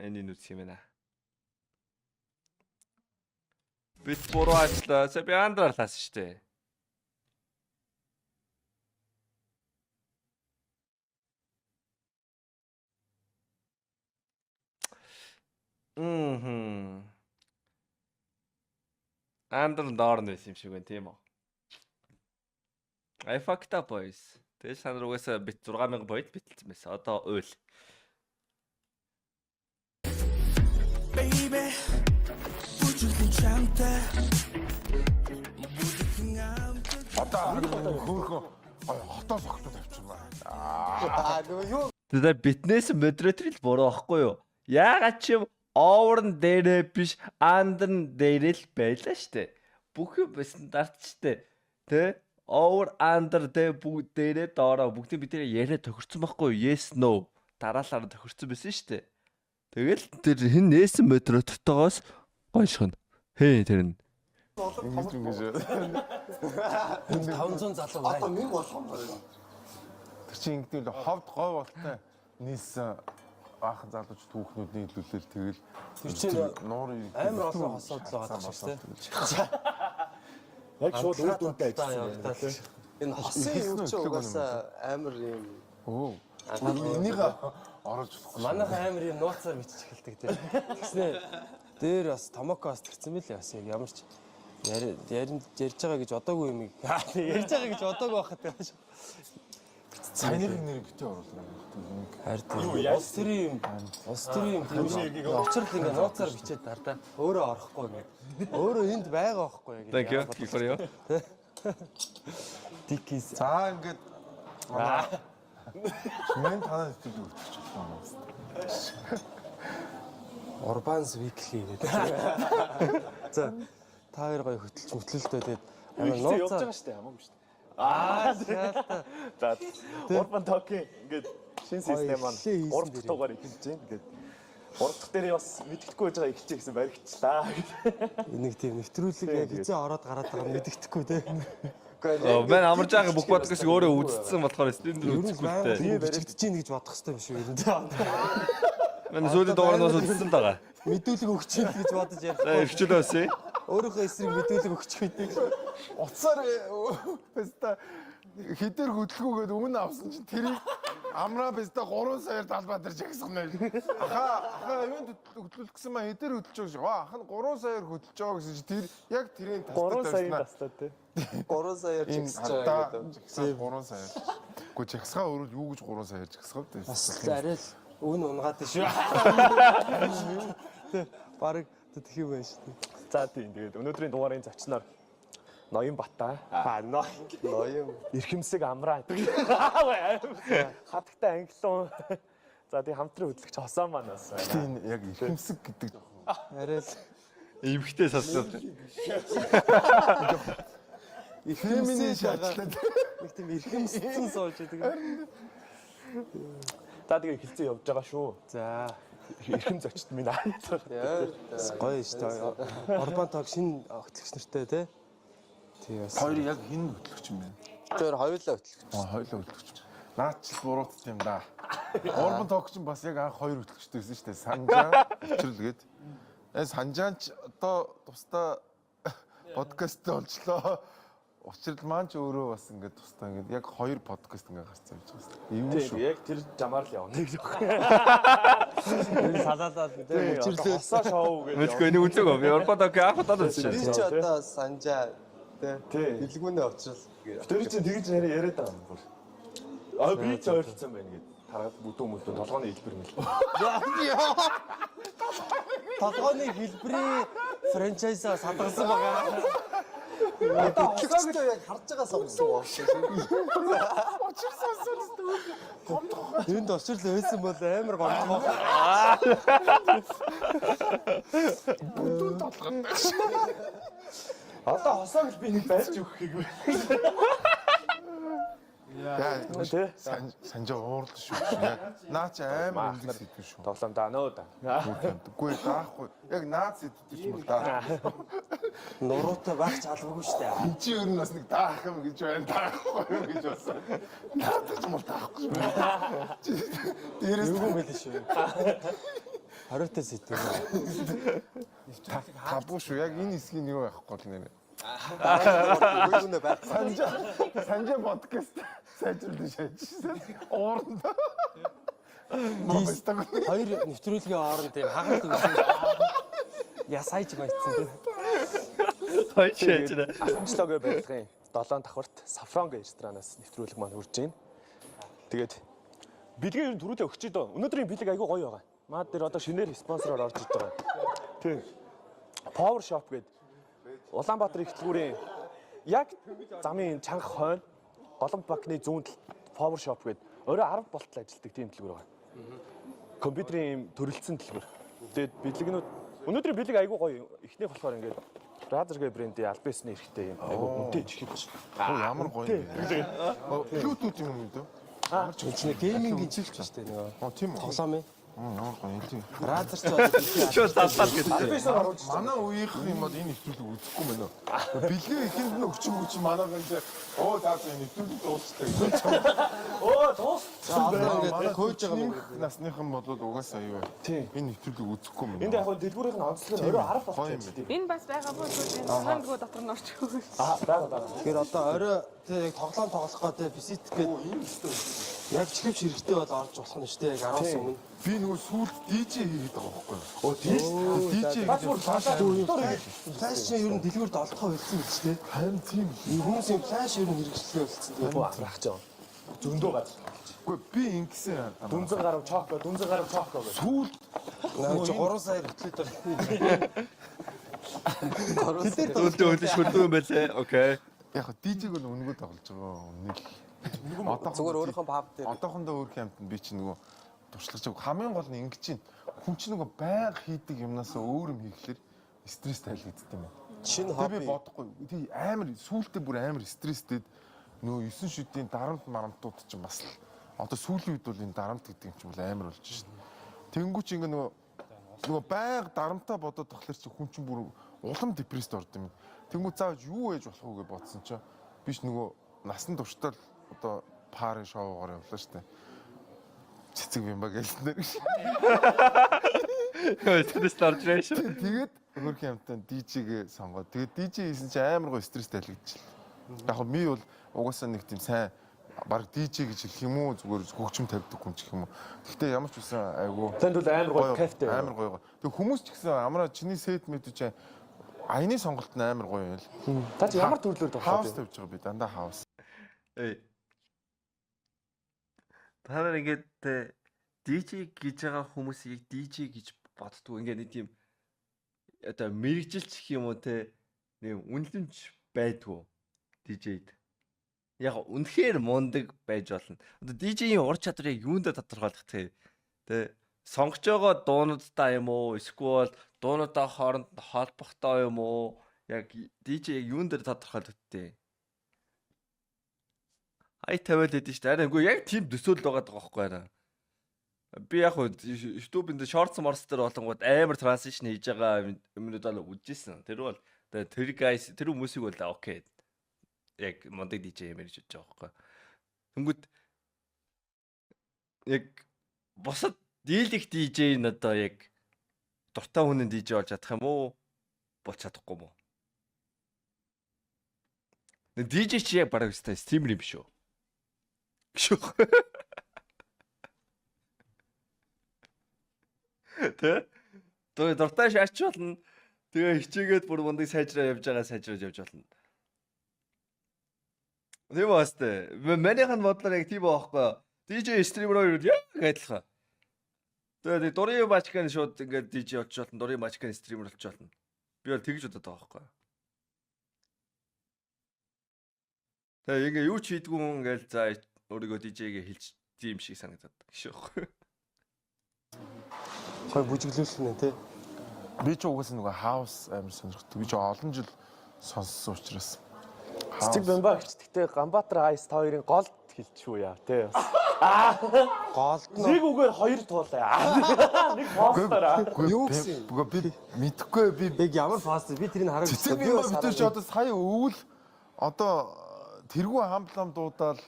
Энэ үзэх юм байна. Бит буруу ажиллаа. Би андраарлаас штэ. Андр доор нэс юм шиг байна тийм үү? I fucked up boys. Тэгээс санаа угаасаа бит 6000 боёд битэлсэн байсан. Одоо уйл. Baby, бүжиглэн чамтай. Одоо хөөхөн хотоос огтод авчихсан Нөгөө юу? Тэгээд битнес модератор л буруу байхгүй юу? Яагаад ч юм оврн дээрээ биш андрн дээрээ л байлаа штэ. Бүх юм стандарт штэ. Тэ? Over under дэ бүгд дээрээ доороо бүгдийг бид яриа тохирцсон байхгүй юу? Yes no. Дараалалаар тохирцсон байсан штэ. Тэгэл тэр хин нээсэн модератортойгоос гойшхно. Хээ тэр нь. ингэж 500 залуу байна. Одоо нэг болгоом байна. тэр чинь ингэдэг л ховд гой болтой нийсэн баахан залууч түүхнүүдний илүүлэл тэгэл Тэр чинь нуурын амар олон асуудал байгаа ч тийм. Яг шууд үр дүнтэй ажилласан. Энэ хосын юу ч угаасаа амар юм. өө энийг оруулж болохгүй. Манайх амар юм нууцаар бичиж эхэлдэг тийм. Тэгснэ дээр бас томокоос тэгсэн мэлээ бас ямар ч ярьж байгаа гэж одоогүй юм. Ярьж байгаа гэж одоогүй байхад байна шүү. Цайны нэр битээ оруулна. Харин улс төрийн тийм очрол ингээ нууцаар бичээд дардаа өөрөө орохгүй ингээ. Өөрөө энд байгаа байхгүй яг. Thank you. For you. Дикис. За ингээд мен танаа сэтгэл өгч байна. Urban's Weekly гэдэг. За та хоёр гоё хөтөлж хөтлөлтөө тэгээд амар Явж нууцаар байгаа штэ хамаагүй штэ. за Urban Talk-ийн ингээд шинэ систем маань эхлээ 3 дахь дугаар эхэлж байна. Ингээд 3 дахь дээр бас мэддэхгүй байж байгаа ихчээ гэсэн баригчлаа. нэг тийм нэвтрүүлэг яг хизээ ороод гараад байгаа нь мэддэхгүй те. Мэн амарж байгаа бүх подкастыг өөрөө үзсэн болохоор стендер үзэхгүй те. Тийм баригдаж гин гэж бодох хэрэгтэй юм шүү ер нь. Мэн сүүлийн дугаарнаас үзсэн байгаа. Мэдүүлэг өгч ийн гэж бодож За ярьхгүй. ирчлөөсэй. Өөрийнхөө эсрэг мэдүүлэг өгч байдаг. Уцаар песта хідэр хөдөлгөөгөөд өмнө авсан чинь тэрийг амраа песта 3 саяар талбай дээр жагсгана. Аха юунд хөдлөх гэсэн маа хідэр хөдөлж байгаа шүү. Ах нь 3 саяар хөдөлж байгаа гэсэн чинь тэр яг тэрийн тастад 3 сая тастаа тий. 3 саяар чигсэж байгаа гэдэг. 3 саяар. Гэхдээ жагсгаа өөрөө юу гэж 3 саяар жагсгав дээ. Бас арай л өн унгаад шүү. Бараг тэгэх юм байна шүү дээ. За тийм тэгээд өнөөдрийн дугаарын зочноор Ноён Бата. Ноён. Эрхэмсэг амраа. Хатагтай англиун. За тийм хамтран хөтлөгч Хосон маань бас байна. Тийм яг эрхэмсэг гэдэг. Арай л Имхтэй сонсоод. Феминин шаардлага. нэг тийм эрхэмссэн сууж байдаг. За тэгээ хэлцээ явж байгаа шүү. За Эрхэм зочд минь аа. гоё шүү дээ. Urban Talk шинэ хөтлөгч нартай тий. Тий бас. Хоёр яг хин хөтлөгч юм байна. Тэр хоёулаа хөтлөгч. Хоёулаа хөтлөгч. Наад ч буруутсан юм да. Urban Talk ч бас яг анх хоёр хөтлөгчтэй байсан шүү дээ. Санжаа, Учрал гээд. Санжаач одоо тусдаа подкаст олжлоо. Учрал маань ч өөрөө бас ингээд тусдаа ингээд яг хоёр подкаст ингээд гарцсан гэж байна. Ийм шүү. Яг тэр жамаар л явна гэж байна. Энэ салаалаад тий Учирлээ хосоо шоу гэж. Мэдгүй нэг үзэг би Орбодог анх удаа үзсэн. би ч одоо санжаа Тий. дэлгүүнээ очрол. Тэр чинь тэгж яриад байгаа юм бүр. Би ч ойлцсон байна гэд. Тараад бүдүүн толгооны хэлбэр мэл. Толгойн хэлбэрийн франчайзаа садгалсан байгаа. Хөтлөгчтэй яг харж байгаа сонссон уу? Энд очрол байсан бол амар гомдох. Бүдүүн толгой. Одоо хосоог л би нэг байж өгөхийг. Яа, санжаа уурлаа шүү. Яг наа чи амар өндөр сэтгэв шүү. Тоглоом даанаа да. Үгүй даахгүй. Яг наад сэтгэв ч юм да. Нуруутай багч албагүй штэ. Энд чи ер нь бас нэг даах юм гэж байна. Даахгүй юм гэж болсон. Наад ч юм даахгүй шүү. Дээрээс Юу мэлээ шүү. Хориотой сэтгэв. Табу шүү. Яг энэ хэсгийн юу байхгүй л нэрэ. Үгүй байх. Санжаа подкаст сайжруулж шаажсан. Уурна. Хоёр нэвтрүүлгийн хооронд тийм хагарт үүсэн. Ясайж байцсан. Хойш яжна. Ахмадчлогийн барилгын 7 давхарт Сафронго ресторанаас нэвтрүүлэг маань хүрж байна. Тэгээд бэлгээ ер нь түрүүлээ өгч дөө. Өнөөдрийн бэлэг айгүй гоё байгаа. Маад дээр одоо шинээр спонсороор орж иж байгаа. Тийм. Power Shop гэдэг Улаанбаатар их төлгүүрийн яг замын чанга хойно Голомт банкны зүүн талд Power Shop гэдэг орой 10 болтол ажилладаг тийм төлгүүр байгаа. Компьютерийн юм төрөлцсөн төлгүүр. Тэгээд бэлгнүүд өнөөдрийн бэлэг айгүй гоё. Эхнийх болохоор ингээд Razerගේ брендийн альбесны эрэхтэй юм айгүй үнэтэй чихийг байна. Ямар гоё юм бэ? Bluetooth юм уу дөө? Ямар ч чинь геймингийн жилч шүү дээ нөгөө. Тийм үү? Тоглоом ээ. Ямар гоё юм тийм. Razer ч одоо Шууд тасгал гэдэг. Альбесаар оруулж Манай үеийнх юм бол энэ нэвтрүүлэг үзэхгүй мэнэ. Бэлгээ ихэнд нь өчм манайх энэ оо заа энэ нэвтрүүлэг дуусчихсан. оо тоос. Манай хөөж байгаа юм. Насныхан болоод угаасаа юу вэ? Тийм. Энэ нэвтрүүлэг үзэхгүй мэнэ. Энд яг хөө дэлгүүрийнх нь онцлог нь орой 10 болчихсон Гоё юм юм. Энэ бас байгаа бол санагдгүй дотор нь орчих. Бага. тэгэхээр одоо орой тэг яг тоглоом тоглох гэдэг визит гэдэг яг чихвч хэрэгтэй бол орж болох нь шүү дээ. Яг 10-аас өмнө. Би нөгөө сүүл DJ хийгээд байгаа байхгүй юу? Оо тийм. DJ Флаш чинь ер нь дэлгүүрт олдохоо болсон гэж дээ. харин тийм. Хүмүүсийн флаш ер нь хэрэгжлээ болсон. Бах жаа. Зөндөө гад. Үгүй би ингэсэн юм. Дүнзэн гарав чоко гэж. Сүүл Нөгөө 3 сая хөтлөд Өлдөө шүрдэн байлээ. Окей. яг DJ-г нь өнгөө тоглож байгаа. Нэг зүгээр өөрийнхөө паб дээр одоохондоо өөр хямтанд би чинь нөгөө туршлагач хамгийн гол нь ингэж чинь хүн чинь нөгөө байнга хийдэг юмнасаа өөр юм хийхлээр стресс тайлгддаг юм. шинэ Тэгээ би хобби бодохгүй. Тэгээ амар сүүлдээ бүр амар стресстэд нөгөө 9 шүдийн дарамт марамтууд чинь бас л одоо сүүлийн үед бол энэ дарамт гэдэг юм чинь бол амар болж шин. Тэнгүүч ингээ нөгөө байнга дарамтаа бодоод тахлаар чи хүн чинь бүр улам депресд орд юм. Тэнгүүч зааж юу ээж болох уу гэж бодсон чинь биш нөгөө насан туршдаа одоо парын шоугаар явлаа штэ. Цэцэг юм ба гэлснээр. Стресс орж ирсэн шүү. Тэгээд хөрх юмтай DJ-гээ сонгоод тэгээд DJ хийсэн чинь амар гоо стресс тайлгдчихлаа. Яг ми бол угаасаа нэг тийм сайн баг DJ гэж хэлэх юм уу зүгээр хөгжим тавьдаг хүн ч гэх юм уу. Гэхдээ ямар ч үсэн айгу Танд бол амар гоё кафетэй. амар гоё. Тэг хүмүүс ч гэсэн амраа чиний сет мэд чи аяны сонголт нь амар гоё юм л. Та чи ямар төрлөөр Хаус тоглох вэ? тавьж байгаа би дандаа хаус. Та нар ингээд DJ гэж байгаа хүмүүсийг DJ гэж боддгоо. Ингээд нэг тийм одоо мэрэгжилч гэх юм уу те нэг үнэлэмж байдгүй DJ-д. Яг үнэхээр мундаг байж болно. Одоо DJ-ийн ур чадвар яг юунд тодорхойлох те сонгож байгаа дуунуудтай юм уу эсвэл дуунуудаа хооронд холбохтой юм уу яг DJ яг юунд дээр тодорхойлох те. Ай тавиал хэдэж шүү дээ. Арай үгүй яг тийм төсөөлөл байгаа байхгүй байна. Би яг YouTube-нд shorts morts дээр болонгууд амар transition хийж байгаа юмнууд бол үзчихсэн. Тэр бол тэр guys тэр хүмүүсийг бол окей. Яг мундаг DJ юм гэж бодож байгаа байхгүй. Тэнгүүд яг босод дийлэх DJ нь одоо яг дуртай хүний DJ болж чадах юм уу? Болж чадахгүй юм уу? DJ чи яг бараг өстэй стример юм биш үү? Шүү. Тэ? Тэгээ дуртай шаач болно. Тэгээ хичээгээд бүр мундаг сайжраа явж байгаа сайжраад явж болно. Тийм бастай. Манийх нь бодлоор яг тийм байхгүй. DJ стример хоёр яг адилхан. Тэгээ дурын бачкан шууд ингээд DJ болж болно. Дурын бачкан стример болж болно. Би бол тэгж бодоод байгаа байхгүй. Тэгээ ингээ юу ч хийдгүй ингээл за өөрийгөө DJ-гээ хэлж тийм шиг санагдаад гişөөх. хой бүжиглүүлэх нэ тий. Би ч угаасаа нөгөө хаус амар сонирхдаг. Би ч олон жил сонссон учраас. Цэцэг бамба гэж тэгтээ Ганбаатар Айс та хоёрын голд хэлчихүү яа тий. Голд нь Нэг үгээр хоёр туулаа. Нэг постараа. юу гэсэн юм? Би мэдхгүй би Яг ямар фаст би тэрийг харагдсан. цэцэг би бид ч одоо сая өвөл одоо тэргүй хамтлам дуудаал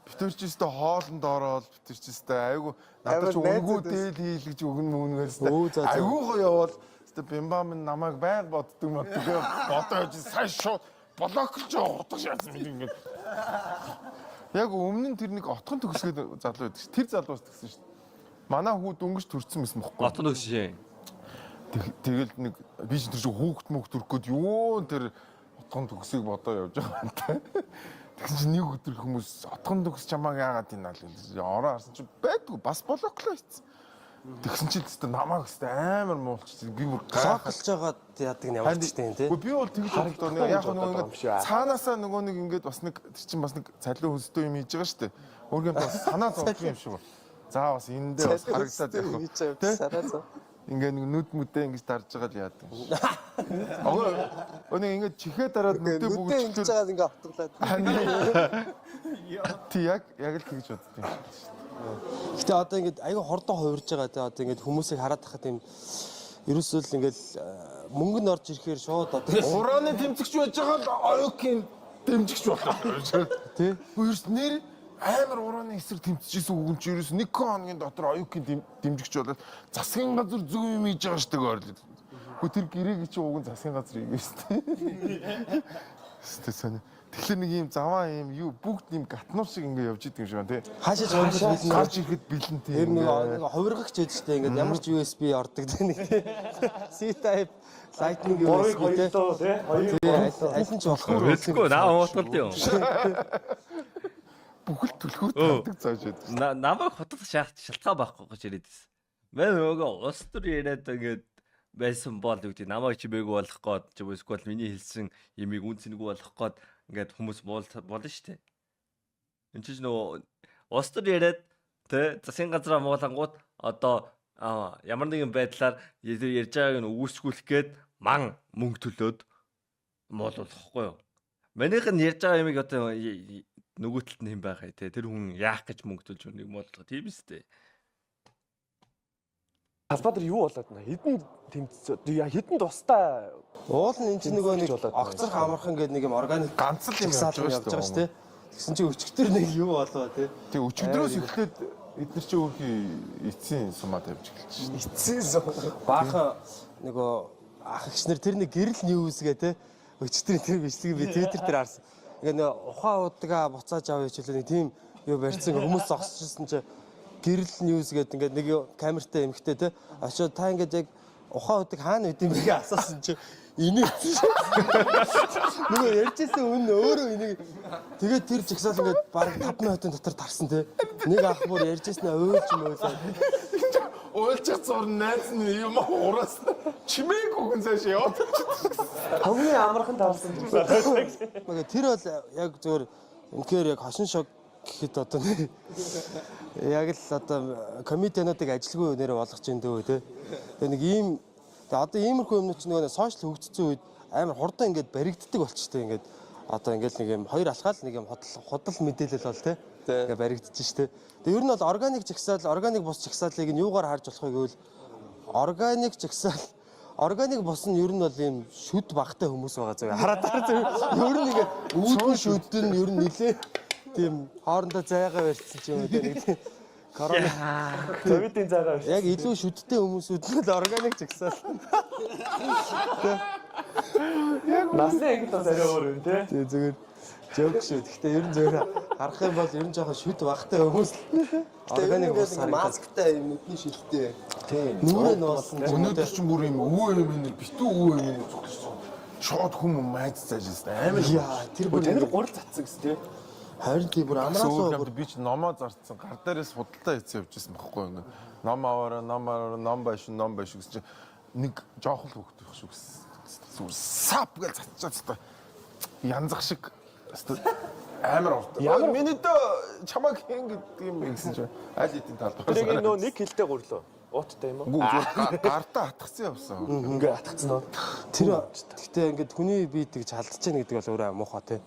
битэрчээстэй хоолнд ороод битэрчээстэй айгу надад ч өнгөө дээд хийл гэж өгнө мөнгөөстэй айгу гоё явал өстө бимбам намайг байг боддог бодож сайн шууд блоклж явах шаасан юм ингээд яг өмнө нь тэр нэг отхон төгсгээд залуу байдаг ш. Тэр залуус тгсэн ш. Манай хүү дөнгөж төрсэн байсан бохгүй. Отон өгшөө. Тэгэл нэг би ч тэр чинь хүүхд мөх төрөхөд юу тэр отхон төгсийг бодоо явж байгаа юм та. Тэгсэн чинь нэг өдөр хүмүүс отхон төгс чамааг яагаад энэ аа л ороо харсан чинь байдгүй бас блоклоо хийсэн. Тэгсэн чинь тест намайг тест амар муулчих. Би бүр блоклж байгаад яадаг нь ямар ч тийм тий. Би бол тэгж бодлоо. Яг нөгөө ингээд цаанаасаа нөгөө нэг ингээд бас нэг тэр чинь бас нэг цалин хөстэй юм хийж байгаа шүү дээ. Өөргөө бас санаа зовчих юм шиг байна. За бас эндээ бас харагдаад явах. Тий. Ингээ нэг нүд мүдээ ингэж дарж байгаа л яадаг. Өнөө ингэ чихээ дараад нүдээ бүгд ингэж байгаа ингээ автглаад. Тий яг л тэгж боддیں۔ Гэтэ одоо ингээд аюу хордоо хувирж байгаа те одоо ингээд хүмүүсийг хараад тахад юм ерөөсөө л ингээд мөнгө нь орж ирэхээр шууд одоо ураны тэмцэгч байж байгаа оюукийн дэмжигч болоо. тий. Ерөөс нэр амар ураны эсрэг тэмцэжсэн үгэн чи ерөөс нэг хоногийн дотор оюукийн дэмжигч болоод засгийн газар зөв юм хийж байгаа штэ гоорлоо. Хөө тэр гэрээг чи уган засгийн газар ийм штэ. Стэ тэгэхээр нэг юм заваа юм юу бүгд юм гатнуус шиг ингээ явж идэг юм шиг байна тий. Хаашаа жоо гарч ирэхэд бэлэн тий. Тэр нэг хувиргагч байдаг штэ ингээд ямар ч USB ордог тий нэг C-type Lightning USB тий. Аль нь ч болохгүй. Мэдгүй наа уутгалд юм. Бүхэл түлхүүр тавдаг зааж байдаг. Намайг хотод шалтгаан байхгүй гэж яриад байсан. Мэн нөгөө улс төр яриад ингээд байсан бол үгүй намайг чимээгүй болох гээд ч эсвэл миний хэлсэн ямиг үнцэнгүй болох гээд ингээд хүмүүс болно шүү дээ. Энд чинь нөгөө улс төр яриад тэ засгийн газраа муулангууд одоо ямар нэгэн байдлаар ярьж байгааг нь үүсгүүлэх гээд ман мөнгө төлөөд муулуулахгүй юу. Манийх нь ярьж байгаа ямиг одоо нөгөө талд нь хэм байхаа те тэр хүн яах гэж мөнгө төлж өнийг муулах тийм үстэй. Албадар юу болоод байна? Хідэн тустай уул нь энэ чинь нөгөө нэг огцрох амархан гэдэг нэг юм органик Ганц л юм явж байгаа шүү дээ. Тэгсэн чинь өчигдөр нэг юу болоо тий. Тэг өчигдрөөс эхлээд эдгээр чи өөрхий эцсийн сумаа тавьж эхэлж шин. Эцсийн сум. Баахан нөгөө ах эгч нар тэр нэг гэрэл ньюс гэ тий. Өчигдөр тэр бичлэгийг би Twitter дээр харсан. Ингээ нэг ухаан удаа буцааж авъя хичээлээ нэг тийм юу барьсан хүмүүс зогсчихсан чи гэрэл ньюс гэдэг ингээд нэг камертай эмхтэй тий. Очоод та ингээд яг ухаан удаг хаана үт юм бэ гэж асуусан чи энийг нөгөө ярьжсэн үн өөрөө энийг тэгээд тэр жигсаал ингээд баг 5 минутын дотор тарсан тий. Нэг ах бүр ярьжсэн ойлж мөөлөө. Уйлчих зурн найз нь юм ураас чимээг үгэн цааш яваад. Хамгийн амархан тавсан. Мага тэр бол яг зөвөр үнэхээр яг хошин шог гэхэд одоо яг л одоо комедиануудыг ажилгүй нэрээ болгож ин дөө тий. Тэгээ нэг ийм одоо иймэрхүү юмнууд ч нөгөө сошиал хөгжсөн үед амар хурдан ингээд баригддаг болчихтой ингээд одоо ингээд нэг юм хоёр алхаал нэг юм худал мэдээлэл бол тий. Ингээд баригдчих штэ. Тэгээ ер нь бол органик жагсаал органик бус жагсаалыг нь юугаар харж болохыг гэвэл органик жагсаал органик бус нь ер нь бол ийм шүд багтай хүмүүс байгаа зөв хараад байгаа зөв ер нь ингээд үүдэн шүд нь ер нь нилээ тийм хоорондоо зайгаа барьсан ч юм уу тийм корона ковидын зайгаа яг илүү шүдтэй хүмүүсүүд нь органик жагсаал насны ангид бас арай өөр юм тий. тийм зүгээр жоок шүү. Гэхдээ ер нь зөвхөн харах юм бол ер нь жоохон шүд багтай хүмүүс органик бус масктай юм нүдний шилтэй. тийм нүрээ нуусан Өнөөдөр чинь бүр юм өвөө юм нэр битүү өвөө юм зогссон. Шууд хүм майд заажсэн амар. яа тэр бүр Танир гурал цацсан гэсэн тий. харин тийм бүр амраасаа би ч номоо зарцсан гар дээрээс худалдаа хийсэн явжсэн байхгүй ингээ. Ном аваараа ном байш гэсэн чинь нэг жоохон л хөвгдөх шүү гэсэн. Зүгээр сап гэж цацчихсан. Янзах шиг амар урт. Ямар миний дөө чамаг хэн гэдэг юм бэ гэсэн чинь аль хэдийн талбар. Тэрийг нөө нэг хилтэй гурлаа. Ууттай юм уу? Гартаа атгсан явсан. Ингээ атгцсан уу? тэр гэхдээ ингээд хүний бие тэгж алдчихна гэдэг бол өөрөө муухай тий.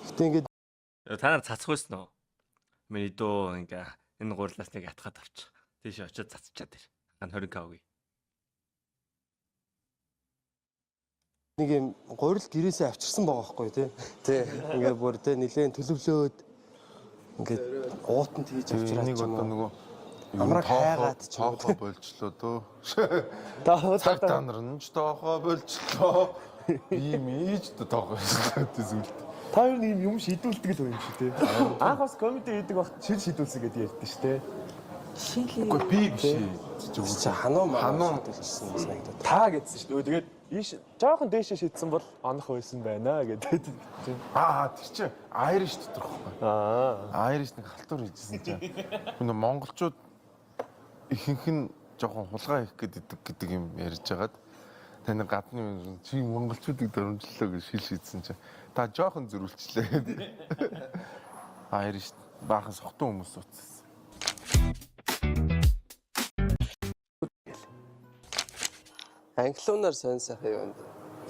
Гэхдээ ингээд Та нар цацх байсан уу? Миний дөө ингээ энэ гурлаас нэг атгаад авчих. Тийш очиод цацчаад ир. Хан 20k өгье. нэг юм гурил гэрээсээ авчирсан байгаа байхгүй тий. Тий. Ингээ бүр тий нилээн төлөвлөөд ингээд уутан тэгж авчраад Энийг ч юм одоо уу. нөгөө Амраа хайгаад ч юм уу, тоохоо болчлоо дөө. Та Нар нь ч тоохоо болчлоо. Би мэж тоохоо зүйлд. Та юу нэг юм шийдүүлдэг л юм шүү дээ. Анх бас комеди хийдэг багт шил шийдүүлсэн гэдээ ярьдэн шүү дээ. Үгүй би биш. Чи хануу гэсэн санагдаад. Та гэдсэн шүү дээ. Тэгээд ийш жоохон дээшээ шийдсэн бол онох байсан байна гэдэг. Тэр чинь Irish дотор байхгүй. Irish нэг халтур хийжсэн чинь. Энэ монголчууд ихэнх нь жоохон хулгай хийх гэдэг юм ярьж хагаад таны гадны чи монголчуудыг дөрмжлөө гэж шийдсэн чинь та жоохон зөрүүлчлээ. Irish баахан сохтун хүмүүс утсан. Англиунаар сонь сайхан юм.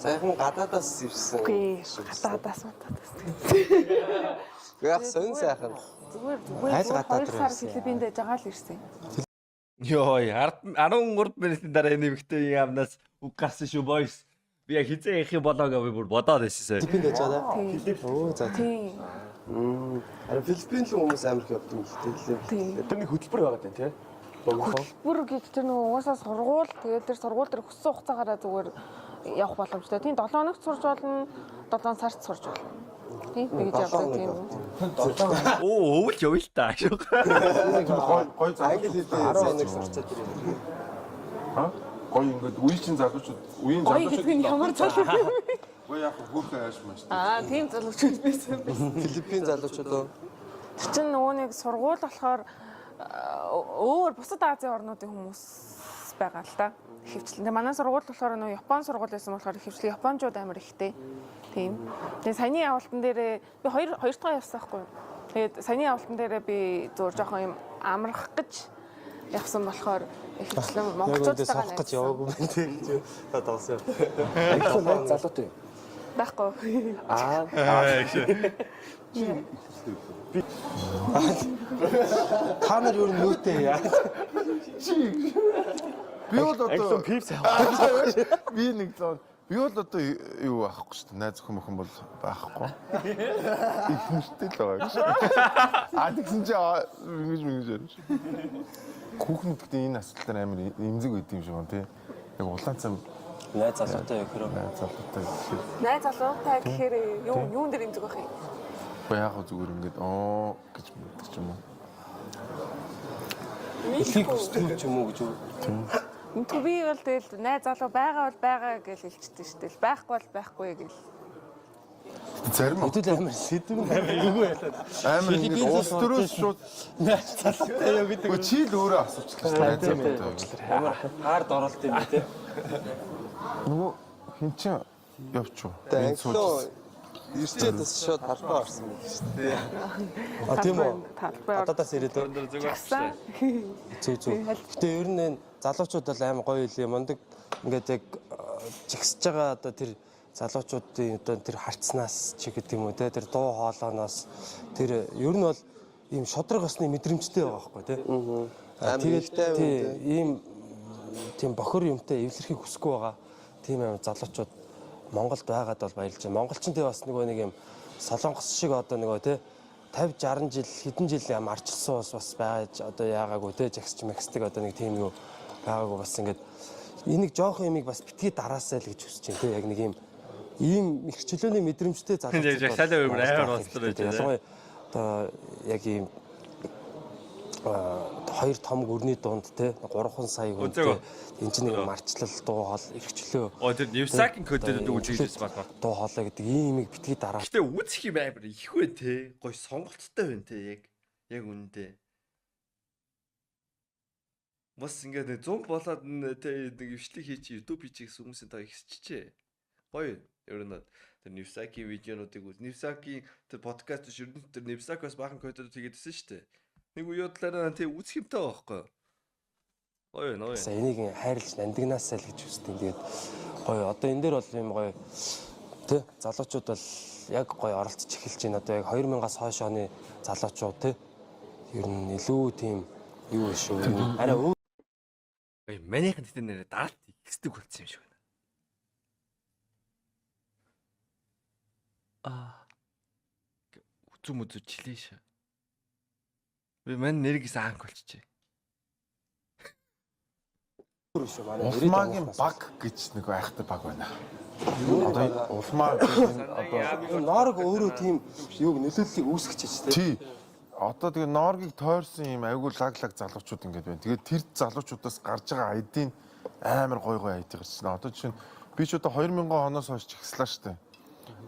Сайхан гадаадаас ирсэн. Үгүй гадаадаас удаас. Яг сонь сайхан. Зүгээр Айл гадаад 2 руу сар ирсэн. Филиппинд жагаал ирсэн. Йой 13 минутын дараа энэ эмэгтэй яамнаас үг гарсан шүү boys. Би яг хизээ их юм болоо гэж бүр бодоод байсан. Филиппинд яж байгаа. Тийм. Оо за. Тийм. Харин Филиппинд л хүмүүс амирх явдаг юм хэлтэй. Тийм. Тэр нэг хөтөлбөр байгаа дээ тий. Бүр гэж тэр нөгөө угаасаа сургууль тэгээд тэр сургууль дээр хүссэн хугацаагаараа зүгээр явах боломжтой. Тийм 7 хоногт сурж болно, 7 сард сурж болно. Тийм би гэж явдаг тийм. Оо өвөл явъя л та. Гой Англи хэлээр сайн нэг сурчаад ирээ. гой ингээд үеийн залуучууд үеийн Гоё гэдэг нь ямар залуу юм бэ? гой яг хөөхөн ааш маш. Тийм залуучууд байсан. Филиппин залуучууд уу? Тэр чинь нөгөө нэг сургууль болохоор өөр бусад Азийн орнуудын хүмүүс байгаа л та. Хөвчлэн. Тэгээ манай сургууль болохоор нөгөө Япон сургууль байсан болохоор хөвчлэн Япончууд амар ихтэй. Тийм. Тэгээ саяны явалтан дээрээ би хоёр дахь явсан байхгүй. Тэгээд саяны явалтан дээрээ би зөөр жоохон юм амрах гэж явсан болохоор хөвчлэн монголчуудтайгаа савх гэж яваагүй байна тийм гэж татгалсан. Айхлаа залуутай юм. байхгүй. Та нар юу нүүтэй яа. Би бол одоо пипс би нэг зон би бол одоо юу авахгүй шүү дээ. Найз өхөн бол байхгүй. Их нэртэй л байгаа гэж. Тэгсэн чи ингэж ярьж. Хүүхнүүд гэдэг энэ асуудал дээр амар эмзэг байд юм шиг байна тий. Яг улаан цам Найз залуутай яг хэрэг. найз залуутай гэхээр Найз залуутай гэхээр юун дээр имзэг байх юм? яг зүгээр ингээд гэж мэддэг юм уу. Эхийг хүсдэг ч юм уу гэж үү? Тэгвэл би бол тэгэл найз залуу байгаа бол байгаа гэж хэлчихдэг шүү дээ. Байхгүй бол байхгүй гэж. Зарим Хэдүүл амар сэдв эйгүү ялаад. амар ингээд уус төрөөс шууд Найз залуутай юу гэдэг. чи л өөрөө асуучих гэж найз залуутай. Амар хаард оролт юм тий. Нөгөө хин чин явчих. Англио ирчээд бас шууд талбай орсон юм шүү дээ. Тийм үү? Талбай Гадаадаас ирээд орсон. зүг. Гэтэ ер нь энэ залуучууд бол амар гоё юм. Мондөг ингээд яг жигсэж байгаа одоо тэр залуучуудын одоо тэр харцнаас ч гэдэг юм уу те тэр дуу хоолойноос тэр ер нь бол ийм шодрог осны мэдрэмжтэй байгаа байхгүй те. Тэгээд ийм тийм бохор юмтай эвлэрхийг хүсэхгүй байгаа. Тийм амар залуучууд Монголд байгаад бол баярлж байна. Монголчинтэй бас нөгөө нэг юм солонгос шиг одоо нөгөө те 50 60 жил хэдэн жил ям арчилсан бас байж одоо яагаагүй те жагсч мэгсдэг одоо нэг тийм юу байгаагүй бас ингээд энийг жоох юмыг бас битгий дараасаа л гэж хүсэж байна те яг нэг ийм их чөлөөний мэдрэмжтэй залуучууд Жагсаалаа өөр амар болцсон байж байна. ялангуяа одоо яг ийм хоёр том гүрний дунд те 3 сая хүнтэй энэ чинь нэг марчлал дуу хоол эрхчлөө. Тэр Невсакийн кодод үжилээс бас Дуу хоолой гэдэг ийм юмыг битгий дараа. Гэтэ үүсэх юм амар их вэ те. Гой сонголттой байна те яг үнэндээ. Бас ингээд 100 болоод те нэг ивчлэг хийчих YouTube хийчих гэсэн хүмүүсийн таа ихсчихээ. Гоё ер нь тэр Невсакийн видеонуудыг үз. Невсакийн тэр подкаст ер нь тэр Невсакоос баахан кодод хийгээдсэн шүү дээ. Нэг үеудлаараа те үүсэх юмтай байхгүй. Гоё нөө. За энийг хайрлаж нандинасаа л гэж хүсдэг. Тэгээд гоё одоо энэ дээр бол юм гоё тий залуучууд бол яг гоё оролцож эхэлж байна. Одоо яг 2000-аас хойш оны залуучууд тий ер нь илүү тийм юу шүү. Арай Манайхан гэдэг нэрээ даралт ихсдэг болсон юм шиг байна. Үзүм үзүүлчихлээ шээ. Би мань нэрийг анх болчихжээ. шүү манай. Улмаагийн баг гэж нэг айхтай баг байна. Одоо улмаа одоо Норог өөрөө тийм юуг нөлөөллийг үүсгэж тий. Одоо тэгээ Норгийг тойрсон юм айгүй лаглаг залуучууд ингээд байна. Тэгээд тэр залуучуудаас гарч байгаа айдын амар гой айд гарч байна. Одоо жишээ нь би ч одоо 2000 оноос хойш чигслаа штэ.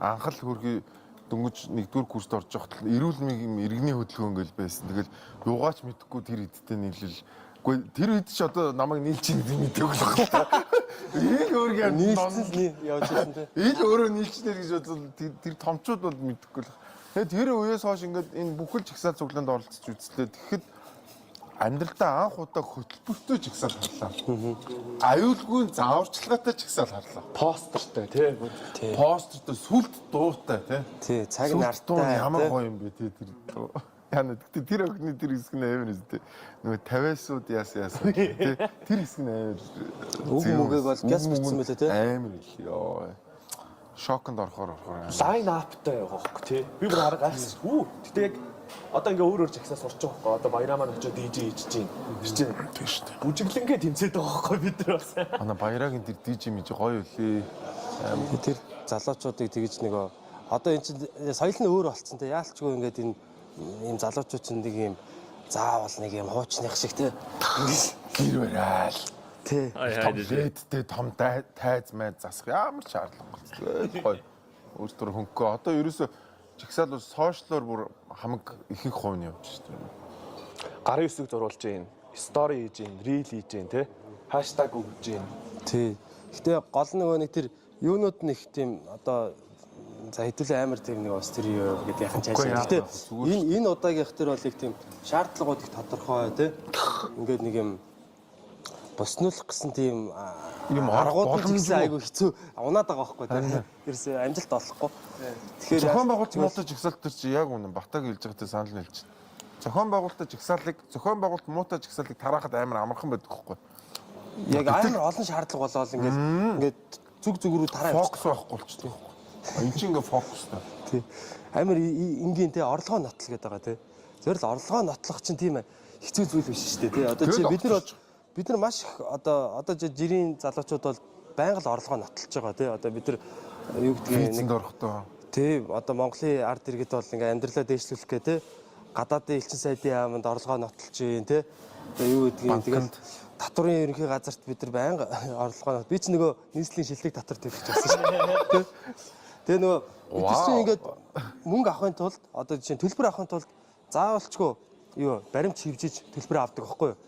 Анхал хөргий дөнгөж нэгдүгээр курст орж явахад эрүүл мэндийн иргэний хөдөлгөөн ингээл байсан. Тэгэл юугаач мэдэхгүй тэр эдтэй нийлэл. Гэхдээ тэр үед ч одоо намайг нийлж ийн гэдэг мэдээгүй л байна. Ил өөргөө нийлсэн явж байсан те. ил өөрөө нийлчнээр гэж бодлоо тэр томчууд бол мэдэхгүй л. Тэгээд тэр үеэс хойш ингээд энэ бүхэл жигсаал цуглаанд оролцож үзлээ. Тэгэхэд амьдралдаа анх удаа хөтөлбөртэй жигсаал харлаа. Аюулгүй зааварчилгаатай жигсаал харлаа. Постертэй тий. Постертэй сүлд дуутай Тий, тий. цаг Сүлд дуу нартай. ямар гоё юм бэ тий тэр дуу. Яна гэхдээ тэр охины тэр хэсэг нь амар үстэй. Нөгөө 50-аад яасан тий. Тэр хэсэг нь амар. Үг мүгийг бол гяс бичсэн мөлий тий. Амар их ёо. Шоконд орохоор. Лайн аптай явах байхгүй тий. Би бүр хараа гайхсан. Хүү. Гэтэ яг одоо ингээ өөр жагсаа сурч байгаа байхгүй. Одоо баяраа маань очиод DJ хийж чинь. Тэр чинь Тийм шүү дээ. бүжиглэнгээ тэмцээд байгаа байхгүй бид нар бас. Манай баярагийн тэр DJ мэж гоё үлээ. Тэр залуучуудыг тэгж нөгөө одоо эн чинь соёл нь өөр болцсон те яалчгүй ингээд энэ ийм залуучууд чинь нэг ийм заавал нэг ийм хуучных шиг те Гэр бараал. тий Том ледтэй том тайз майз засах ямар ч шаардлагагүй. Гоё. Өөртөө хөнгөө. Одоо ерөөсө жигсаал бол сошиалор бүр хамаг ихэнх хувь нь явж шүү дээ. Гарын үсэг зурулж гин, стори хийж гин, рил хийж гин тий. Хаштаг өгж гин. тий гэтээ гол нөгөө нэг тэр юунууд нэг тийм одоо за хэдүүлээ амар тийм нэг стерео гэдэг яхан чааш. Гэтээ энэ удаагийнх төр бол их тийм шаардлагууд их тодорхой те ингээд нэг юм боснуулах гэсэн тийм Юм аргууд боломжгүй. гэсэн айгүй хэцүү унаад байгаа байхгүй те. Тэрс амжилт олохгүй. Тэгэхээр Зохион байгуулалт муутай жигсаалт төр чи яг үнэн батаг хэлж байгаатай санал нь хэлж байна. Зохион байгуулалттай жигсаалыг зохион байгуулалт муутай жигсаалыг тараахад амар амархан байдаг хгүй. яг амар олон шаардлага болоод ингээд зүг рүү тараа Фокус байхгүй болчихдог. Энд чинь ингээ фокустай. тий. Амар энгийн те орлогоо нотлол гэдэг байгаа те. Зөвөр л орлогоо нотлох чинь тийм хэцүү зүйл биш шүү дээ тий. Одоо чи бид нар маш их одоо жирийн залуучууд бол байнга л орлогоо нотлож байгаа тий. Одоо бид нар юу гэдгийг Визэнд орохдоо. тий. Одоо Монголын ард иргэд бол ингээ амьдралаа дээшлүүлэх гээ тий. Гадаадын элчин сайдын яамд орлогоо нотлож гин тий. Одоо юу гэдгийг тэгээд татварын ерөнхий газарт бид нар байнга орлогоо би ч нөгөө нийслэлийн шилдэг татвар төлөх гэсэн шүү. Тэгээ нөгөө бид чинь ингээд мөнгө авахын тулд одоо жишээ нь төлбөр авахын тулд заавалчгүй юу баримт шивжиж төлбөр авдаг байхгүй юу?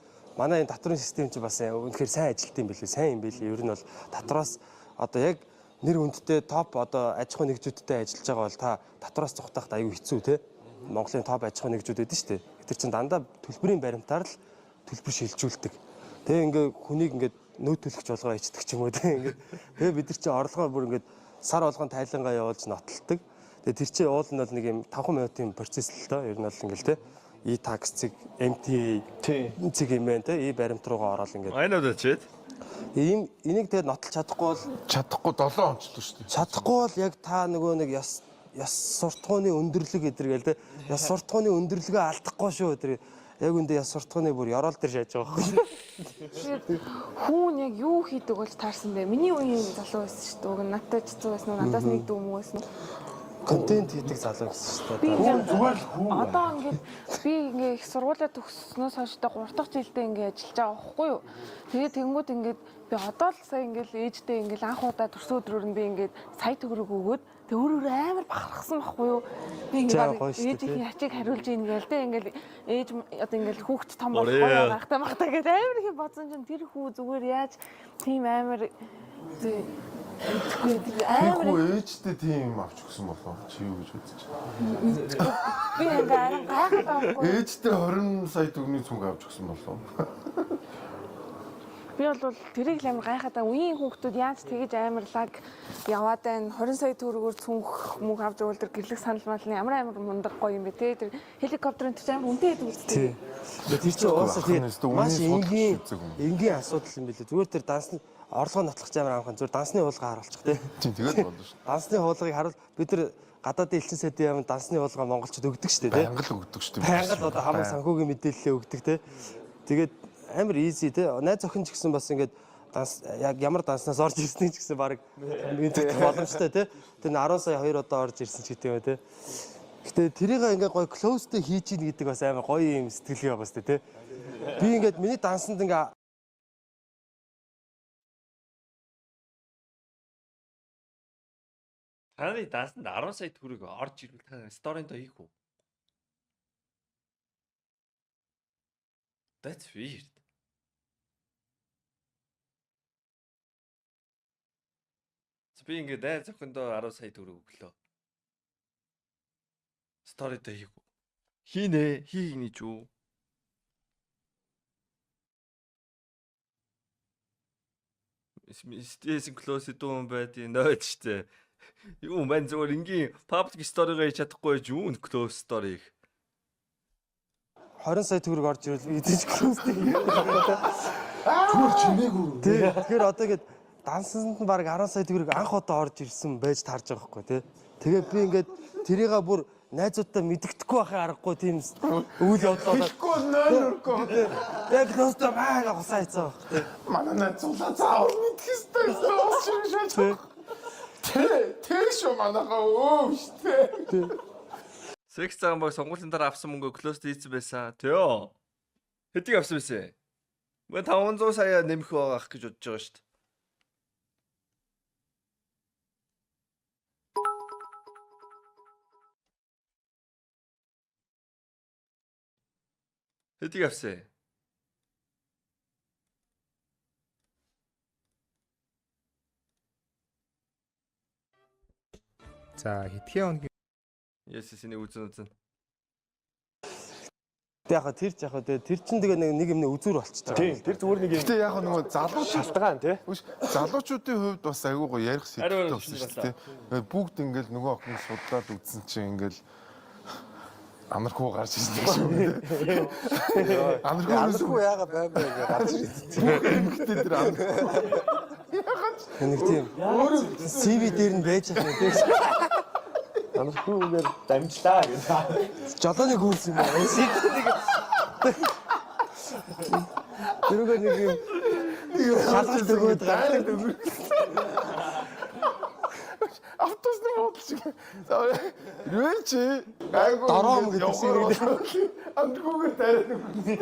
Манай энэ татварын систем чинь бас үнэхээр сайн ажилт юм билээ. Сайн юм билээ. Ер нь бол татвараас одоо яг нэр хүндтэй топ одоо аж ахуй нэгжүүдтэй ажиллаж байгаа бол та татвараас цухтахт аюу хэцүү те. Монголын топ аж ахуй нэгжүүд байдаг шүү дээ. Тэр чинь дандаа төлбөрийн баримтаар л төлбөр шилжүүлдэг. Тэгээ ингээ хүнийг ингээ нөөц төлөгч болгоо ичдэг ч юм уу те. Тэгээ бид нар чинь орлогоо бүр ингээ сар болгон тайлангаа явуулж нотолдог. Тэгээ тэр чинь уул нь бол нэг юм 5 минутын процесс л доо. Ер нь бол ингээл те. E-tax цэг, MTA цэг юм байна те. E-баримт руугаа ороод ингээд. Айнууд очиад. Энийг тэгээ нотолж чадахгүй бол 7 онцлоо шүү дээ. чадахгүй бол яг та нөгөө нэг яс суртахууны өндөрлөг гэдэргээл те. Яс суртахууны өндөрлөгөө алдахгүй шүү. Тэр яг үндэ яс суртахууны бүр ёроол дээр шааж байгаа байхгүй. Хүүн яг юу хийдэг болж таарсан бэ? Миний үеийн залуу байсан шүү дээ. Уг нь надтай ч зүү байсан уу? Надаас нэг дүү мүү байсан уу? Контент хийдэг залуу гэсэн шүү Би дээ. ингээд одоо ингээд би ингээд их сургуулаа төгссөнөөс хойш 3 дахь жилдээ ингээд ажиллаж байгаа байхгүй юу. Тэгээд тэнгууд ингээд би одоо л сая ингээд ээжтэй ингээд анх удаа төрсөн өдрөөр нь би ингээд сая төгрөг өгөөд тэг өөрөө амар бахархсан байхгүй юу. Би ингээд ээжийн ячиг хариулж ийн гээл тэ ингээд ээж одоо ингээд хүүхд том болохгүй байхтай махтаа гэдэг амар их бодсон чинь тэр хүү зүгээр яаж тийм амар Хүү ээжтэй тийм авч өгсөн болов чи юу гэж үзэж байна? би ингээд гайхаад байхгүй. Ээжтэй 20 сая төгрөгийн цүнх авч өгсөн болов. Би бол тэрийг л амар гайхаад үеийн хүүхдүүд яаж тэгэж амар лаг яваад байна 20 сая төгрөгөөр цүнх мөнх авч өгөл тэр гэрлэх санал малны амар мундаг гоё юм бэ те тэр хеликоптерын төч амар үнэтэй байдаг үстэй. Тэр чинь уусаа тийм маш энгийн асуудал юм билээ. Зүгээр тэр дансны орлогоо нотлох амар амхан зүгээр дансны хуулгаар харуулчих те. Тийм тэгээд болно шүү. Дансны хуулгыг харуул бид нар гадаадын элчин сайдын яам дансны болгоо монголчууд өгдөг шүү дээ. Байнга л өгдөг шүү дээ. Байнга л одоо хамаг санхүүгийн мэдээлэлээ өгдөг те. Тэгээд амар easy те. Найз охин ч гэсэн бас ингээд данс яг ямар данснаас орж ирснийг ч гэсэн баг мэдэх боломжтой те. Тэр 10 сая 2 удаа орж ирсэн ч гэдэг юм те. Гэтэ тэрийг ингээ гоё close-тэй хийж ийн гэдэг бас амар гоё юм сэтгэлгээ байгаа сте те. Би ингээд миний дансанд ингээ Таны дансанд 10 сая төгрөг орж ирвэл та сторинд хийх үү? That's weird. Би ингээд найз охиндоо 10 сая төгрөг өглөө. Сторинд хийх үү? Хийнэ, хийгний ч үү? Стейсэн клоус дүүн байдیں۔ Нойд штэ. Юу мэн зөвөр ингийн паблик сторигаа хийж чадахгүй ч юу клоус сториг. 20 сая төгрөг орж ирвэл эдэж close-тэй хийх. Түр чимээгүй. Тэгэхээр одоо ингээд дансанд нь баг 10 сая төгрөг анх удаа орж ирсэн байж таарж байгаа байхгүй тий. Тэгээд би ингээд тэрийгээ бүр найзуудтай мэддэхгүй байхаа аргагүй тийм үйл явдал болоод Тэгэхгүй нойр өргөө. яг нөөстөө байгаа хусаа хийцээ баг тий. Манай найзуулаа заавал мэдэх ёстой. Тэр шүү манайхаа өө штэ. Секс цагаан баг сонгуулийн дараа авсан мөнгө клост хийсэн байсан. Тэё. Хэдийг авсан байсан? Мөн 500 сая нэмэх байгаах гэж бодож байгаа шүү дээ. Хэдийг авсан? За хэдхэн хоног Yes, энийг үзэн. Яг тэр ч яг тэр чин тэгээ нэг юмны үзүр болчихж байгаа. Тийм. Тэр зүгээр нэг юм Гэтэ яг нөгөө залуу шалтгаан тий. залуучуудын хувьд бас айгүй гоё ярих Ариун сэтгэлтэй болсон шүү дээ. Бүгд ингээл нөгөө охин судлаад үзсэн чинь ингээл амархуу гарч ирсэн шүү дээ. Амархуу яага баймаа гэж гарч ирсэн. Эмэгтэй тэр амархуу. Нэг тийм CV дээр нь байж байгаа юм тийм. Амархуугаар дамжлаа гэдэг. Жолооны гүйлс юм байна. Тэрүүгээр нэг юм шалгалт өгөөд гараад Автобусны модал шиг. Юу чи? Айгуу Дором гэдэг шиг нэг. амархуугаар тараад өгсөн.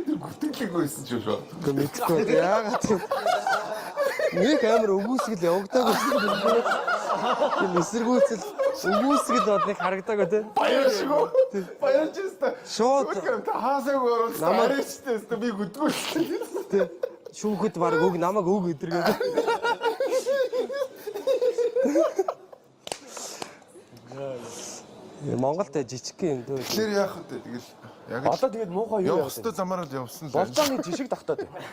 Тэр гүтгэлэг байсан ч шүү. Мэдхгүй яагаад тийм нэг амар өгөөсгөл явагдаагүй шүү. Тийм эсэргүүцэл өгөөсгөл одныг харагдаагүй тийм. Баяр шүү. Баяр чиста. Шууд Та хаасаагүй оруулсан. Арайчтай би гүтгүүлсэн. тийм шүүхэд баг өг намайг өг өдөргээд. Монголд жижиг юм дөө. Тэгэхээр яах вэ? Тэгэл яг Одоо тэгээд муухай юу явах яах вэ? хөстө замаараа л явсан л Болзоо нэг жишг тагтаад байна.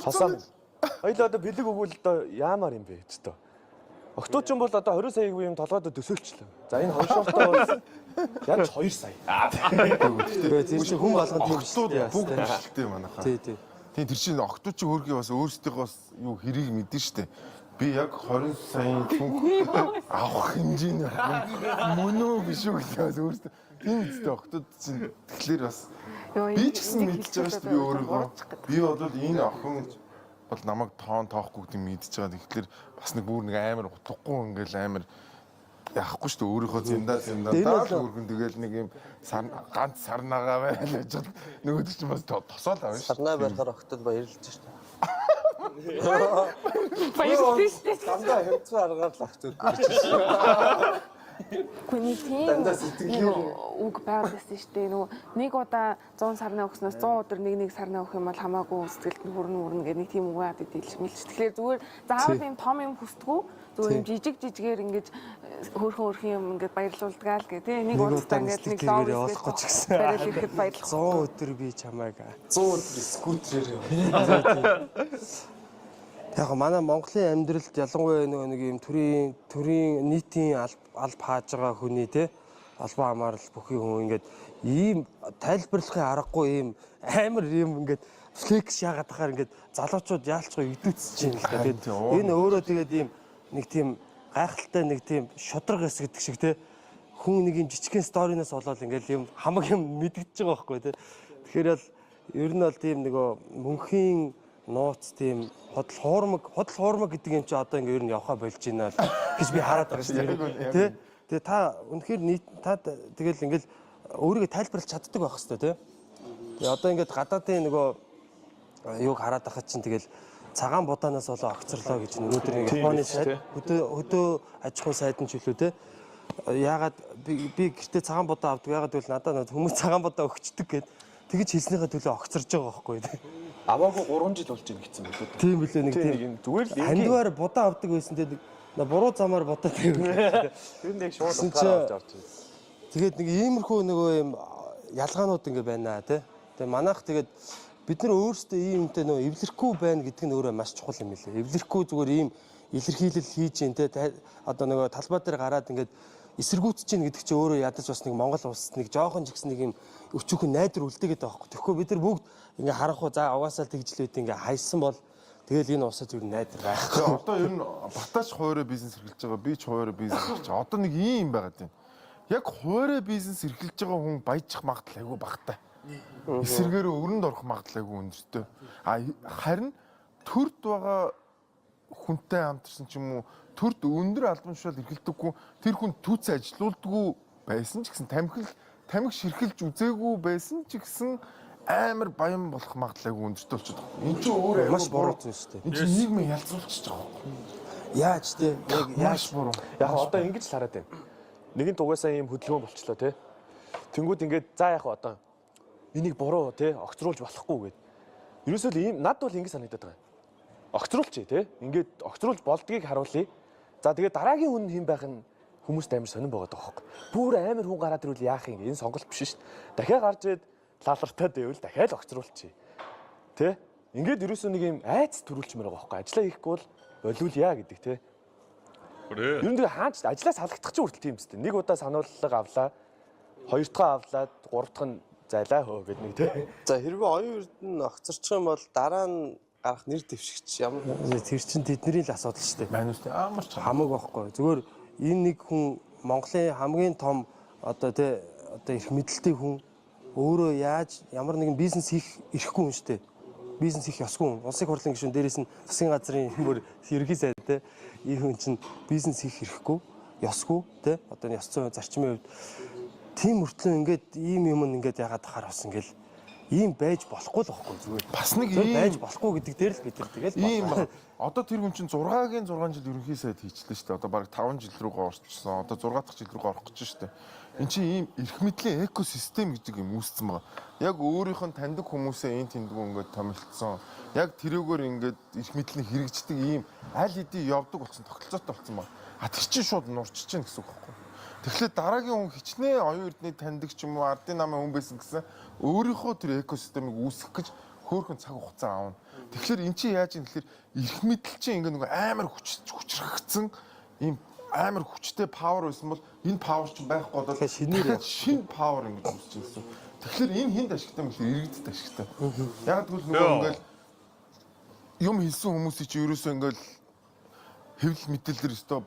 Хасаа. Хоёул одоо бэлэг өгвөл одоо яамаар юм бэ ч тоо. Октоочин бол одоо 20 саяг юм толгойд төсөөлчлээ. За энэ хоншоолтой бол яаж 2 сая. Тэгээ тийм чи хүн болгонд тийм шүү Октод дээ. бүгд бишэлтэй манайхаа. Тий, тий. Тийм тэр чинь октод чи өөргөө бас өөрсдийнхөө бас юу хэрийг мэдэн штэ. Би яг 20 сая хүн авах хэмжээний мөн үү биш үү гэж өөрсдөө тийм үстэй октод чинь тэгэхээр бас би ч гэсэн мэдчихэж байгаа штэ би өөрийгөө. Би бол энэ охин бол намайг тоохгүй гэдэг мэдчихэж байгаа. Тэгэхээр бас нэг бүр нэг амар утгагүй ингээл амар яахгүй шүү дээ өөрийнхөө зэмдаа өргөн тэгэл нэг юм ганц сарнагаа байл гэж нөгөөд чинь бас тосоол авна шүү. Сарнаа барихаар огтод баярлж шүү дээ. Баярлалаа шүү дээ. Дандаа хэмцүү аргаар л огтод. Хүний тийм үг байгаад байсан шүү дээ. Нөгөө нэг удаа 100 сарнаа өгснөөс 100 өдөр нэг сарнаа өгөх юм бол хамаагүй сэтгэлд нь хүрнэ гэдэг нэг тийм үг байгаад идээл мэлч. Тэгэхээр зүгээр заавал юм том юм хүсдэггүй. Зүгээр юм жижигээр ингэж хөөрхөн юм ингэж баярлуулдаг л гэх тийм. Нэг удаа ингэж нэг лог явуулахгүй ч гэсэн. барил ирэхэд баярлах. 100 өдөр би чамайг 100 өдөр скутерээр яваа. яг манай Монголын амьдралд ялангуяа нэг юм төрийн нийтийн алба хааж байгаа хүний те албан хамаарал бүхий хүн ингээд ийм тайлбарлахын аргагүй ийм амар ийм ингээд флекс яагаад тахаар ингээд залуучууд яалчгүй идэвчж юм л та. Тэгээд энэ өөрөө тэгээд ийм нэг тийм гайхалтай нэг тийм шудраг эс гэдэг шиг те хүн нэг юм жижигхэн сторинаас болоод ингээл юм хамаг юм мэдгэж байгаа байхгүй те. Тэгэхээр бол ер нь бол тийм нөгөө мөнхийн нууц тийм худал хуурмаг гэдэг юм чи одоо ингээ ер нь явахаа болж байна л гэж би хараад байгаа шүү дээ. Тэ? Тэгээ та үнэхээр та тэгэл ингээл өөрийгөө тайлбарлаж чаддаг байх хэвээр те. Тэгээ одоо ингээд гадаадын нөгөө юуг хараад байхад чинь тэгэл цагаан будаанаас болоо огцорлоо гэж өнөөдөр Японы сайд хөдөө аж ахуйн сайд нь ч үлээ те. Яагаад би гэртээ цагаан будаа авдаг яагаад гэвэл надад хүмүүс цагаан будаа өгчдөг гэд тэгж хэлснийхээ төлөө огцорж байгаа байхгүй те. Аваагүй 3 жил болж байна гэсэн билүү. Тийм билээ нэг тийм зүгээр л хандваар будаа авдаг байсан те буруу замаар будаа тавьдаг. Тэр нэг шууд утгаараа авч орж. Тэгээд нэг иймэрхүү нөгөө юм ялгаанууд ингээ байна те. Тэгээд манайх тэгээд бид нар өөрсдөө ийм юмтай нөгөө эвлэрэхгүй байна гэдэг нь өөрөө маш чухал юм лээ. Эвлэрэхгүй зүгээр ийм илэрхийлэл хийж ин те одоо нөгөө талбай дээр гараад ингээд эсэргүүцэж чинь гэдэг чинь өөрөө ядаж бас нэг Монгол улсад нэг жоохон ч гэсэн нэг юм өчүүхэн найдвар үлдээгээд байгаа байхгүй. Тэгэхгүй бид нар бүгд ингээ харахгүй за угаасаа тэгжлээд ингээ хайсан бол тэгэл энэ усад юу найдвар байхгүй. Одоо ер нь Батаач хуурай бизнес эрхэлж байгаа, би ч хуурай бизнес эрхэлж байгаа. Одоо нэг ийм юм байгаад байна. Яг хуурай бизнес эрхэлж байгаа хүн баяжих магадлал айгүй багтай. Эсэргээрээ өрөнд орох магадлал айгүй өндөртэй. Харин төрд байгаа хүнтэй хамтарсан ч юм уу төрд өндөр албан тушаал эрхэлдэггүй тэр хүн түүц ажилуулдаггүй байсан ч гэсэн тамхи ширхэлж үзээгүй байсан ч гэсэн амар баян болох магадлал айгүй өндөртэй болчиход байгаа. Энд чинь өөрөө Маш буруу зүйл шүү дээ. энэ чинь нийгмийг ялцруулчихж байгаа юм. Яаж те яг Маш буруу. Яг одоо ингэж л хараад байна. Нэгэн тугаасаа ийм хөдөлгөөн болчлоо те. Тэнгүүд ингээд за яг одоо энийг буруу те огцруулж болохгүй гэд. Ерөөсөө л ийм над бол ингэ санагдаад байгаа. Огцруулчих те. Ингээд огцруулж болдгийг харуулъя. За тэгээд дараагийн хүн хэн байх нь хүмүүст амар сонирн байгаа даахгүй. Бүр амар хүн гараад ирвэл яах юм? Энэ сонголт биш шүү дээ. Дахиад гарч ирээд лалартаа дэвэл дахиад огцруулчих. Тэ? Ингээд ерөөсөө нэг юм айц төрүүлчмээр байгаа байхгүй. Ажлаа хийхгүй бол болиулъя гэдэг те. Ер нь тэгээ хаач ажлаас салгагдах чинь хүртэл тийм үстэй. Нэг удаа санууллага авлаа. Хоёр дахь авлаад гурав дахь нь зайлаа хөө гэдэг нэг те. За хэрвээ оюун эрд нь огцорчих юм бол дараа нь гарах нэр дэвшигч ямар тэр чин тэдний л асуудал шүү дээ. Манайс тэ амар ч Хамаг байхгүй. Зүгээр энэ нэг хүн Монголын хамгийн том одоо те одоо их мэдлэлтэй хүн өөрөө яаж ямар нэгэн бизнес хийх ирэхгүй хүн шүү дээ. Бизнес хийх ёсгүй хүн. Улсын хурлын гишүүн дээрээс нь засгийн газрын бүр ерөнхий сайд те ийм хүн чинь бизнес хийх ирэхгүй ёсгүй те одоо энэ ёс зүйн зарчмын хувьд тийм мөртлөө ингээд ийм юм ингээд ягаад тахаар бас ингээд ийм байж болохгүй л байхгүй зүгээр. бас нэг Зүгээр байж ийм болохгүй гэдэг дээр л бид нар тэгэл ийм ба. Одоо тэр хүн чинь 6-гийн 6 жил ерөнхий сайд хийчлээ шүү дээ. Одоо бараг 5 жил рүүгээ орчихсон. Одоо 6 дахь жил рүүгээ орох гэж шүү дээ. Энд чинь ийм эрх мэдлийн экосистем гэдэг юм үүссэн байгаа. Яг өөрийнх нь таньдаг хүмүүсээ энэ тэндгүү ингээд томилцсон. Яг тэрүүгээр ингээд эрх мэдлийг хэрэгждэг ийм аль хэдийн явдаг болсон тогтолцоотой болсон байна. Тэр чинь шууд нурчиж чинь гэсэн үг байхгүй. Тэгэхээр дараагийн хүн хичнээн оюун эрдний таньдаг ч юм уу ардын намын хүн байсан гэсэн өөрийнхөө тэр экосистемийг үүсгэх гэж хөөрхөн цаг хугацаа аавна. Тэгэхээр эн чинь яаж юм гэхээр эрх мэдэл чинь ингээд нэг амар хүчрхэгцэн ийм амар хүчтэй павер байсан бол энэ павер чинь байхгүй болоод шинэ павер ингэж үүсэж ирсэн. Тэгэхээр энэ хүнд ашигтай юм гэхээр иргэдэд ашигтай. Яг тэгвэл нөгөө ингээд юм хэлсэн хүмүүсийг чи ерөөсөө ингээд хэвлэл мэдээлэлэр өстөө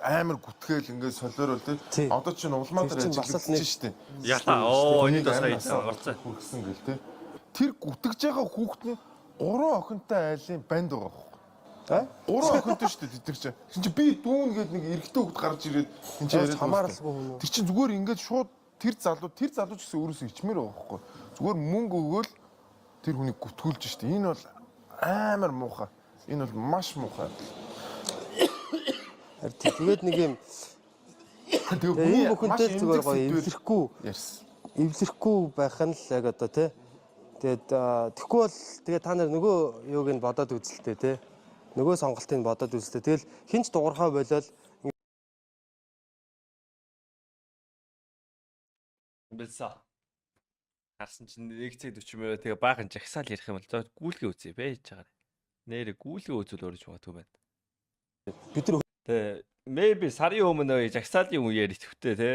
амар гүтгээл ингээд солиорол тий. Одоо чинь улмаа дээр ажиллаж штэ. Ялаа энийг бас хайцсан гарцаа. Хүрсэн гэл тий. Тэр гүтгэж байгаа хүүхэд нь 3 охинтой айлын банд байгаа байхгүй. 3 охинтой штэ тэд нар чинь. Чи би дүүн гээд нэг эрэгтэй хүүхэд гарч ирээд энэ чинь яриад хамааралгүй хүн. Тэр чинь зүгээр ингээд шууд тэр залуу ч гэсэн өөрөөсөө ичмээр байгаа байхгүй. Зүгээр мөнгө өгөөл тэр хүнийг гүтгүүлж штэ. Энэ бол амар муухай. Энэ бол маш муухай. Тэгээд нэг юм Тэгээ ийм бүхэнтэй зүгээр гоё эвлэрэхгүй ярьсан. эвлэрэхгүй байх нь л яг одоо тий. Тэгээд тэгэхгүй бол тэгээд та нар нөгөө юуг нь бодоод үзэлтэй тий. Нөгөө сонголтыг бодоод үзэлтэй. Тэгэл хинч дуурхаа болол Бэлсаа. Харсан чинь 1 цаг 40 минут тэгээ баахан жагсаал ярих юм бол за гүйлгээ үзье байж чагаар. Нэрэ гүйлгээ үзүүл өөрөж магадгүй байна. бид нар Тэ maybe сарын өмнө жагсаалын үеэр итгэвтэй те.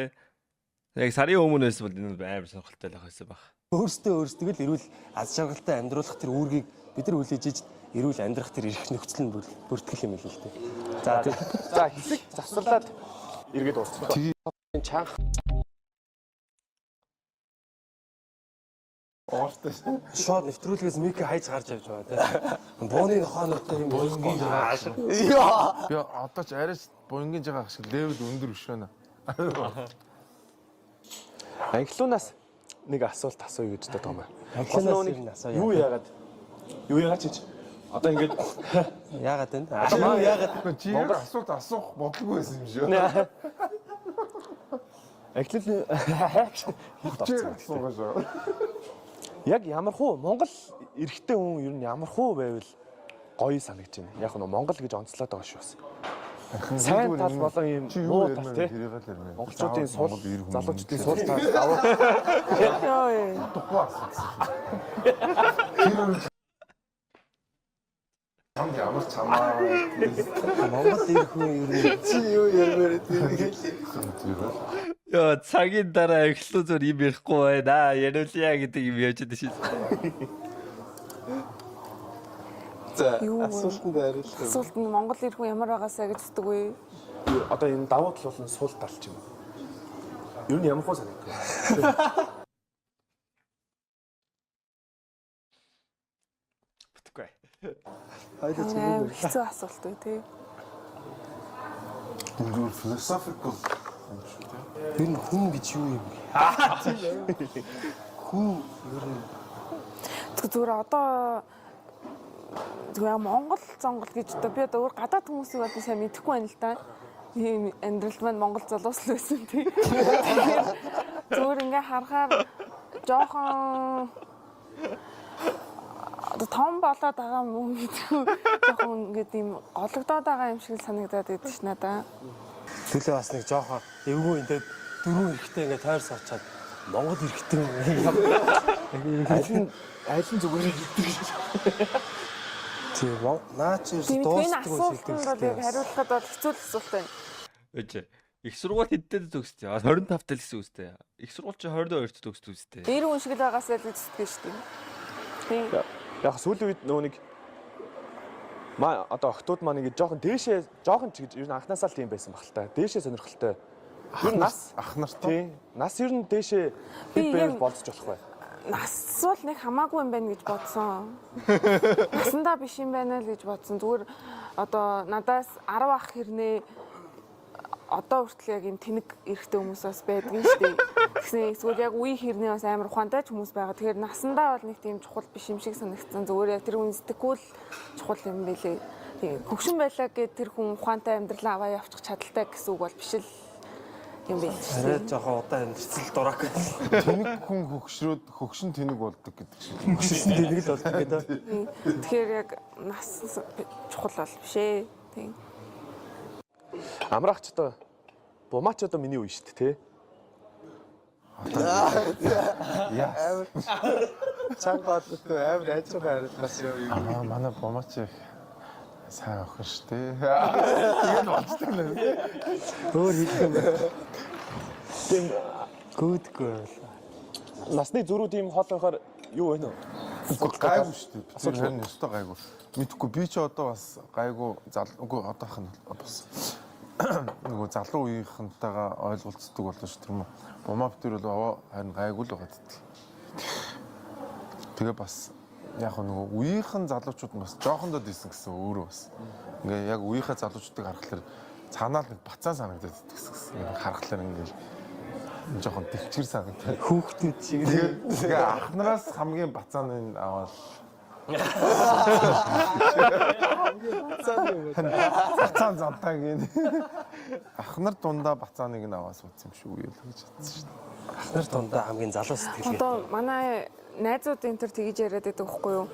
Яг сарын өмнөөс бол энэ амар сонирхолтой л байсан баг. өөрсдөө л эрүүл аз жаргалтай амьдруулах тэр үүргийг бид нар хүлээж иж эрүүл амьдрах тэр эрх нөхцөл нь бүртгэл юм л л дээ. За хэсэг завсарлаад эргээд дуусчих. Чанга Ууртай. Шууд нэвтрүүлгээс мик хайж гарч явж байгаа тийм. Бууны нохоонортой юм боёнгийн Би одоо ч арайч буянгийн жагаа шиг левел өндөр биш байна. англиунаас нэг асуулт асууя гэж боддог юм байна. Англиунаас нэг асууя. Юу яагаад ч одоо ингээд Яагаад вэ? Юу яагаад? Чи яг асуулт асуух бодлого байсан юм шүү. англи Чи асуугаш. яг ямар хуу Монгол эрэгтэй хүн ер нь ямар хуу байвал гоё санагдаж байна. Яг нь Монгол гэж онцлоод байгаа шүү бас. Сайн тал болон юм муу тал тий. Монголчуудын сул залуучдын сул тал авах. Танд ямар чамаа. Монгол ирэх хүн ер нь чи юу ярмаар тийм. Яа, цагийн дараа эхлүү зур юм ярихгүй байна. Яриулъя гэдэг юм яаж идэв шээ. За Юу вэ? асуултанд хариулах. Асуулт нь Монгол ирэх хүн ямар байгаасаа гэж үздэг вэ? Одоо энэ давуу тал болон сул тал ч юм. Ер нь ямар хуу санагдав? Бүтггүй. Хэцүү асуулт үү тий. Зүгээр philosophical. Тэр нь хүн гэж юу юм бэ? Хүн ер нь Зүгээр одоо зүгээр Монгол зонгол гэж одоо би одоо өөр гадаад хүмүүсийг бол би сайн мэдэхгүй байна л да. Тийм амьдралд маань Монгол залуус л байсан тий. Тэгэхээр зүгээр ингээ харахаар жоохон одоо том болоод байгаа юм гэдэггүй жоохон ингээд юм гологдоод байгаа юм шиг санагдаад идэв ш надаа. төлөө бас нэг жоохон эвгүй энэ дөрөв эрэхтэй ингээ тойр сочаад Монгол эрэхтэй Аль нь зүгээр гэдэг. тийм наа чи Тийм дуустдаг энэ асуултанд бол яг хариулахад бол хэцүү л асуулт байна. Өөч. Их сургууль хэддээд төгсдөө? 25 тал гэсэн үстэй. Их сургууль чи 22-т төгсдөг үстэй. Дээр хүн шиг л байгаас л үздэг шүү дээ. Тийм. Яг сүүлийн үед нөгөө нэг одоо охтууд маань ингэ жоохон дээшээ жоохон ч гэж ер нь анхнаасаа л тийм байсан баг л та. Дээшээ сонирхолтой. Ер нь нас Ах нартай. тийм. Нас ер нь дээшээ хэд байвал болцож болох бай. Нас бол нэг хамаагүй юм байна гэж бодсон. Насандаа биш юм байна л гэж бодсон. Зүгээр одоо надаас 10 ах хэрнээ одоо хүртэл яг юм тэнэг эрэхтэй хүмүүс бас байдгийн шүү дээ. Тэгснэ эсвэл яг үе хэрнээ бас амар ухаантай ч хүмүүс байгаа. Тэгэхээр насандаа бол нэг тийм чухал биш юм шиг санагдсан. Зүгээр яг тэр хүн сэтгэл чухал юм байлээ. Тийм хөгшин байлаа гэд тэр хүн ухаантай амьдралаа аваа явуучих чадaltaй гэсэн үг бол биш л юм байна. арай жоохон удаан амьдцэл дурак. Тэнэг хүн хөгшин тэнэг болдог гэдэг шиг. Хөшсөн тэнэг л болдог гэдэг. Тэгэхээр яг нас чухал бол биш ээ. Тийм. Амраач одоо бумаач одоо миний үе шүү дээ тий. Чанга бодлоо амар айцгаа хариулах юм. Манай бомач сайн охин шүү дээ. Тэгээд болцдог л. Өөр хэлэх юм байна. Тийм Гүдгүй. насны зөрүү тийм хол байхаар юу вэ нөө? Гайгүй шүү дээ. Тэр харин өстой гайгүй. Мэдхгүй би ч одоо бас гайгүй үгүй одоох нь бас нөгөө залуу үеийнхэнтэйгээ ойлголцдог болно шүү тэр юм. Бумаа битэр бол харин гайгүй л байгаа гэдэг. Тэгээ бас яг нөгөө үеийнхэн залуучууд нь бас жоохондоо дийсэн гэсэн өөрөө бас. Ингээ яг үеийнхээ залуучуудыг харахаар цаанаа л нэг бацаа санагдаад гэсэн. Ингээ харахаар ингээ жоохон төвчгэр санагдаад. Хүүхдүүд шиг. Тэгээд ингээ ахнараас хамгийн бацааны аваад бацаан зантаг ин ахнар дундаа бацааныг нь аваад суудсан юм шүү үйл гэж бодсон шүү дээ. Ахнар дундаа хамгийн залуу сэтгэлгээ. Одоо манай найзууд энэ төр тгийж яриад байдаг байхгүй юу?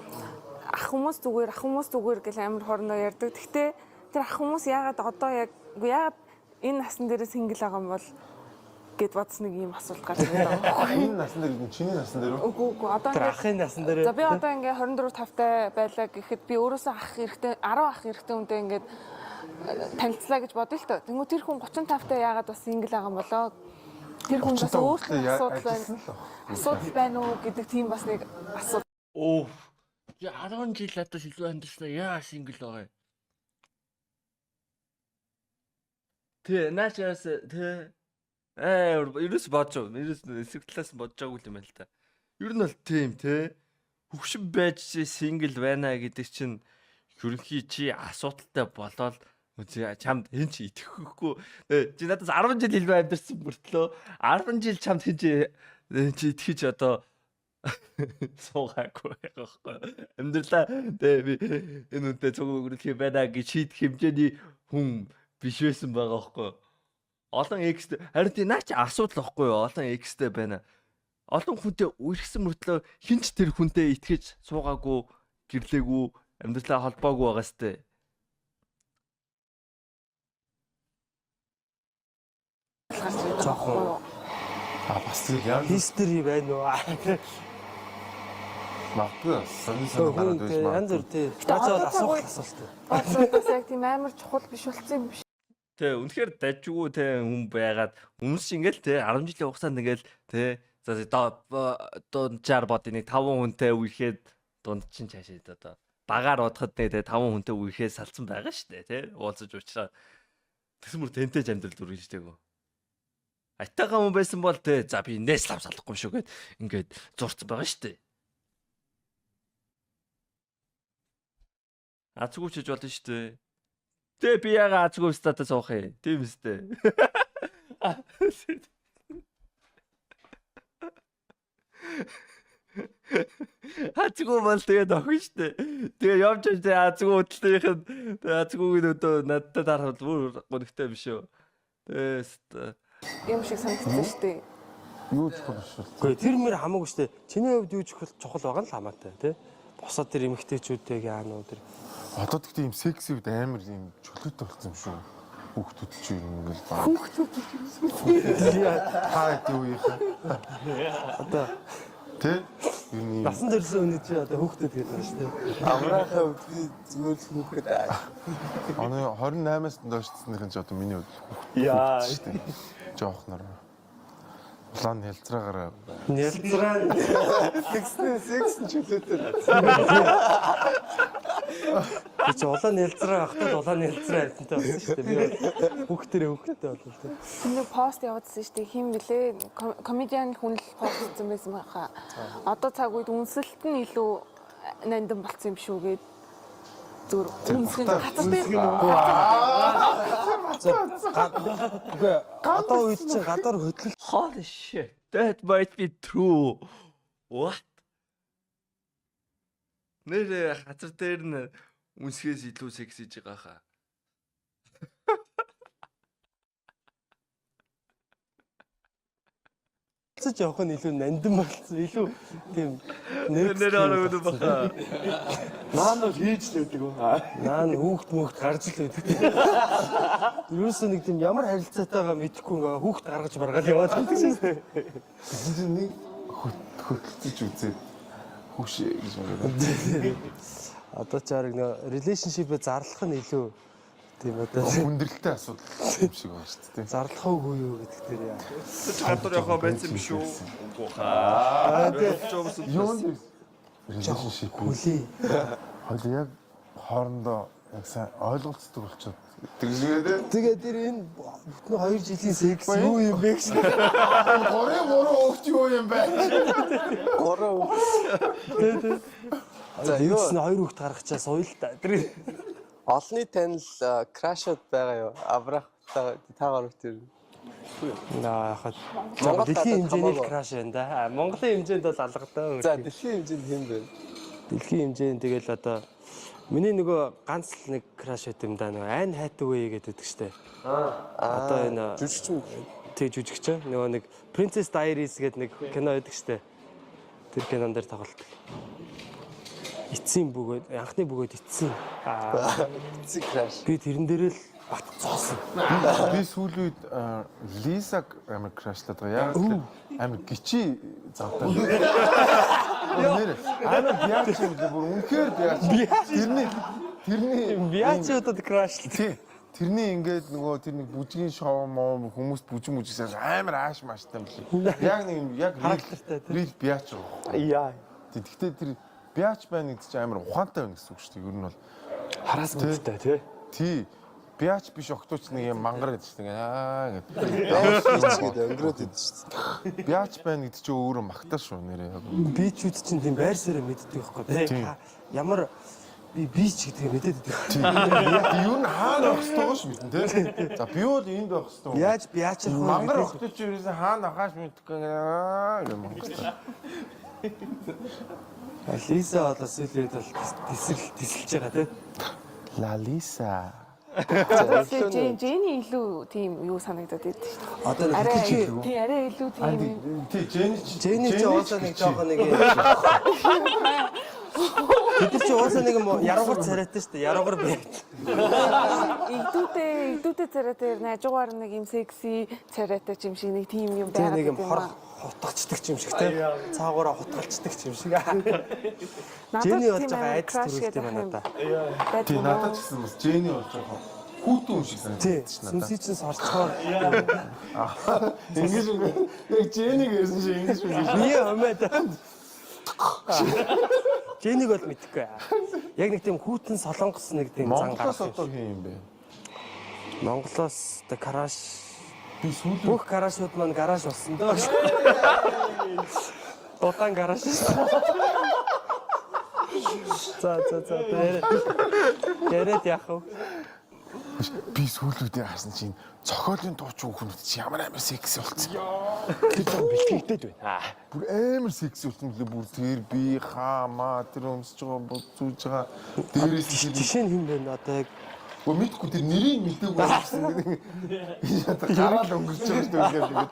Ах хүмүүс зүгээр гэл амар хоорондоо ярьдаг. Гэхдээ тэр ах хүмүүс яагаад одоо яг энэ насн дээр сингл байгаа юм бол гэд бодсон нэг юм асуулт гарч ирээд байгаа. Энэ насны дээр чиний насны дээр үү? Үгүй одоо Тэр ахын насн дээр. За би одоо ингээ 24 тавтай байлаа гэхэд би өөрөөсөө ах эрэхтэй 10 ах эрэхтэй хүнтэй ингээд танилцлаа гэж бодъё л тоо. Тэнгүү тэр хүн 35 тавтай яагаад бас сингл байгаа юм болоо? Тэр хүн бас өөртөө асуудал байна. Асуудал байна уу гэдэг тийм бас нэг асуулт. Оо. Я 10 жил одоо илүү амьдсан яа сингл байгаа юм. Тэ наачаас тэ ерөөс бодож ерөөс эсрэг талаас бодож байгаагүй юм байна л да. Ер нь бол тийм тэ хөвшин байж сингл байна гэдэг чинь ерөнхий чи асуудалтай болоод чамд хэн ч итгэхгүй чи надаас 10 жил илүү амьдэрсэн мөртлөө 10 жил чамд хэн чи итгэж одоо суугаагүй байгаа байхгүй амьдралаа тэгээ би энэ үнтэй цог өгөх юм байна гэж шийдэх хэмжээний хүн биш байсан байгаа байхгүй олон X харин тий наа чи асуудал байхгүй юу олон X-тэй байна олон хүнтэй үерхсэн мөртлөө хэн ч тэр хүнтэй итгэж суугаагүй гэрлээгүй амьдралаа холбоогүй байгаа сте жоохон бас тийм яг хистери байна уу? магадгүй сонирхол гараад байж янз магадгүй. бүр тий. Наацаа асуулт. Бодлоос яг тийм амар чухал биш болсон юм биш. Тэ үнэхээр дажгүй тэ хүн байгаад хүмүүс чинь ингээл тэ 10 жилийн хугацаанд ингээл тэ за дунчаар бод нэг 5 хүнтэй үехэд дунд чинь цаашаа одоо багаар бодоход тэ 5 хүнтэй үехэд салцсан байгаа шүү дээ тэ уулзаж уучраа тэсмэр тэнтэй амьдрал дүргэж тэйгөө айтайгаа хүн байсан бол тэ за би нээс лав салахгүй шүү гэд ингээд зурцсан байгаа шүү дээ Ацгүйчж болно шүү дээ Тэ би яга азгүй статус авах юм. Тийм үстэй. Азгүй бол тэгээд охин штэ. Тэгээ явж тэ азгүй хөдөлтийнх нь азгүйг өдөө надад дарахад бүр гонхтой биш үү. Тэгээд Юм шиг санагдсан шүү дээ. Юу чухал биш үү? Гэхдээ тэр мөр хамаагүй шүү дээ. Чиний хувьд юу чухал байгаа нь хамаатай тий. Босоод тэр эмэгтэйчүүдтэй яануу тэр. Одоо тэгтээ юм секси үед амар юм чөлөөтэй болсон юм шүү. Хүүхдүүд ч юм ингээл баа. Хаа гэдэг үеийнхээ. Одоо Тэ? Юу нэг насан дэрсэн үнэ чи одоо хүүхдэд гэдэг байна шүү дээ. Амраахаа үгүй зүгээр л хүүхэд Оны 28-аас доошлснийхэн ч одоо миний хувьд Яа. шүү дээ. Жоохноор. Улаан хэлцраагаар Нэлтраа секс чөлөөтэй. чи улаан нэлтраа ахтад улаан нэлтраа айтантай болсон шүү дээ. Би хүүхдтэй болов тий. Нэг пост явуулсан шүү дээ. Хин блэ комедиан хүн л постсон байсан байхаа. Одоо цаг үед үнсэлт нь илүү нандин болцсон юм шүү гээд зүр үнсгэн Одоо үед чи гадар хөдлөл holy shit. That might be true. What? Нэр хазар дээр нь үнсгээс илүү сексиж байгаа хаа. цэж явах нь илүү нандин болсон. Илүү тийм Нэр ороод баха. Наа нь хийж л өгдөг үү? наа хүүхд гарч л өгдөг. Юусэн нэг тийм ямар харилцаатайгаа мэдэхгүй ингээ хүүхд гаргаж маргаад яваад байдаг шээ. нэг хөдөлж үзээд хүүшээ гэж байна. Одоо ч ариг нөө relationship-ээ зарлах нь илүү тийм одоо Хүндрэлтэй асуудал юм шиг байна шүү дээ. зарлах уугүй юу гэдэг дээр яа. Гадар явах байсан биш үү? Үгүй хаа. Юу юм? Relationship Хүлээ. хоёул яг хоорондоо яг сайн ойлголцдог болчиход тэгжгээд Тэгээд тэр энэ бүтэн 2 жилийн секс юу юм бэ гэж. 3 өгч юу юм бэ? За юу Юусэн 2 хүүхд гаргачаа суйл та. Тэр олонний танил крашууд байгаа юу? Аврах таагаар тэр. яахад Монгол дэлхийн татаад хэмжээний хамаагүй. краш байна да. Монголын хэмжээнд бол алгадаа. За дэлхийн хэмжээнд хэм бэ? Дэлхийн хэмжээнд тэгэл одоо миний нөгөө ганц л нэг краш байт юм да. Нөгөө айн хайтай үе гэдэг штэ. Одоо энэ Жүжигчин тэг жүжигч нөгөө нэг Princess Diaries гэдэг нэг кино байдаг штэ. Тэр кинон дээр тоглолт. Эцсийн бөгөөд анхны бөгөөд эцсийн. зиг краш. Би тэрэн дээр л бат цоосон. Би сүүлийн үед Лисаг амар крашлаад байгаа. Яг амар гिची завтай. Нэр амар биач юм л бүр үнэхээр биач. Тэрний Биачуудад краш. тий. Тэрний ингээд нөгөө тэр нэг бүжгийн шоу моо хүмүүст бүжиг мүжигсээс амар ааш мааштай юм лээ. Яг нэг юм яг рил биач. Яа. Тэгэхдээ тэр биач байна гэдэг чинь амар ухаантай байна гэсэн үг шүү дээ. Ер нь бол Хараас мэдтэй тий. тий Биач биш октооч нэг юм мангар гэдэг чинь аа гэдэг. Хийчгээд өнгөрөөд идэв шүү дээ. Биач байна гэдэг чинь өөрөө магтаа шүү нэрээ. Бичүүд чинь тийм байр суурь мэддэг байхгүй тий. Ямар бич гэдгийг мэдээд байдаг. Юу н хаана авах ёстой ш мэдэн тий. За би бол энд авах ёстой. Яаж биачрах вэ? Мангар октооч ерөөсөө хаана авахаш мэдхгүй юм. Лиса болоо сүүлээд бол тисэлж байгаа тий. Лалиса. Жэний илүү тийм юу санагдаад байдаг шүү дээ. Одоо нэг Арай хэлж тий арай илүү тийм Тий Жэни ч уусаа нэг жоохон нэг бид нар чи уусаа нэг яруугаар царайтай шүү дээ. Яруугаар байт. игдүүтэй царайтай найжуугаар нэг юм секси царайтай юм шиг нэг тийм юм Тэгээ байгаад нэг юм байдаг хор хутгачдаг юм шиг тий. Цаагаараа хутгалцдаг юм шиг. Надад Жэни болж тийм байгаа амар айдас crush төрүүлтэй гэдэг байна юм. да. Тий надад ч гэсэн бас Жэни болж байгаа. Хүүтэн юм шиг Тий. санагдаж надад. Сүнсий чин сорцгоор Ингэж яг Жэнийг ярьсан шиг ингэж үгүй. би өмөөд. Жэнийг бол мэдхгүй. Яг нэг тийм хүүтэн солонгос нэг тийм зан Монголоос гарах. одоо хин юм бэ? Монголоос тэ караш Би сүүл бүх карашууд маань гараж болсон доо. Дутан гараж. За тэрээд яах вэ? би сүүлүүдээ харсан чинь цохиолын дуучин хүмүүс чи ямар амар секси болсон. Тэр зам бэлтгэгдээд байна. Бүр амар секси болсон лээ бүр тэр би хаамаа тэр өмсөж байгаа зүүж байгаа дээрээс чинь Жишээ нь хэн бэ одоо яг Өө мэдгүй тэр нэрийг мэдээгүй байсан гэдэг. Гараад өнгөрч байгаа шүү дээ тэгээд.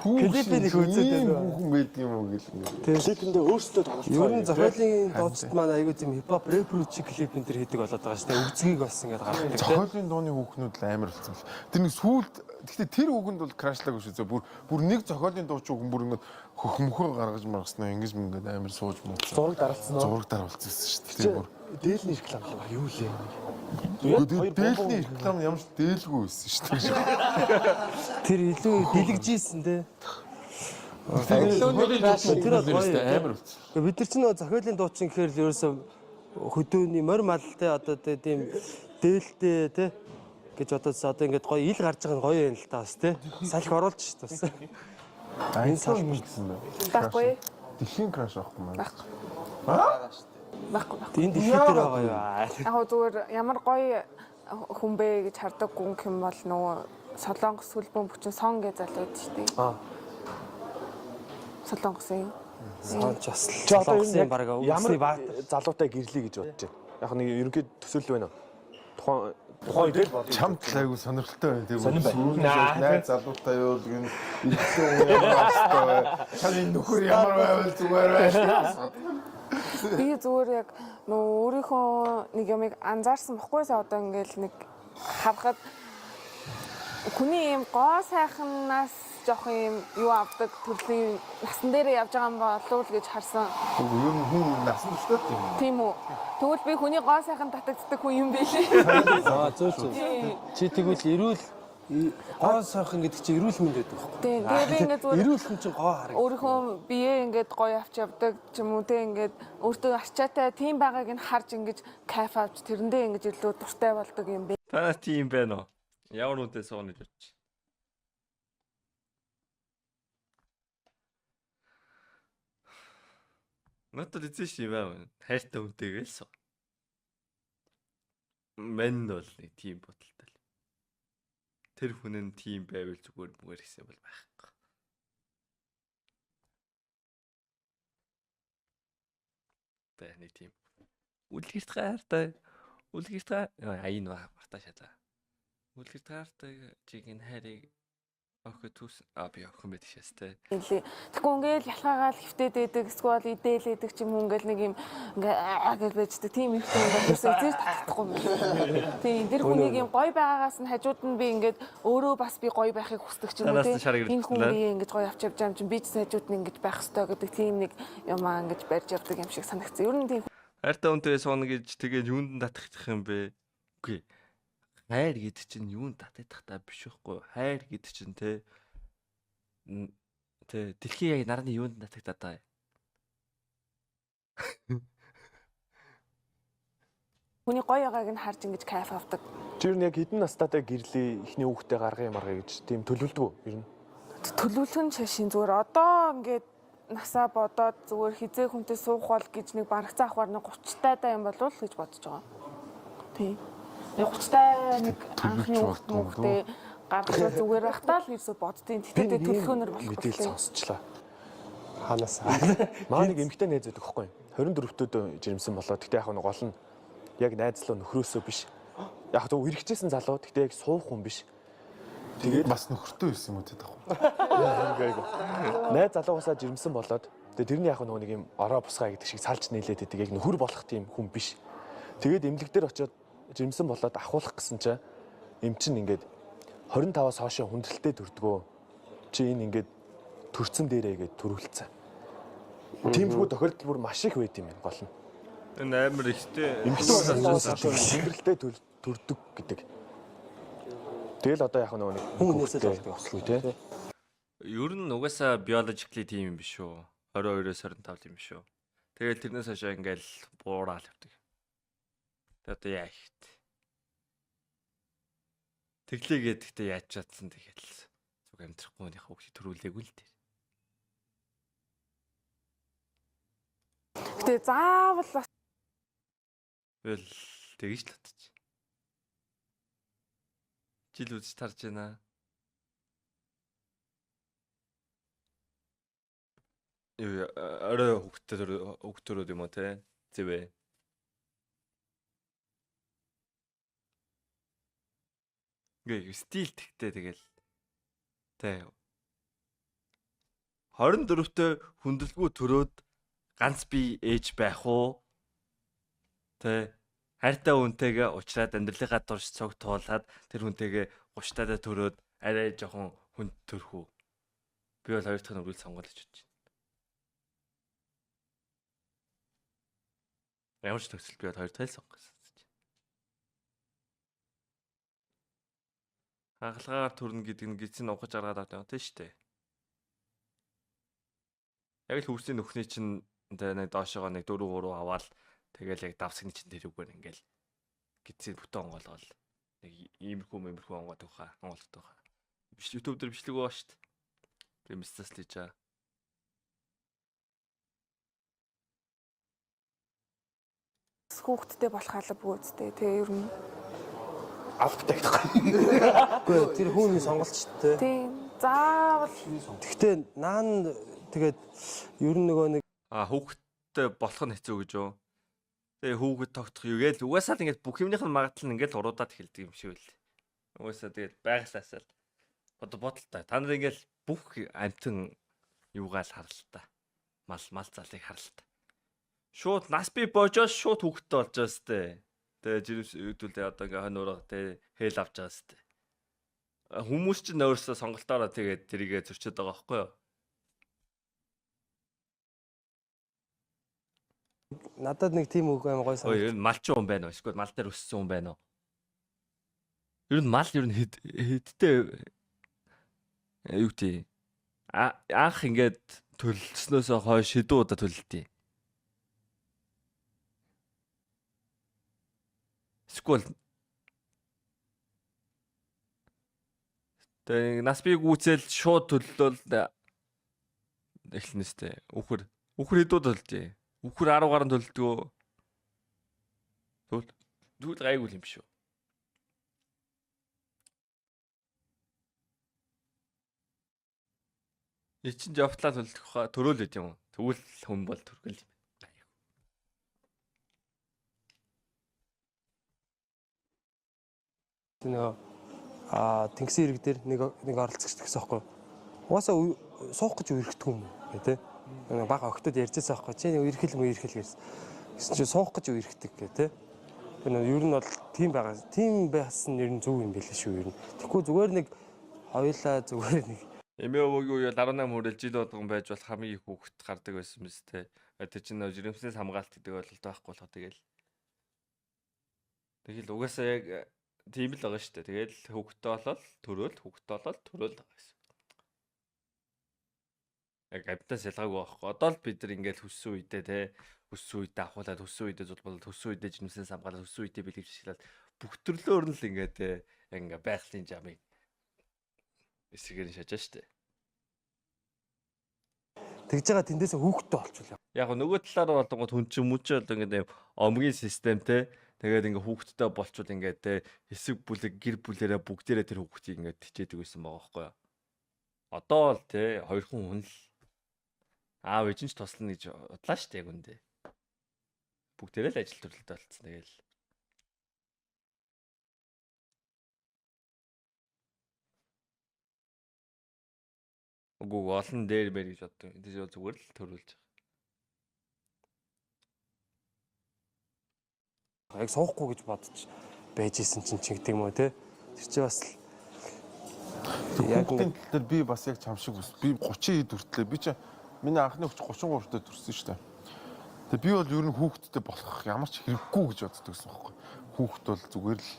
Клипийн нэг үзээд байна. Хүүхэн байд юм уу гэл ингэ. Клипэндээ өөрсдөө тоглож ер нь зохиолын дууцт маань аягүй тийм хипхоп рэп рүүч клип энэ төр хийдэг болоод байгаа шүү дээ. Үзгийг бас ингэж гаргадаг тийм. Зохиолын дууны хүүхнүүд л амар болсон л. Тэр нэг сүүлд гэхдээ тэр хүүхэнд бол крашлаагүй шүү дээ. Бүр нэг зохиолын дууч хүүхэн бүр ингэ хөхмөхөө гаргаж маргаснаа ингэж ингээд амар сууж мууцсан. зураг даралцсан уу? Зураг даруулсан шүү дээ. Бүр Дээлний реклам л баг юу лээ. дээлний реклам ямар ч дээлгүй байсан шүү дээ. Тэр илүү дэлгэжсэн те. Зохиолын дуучин Тэр бол хүүхнүүд гоё амар болсон. Бид нар ч нөө зохиолын дуучин гэхээр л ерөөсөө хөдөөний морь малтай одоо тийм дээлтэй те гэж одоо ингээд гоё ил гарч байгаа нь гоё юм л та бас те. Салхи оруулж шүү дээ бас. Энэ сал мэдсэн байна. Байхгүй. Дэлхийн краш авахгүй маань. Байхгүй. Энэ дэлхий дээр байгаа юу? Яг гоо зүгээр ямар гоё хүн бэ гэж хардаг хүн юм бол нөгөө Солонгос хөлбөмб хүчин сон гэж залууд шүү дээ. Солонгосын. Сонч бас Чи одоо солонгосын баг ямар үсний баат. залуутай гэрлээ гэж бодож байна. Яг нэг ерөнхий төсөөлөл байна. Тухайн үедээ Чамд л айгүй сонирхолтой байна. Сонирн Тэгээ байна. найз залуутай юу гэн ихсэн хүн ямар австай. Чаны нөхөр ямар байвал зүгээр байна. Би зүгээр яг нөгөө өөрийнхөө нэг юмыг анзаарсан баггүйсаа одоо ингээл нэг харахад хүний юм гоо сайхнаас жоох юм юу авдаг төрлийн насан дээр явж байгаа юм болов уу гэж харсан. Юу хүн насан туршдаа тийм. Тийм үү. Тэгвэл би хүний гоо сайхан татагддаг хүн юм байлээ. Зөө. Чи тэгвэл эрүүл гоо сайхан гэдэг чинь эрүүл мэнд байдаг байхгүй? Тийм. Тэгээ би ингээд зүгээр Эрүүл хүн чинь гоо хараг. өөрийнхөө биеэ ингээд гоё авч явдаг ч юм уу те ингээд өөртөө арчаатай тийм байгааг нь харж ингэж кайф авч тэрэндээ ингэж илүү дуртай болдог юм бэ. Та тийм байна уу? Ямар үнэтэй сууна гэж бодчих. Надад эзэн шиг байна. Хайртай үнтэйгээл суу. Мэн бол нэг тийм бодолтой л. Тэр хүн нь тийм байвал зүгээр мөр гэсэн бол байхгүй. Тэ нэг тийм. Үлгэрт гаартай. Энэ мартаа шалаа. Үлгэрт гаартай чигийн хайрыг охид түүс би охин байдаг шээс тэ. Тэгэхгүй ингээл ялхаагаал хөвтөд байдаг, эсвэл идээл байдаг ч юм уу ингээл нэг юм ингээ гэж байждаг. Тийм их юм бол ерөөсөө эзэж татахгүй юм. Тийм тэр хүнийг юм гоё байгаагаас нь хажууд нь би ингээд өөрөө бас би гоё байхыг хүсдэг ч юм уу тийм. Энэ хүн би ингэж гоё авч явж байгаа юм чинь би ч хажууд нь ингэж байх хэрэгтэй гэдэг тийм нэг юм ингэж барьж явдаг юм шиг санагдсан. Ер нь тийм Хайртай үнтэй сууна гэж тэгээд юунд татах юм бэ? Үгүй. Хайр гэдэг чинь юунд татах та биш байхгүй. Хайр гэдэг чинь тэ дэлхийн яг нарны юунд татах та. хүний гоё байгааг нь харж ингэж кайф авдаг. Чи ер нь яг хэдэн настайтай гэрлээ ихний хүүхдээ гаргая маргая гэж тийм төлөвлөдөг үү ер нь? Төлөвлөх нь шашин зүгээр одоо ингээд насаа бодоод зүгээр хизээ хүнтэй суух бол гэж нэг бараг цаахвар нэг 30 тайдаа юм болов л гэж бодож байгаа. Тийм. Нэг 30 тай нэг анхны хүүхдээ гаргах зүгээр байхдаа л ерөөсө боддیں۔ Тэгтээ төлөвлөгөөнөр болох Мэдээл сонсчлаа. Ханаас Маа нэг эмэгтэй найз байдаг хгүй. 24-төд жирэмсэн болоо. Тэгтээ яг нэг гол нь яг найзлуу нөхрөөсөө биш. Яг зөв үргэжсэн залуу. Тэгтээ яг суух хүн биш. Тэгээд бас нөхөртөө ирсэн юм уу гэдэг юм. Айгу. Найз залуугасаа жирэмсэн болоод тэгээ тэрний яг нэг юм ороо бусгаа гэдэг шиг салж нийлээд идэг яг нөхөр болох тийм хүн биш. Тэгээд эмнэлэг дээр очиод жирэмсэн болоод ахуулах гэсэн чинь эм чин ингээд 25-аас хоошоо хүндрэлтэй төрдгөө. Чи энэ ингээд төрцөн дээрээ гээд төрүүлцэн. Тиймэрхүү тохиолдол бүр маш их байд юм байна гол нь. Энэ амар ихтэй Хүндрэлтэй төрдөг гэдэг. Тэгэл одоо яг нэг Хүнээс л болдог ослоо тий. ер нь угаасаа biologically тийм юм биш үү? 22-оос 25 юм биш үү? Тэгэл тэрнээс хойш ингээл буураад явдаг. Тэгээ одоо яа ихт. Тэглээгээд гэхдээ яаж чадсан тэгэл зүг амьдрахгүй нөх хүүхдийг төрүүлээгүй л дээ. Гэтэ заавал бас Wel тэгж л татчих. Жил үзэж тарж байна. Юу арай хүүхдүүд юм уу те? Зэвэ. Гээ стил тэгтэй тэгэл. Тэ. 24-т хүндрэлгүй төрөөд ганц би ээж байх уу? Тэ. Хайртай хүнтэйгээ уулзаад амьдралынхаа турш цог туулаад тэр хүнтэйгээ 30 тадаа төрөөд арай жоохон хүнд төрөх үү? Би бол хоёр дахь нь үргэлж сонгоолж бодож байна. Ямар ч төгсөл би бол хоёр дахь нь сонгосон. Хангалагаар төрнө гэдэг нь гизэн ухаж аргаад авдаг тийм шүү дээ. Яг л хөвсний нөхний чинь нэг доошоогоо нэг 4 3 аваад тэгэл яг давсагны чинь тэр үгээр ингээл гизээ бүтэн онгоолгол нэг иймэрхүү онгоод өгөхаа онгоолгох хаа. Биш YouTube дээр бичлэг байгаа шүү дээ. Би мистас лижа. хүүхдтэй болох алба үсттэй. Тэгээ ер нь Авдаг тахгүй. Үгүй тэр хүний сонголт ч тээ. тийм заавал Гэхдээ наан тэгээд ер нь нөгөө нэг Хүүхдтэй болох нь хэцүү гэж юу? Тэгээ хүүхэд тогтох юу гээл угаасаа л ингээд бүх юмных нь магадлал нь ингээд уруудаад эхэлдэг юм шиг үл. Угаасаа тэгээд байгалаасаа л бодолтой. Та нар ингээд бүх амтэн юугаа л харалтаа. Мал залыг харалтаа. Шууд нас би божоос шууд хүүхэдтэй болж байгаа сте. Тэгээ жирэмс үүдүүлээ одоо ингээд хоньураа тэ хээл авч байгаа сте. Хүмүүс ч нөөсөө сонголтоороо тэгээд тэрийгэ зөрчөөд байгаа байхгүй юу? надад нэг тийм үг аим гой Ой, санагдав. ер нь малчин хүн байна уу? Эсвэл мал дээр өссөн хүн байна уу? Ер нь мал ер нь хэдтэй юу тий. Анх ингээд төлснөөс хойш хэдэн удаа төлөлтий. Эсвэл тэг нас бий гүцэл шууд төллөөл эхлэнэстэй. Үхэр хэдэн удаа төлөлтий. Үхэр 10 гаруй төлөлтгөө. Тэгвэл гайгүй юм шүү. Эчин жавтлаа төлөх төрөөл байт юм уу? Тэгвэл хүн бол төргөл юм байна. Нөгөө тэнгисийн ирэг дээр нэг оролцогч гэсэн байхгүй. Угаасаа суух гэж үргэлжлэдэг юм гэ тэ. Нэг бага октод ярьжсэн байхгүй. Чи үргэлжлэл гэсэн. Гэсэн чи суух гэж үргэлжлэдэг гэ тэ. Ер нь бол тийм байгаа. Тийм байсан ер нь зөв юм байл шүү ер нь. Тэгэхгүй зүгээр нэг хоёулаа зүгээр нэг Эмээгөө 18 хүрэл жил болгон байж бол хамгийн их хүүхэд гардаг байсан мэт те. Тэр чинь жирэмснээс хамгаалт гэдэг ойлголт байхгүй болохоо тэгэл угаасаа яг тийм л байгаа шүү дээ. Тэгэл хүүхэдтэй болол төрөөл байгаа гэсэн. Яг амтаас ялгаагүй байхгүй. Одоо л бид нар ингээл хүссэн үедээ те Өссөн үедээ ахуулаад өссөн үедээ зулболоод өссөн үедээ жинэмсээс хамгаалаад өссөн үедээ бэлгэвч шилээд бүх төрлөөр нь л ингээд ингээ байгалийн жамыг эсрэгээр нь шажаа штэ. Тэгж байгаа тэндээсээ хүүхдтэй болчихвол. Яг нөгөө талаар болонгод хүн чинь мөчөө бол ингээд омгийн систем те тэгээд ингээ хүүхдтэй болчвол ингээд те хэсэг бүлэг гэр бүлэрээ бүгдээрээ тэр хүүхдийг ингээд тичээдэг байсан байгаа байхгүй юу. Одоо л те хоёрхан хүн л аав ээж нь ч туслана гэж бодлаа штэ яг үндэ. Бүгдээрээ л ажил төрлөлтөй болцсон тэгэл. Үгүй олон дээр мэр гэж боддог. Тэс зүгээр л төрүүлж байгаа. Яг суухгүй гэж бодож байж исэн чинь гэдэг юм уу те. Тэр чи бас яг ингээд би бас яг чам шиг ус. Би 30 хэд хүртлээ. Би чи миний анхны хүч 33 таа төрсөн шүү дээ. Тэгээ би бол ер нь хүүхдтэй болох ямар ч хэрэггүй гэж боддог гэсэн байхгүй. Хүүхд бол зүгээр л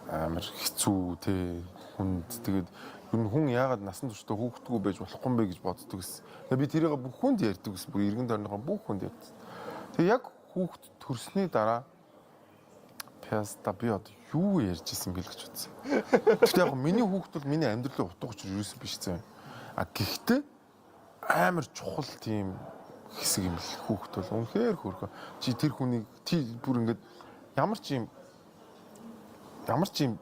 амар хэцүү те хүнд тэгээд ер нь хүн яагаад насан туршдаа хүүхдгүй байж болохгүй юм бэ гэж боддог гэсэн. Тэгээ би тэрийг бүх хүнд ярьдаг гэсэн. Бүр иргэн тойрныхоо бүх хүнд ярьдаг. Тэгээ яг хүүхд төрсний дараа пяста би одоо юу ярьж исэн бэл гэж бодсон. Гэхдээ яг миний хүүхд бол миний амьдралын утга учир юусэн биш зэ. А гэхдээ амар чухал тийм хэсэг юм л хүүхд бол үнэхээр хөөрхөн. Чи тэр хүнийг бүр ингээд ямар ч юм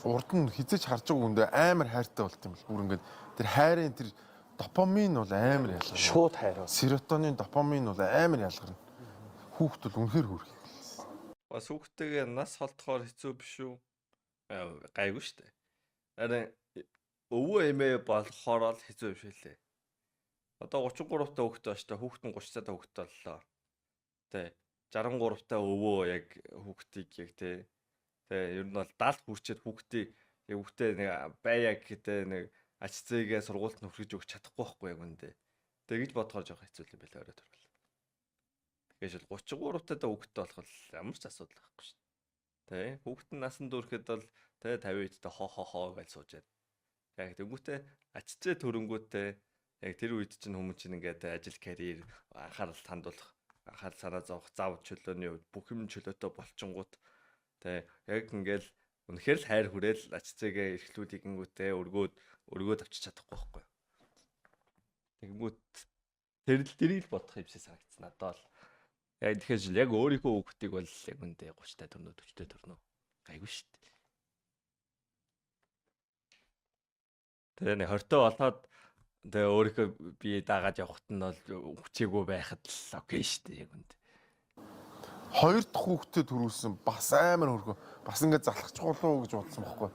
урд нь хизэж харж байгаа хүндээ амар хайртай болт юм л. Бүр ингээд тэр хайрын тэр допамин бол амар ялгарна. Шууд хайр. Серотонин, допамин бол амар ялгарна. Хүүхд бол үнэхээр хөөрхөн. Бас хүүхдтэйгээ нас холдохоор хэцүү биш үү? Гайгүй штэ. Харин өвөө эмээ болохоор л хэцүү биш лээ. Одоо 33 та хүүхдтэй бач та хүүхд нь 30 та хүүхдтэй боллоо. Тэ 63 та өвөө яг хүүхдийг яг тэ ер нь бол 70 хүрчээд хүүхдийг яг хүүхдээ нэг байяг гэдэг нэг ач зээгээ сургуульд нөхрөж өгч чадахгүй байхгүй яг үндэ. Тэгэж бодохоор жоох хэцүү юм байна өөрөө төрөл. Тэгэж л 33 та хүүхдтэй болох ямар ч асуудал байхгүй шүү дээ. Тэ хүүхд нь насанд хүрэхэд бол тэ 50 эдтэй хоо гэж суужээд. Яг тэнгүүтээ ач зээ төрөнгүүтээ яг тэр үед чинь хүмүүс чинь ингээд ажил карьер анхаарал хандуулах анхаарал санаа зовох зав чөлөөний үед бүх юм чөлөөтэй болчингууд тэ яг ингээл үнэхээр л хайр хүрээл ач зээгээ эрхлүүлэх гингүүтээ өргөөд авчиж чадахгүй байхгүй. Тэгмүүд тэрийг бодох юмсээ санагдсан надад бол. Яг тэгэхээр яг өөрийнхөө хүүхдийг бол яг үндэ 30 та төрнө 40 та төрнө. Гайгүй шүү дээ. Тэгээ нэг 20 та болоод тэгээ өөрийнхөө бие даагаад явахт нь бол хүчээгүй байхад л окей шүү дээ яг үндэ. Хоёр дахь хүүхдэд төрүүлсэн бас амар хөргөө. Бас ингээд залхаж болоо гэж бодсон байхгүй.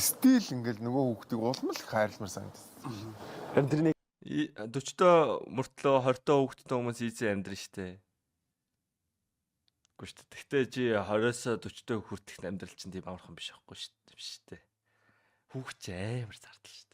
Стил ингээд нөгөө хүүхдийг улам л хайрламар санагдсан. Харин тэрний 40 та мөртлөө 20 та хүүхдтэй хүмүүс ийзээ амьдрын штэ. Үгүй штэ. Тэгтээ чи 20-оос 40 та хүртэх амьдрал чинь тийм амархан биш байхгүй штэ. Хүүхд амар зардал штэ.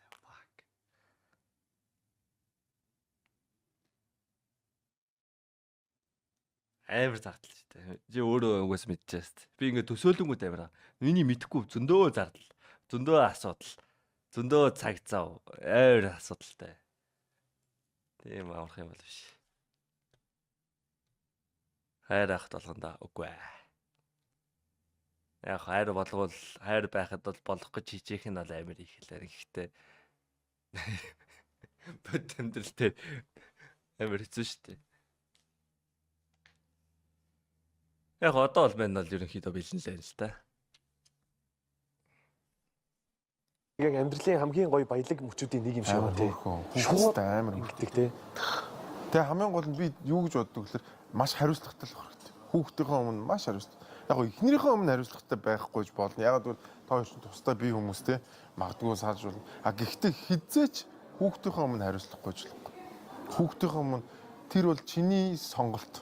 Амар зардал шүү дээ. Чи өөрөө угаас мэдчихэж шүү дээ. Би ингээд төсөөлөнгүүд амар. Миний мэдэхгүй зөндөө зардал, зөндөө асуудал, зөндөө цаг зав, амар асуудалтай. Тийм амарх юм бол биш. Хайр ахт болгонда үгүй ээ. Яг хайр болгол хайр байхад бол болох гэж хичээх нь бол амар их хэлээр. Гэхдээ бод амьдралтай амар хэцүү шүү дээ. Яг одоо бол мэн бол ерөнхийдөө бэлэн л байна л та. яг амьдралын хамгийн гоё баялаг мөчүүдийн нэг юм шиг байна тий. Шууд амар ингэдэг тий. Тэгээ хамгийн гол нь би юу гэж боддог гэхээр маш хариуцлагатай л хэрэгтэй. Хүүхдийнхээ өмнө маш хариуцлагатай. Яг гоо эхнэрийнхээ өмнө хариуцлагатай байхгүй ч болно. Яг бол та хоёр ч тусдаа бие хүмүүс те магадгүй саажуулна. А гэхдээ хизээч хүүхдийнхээ өмнө хариуцлахгүй ч болохгүй. Хүүхдийнхээ өмнө тэр бол чиний сонголт.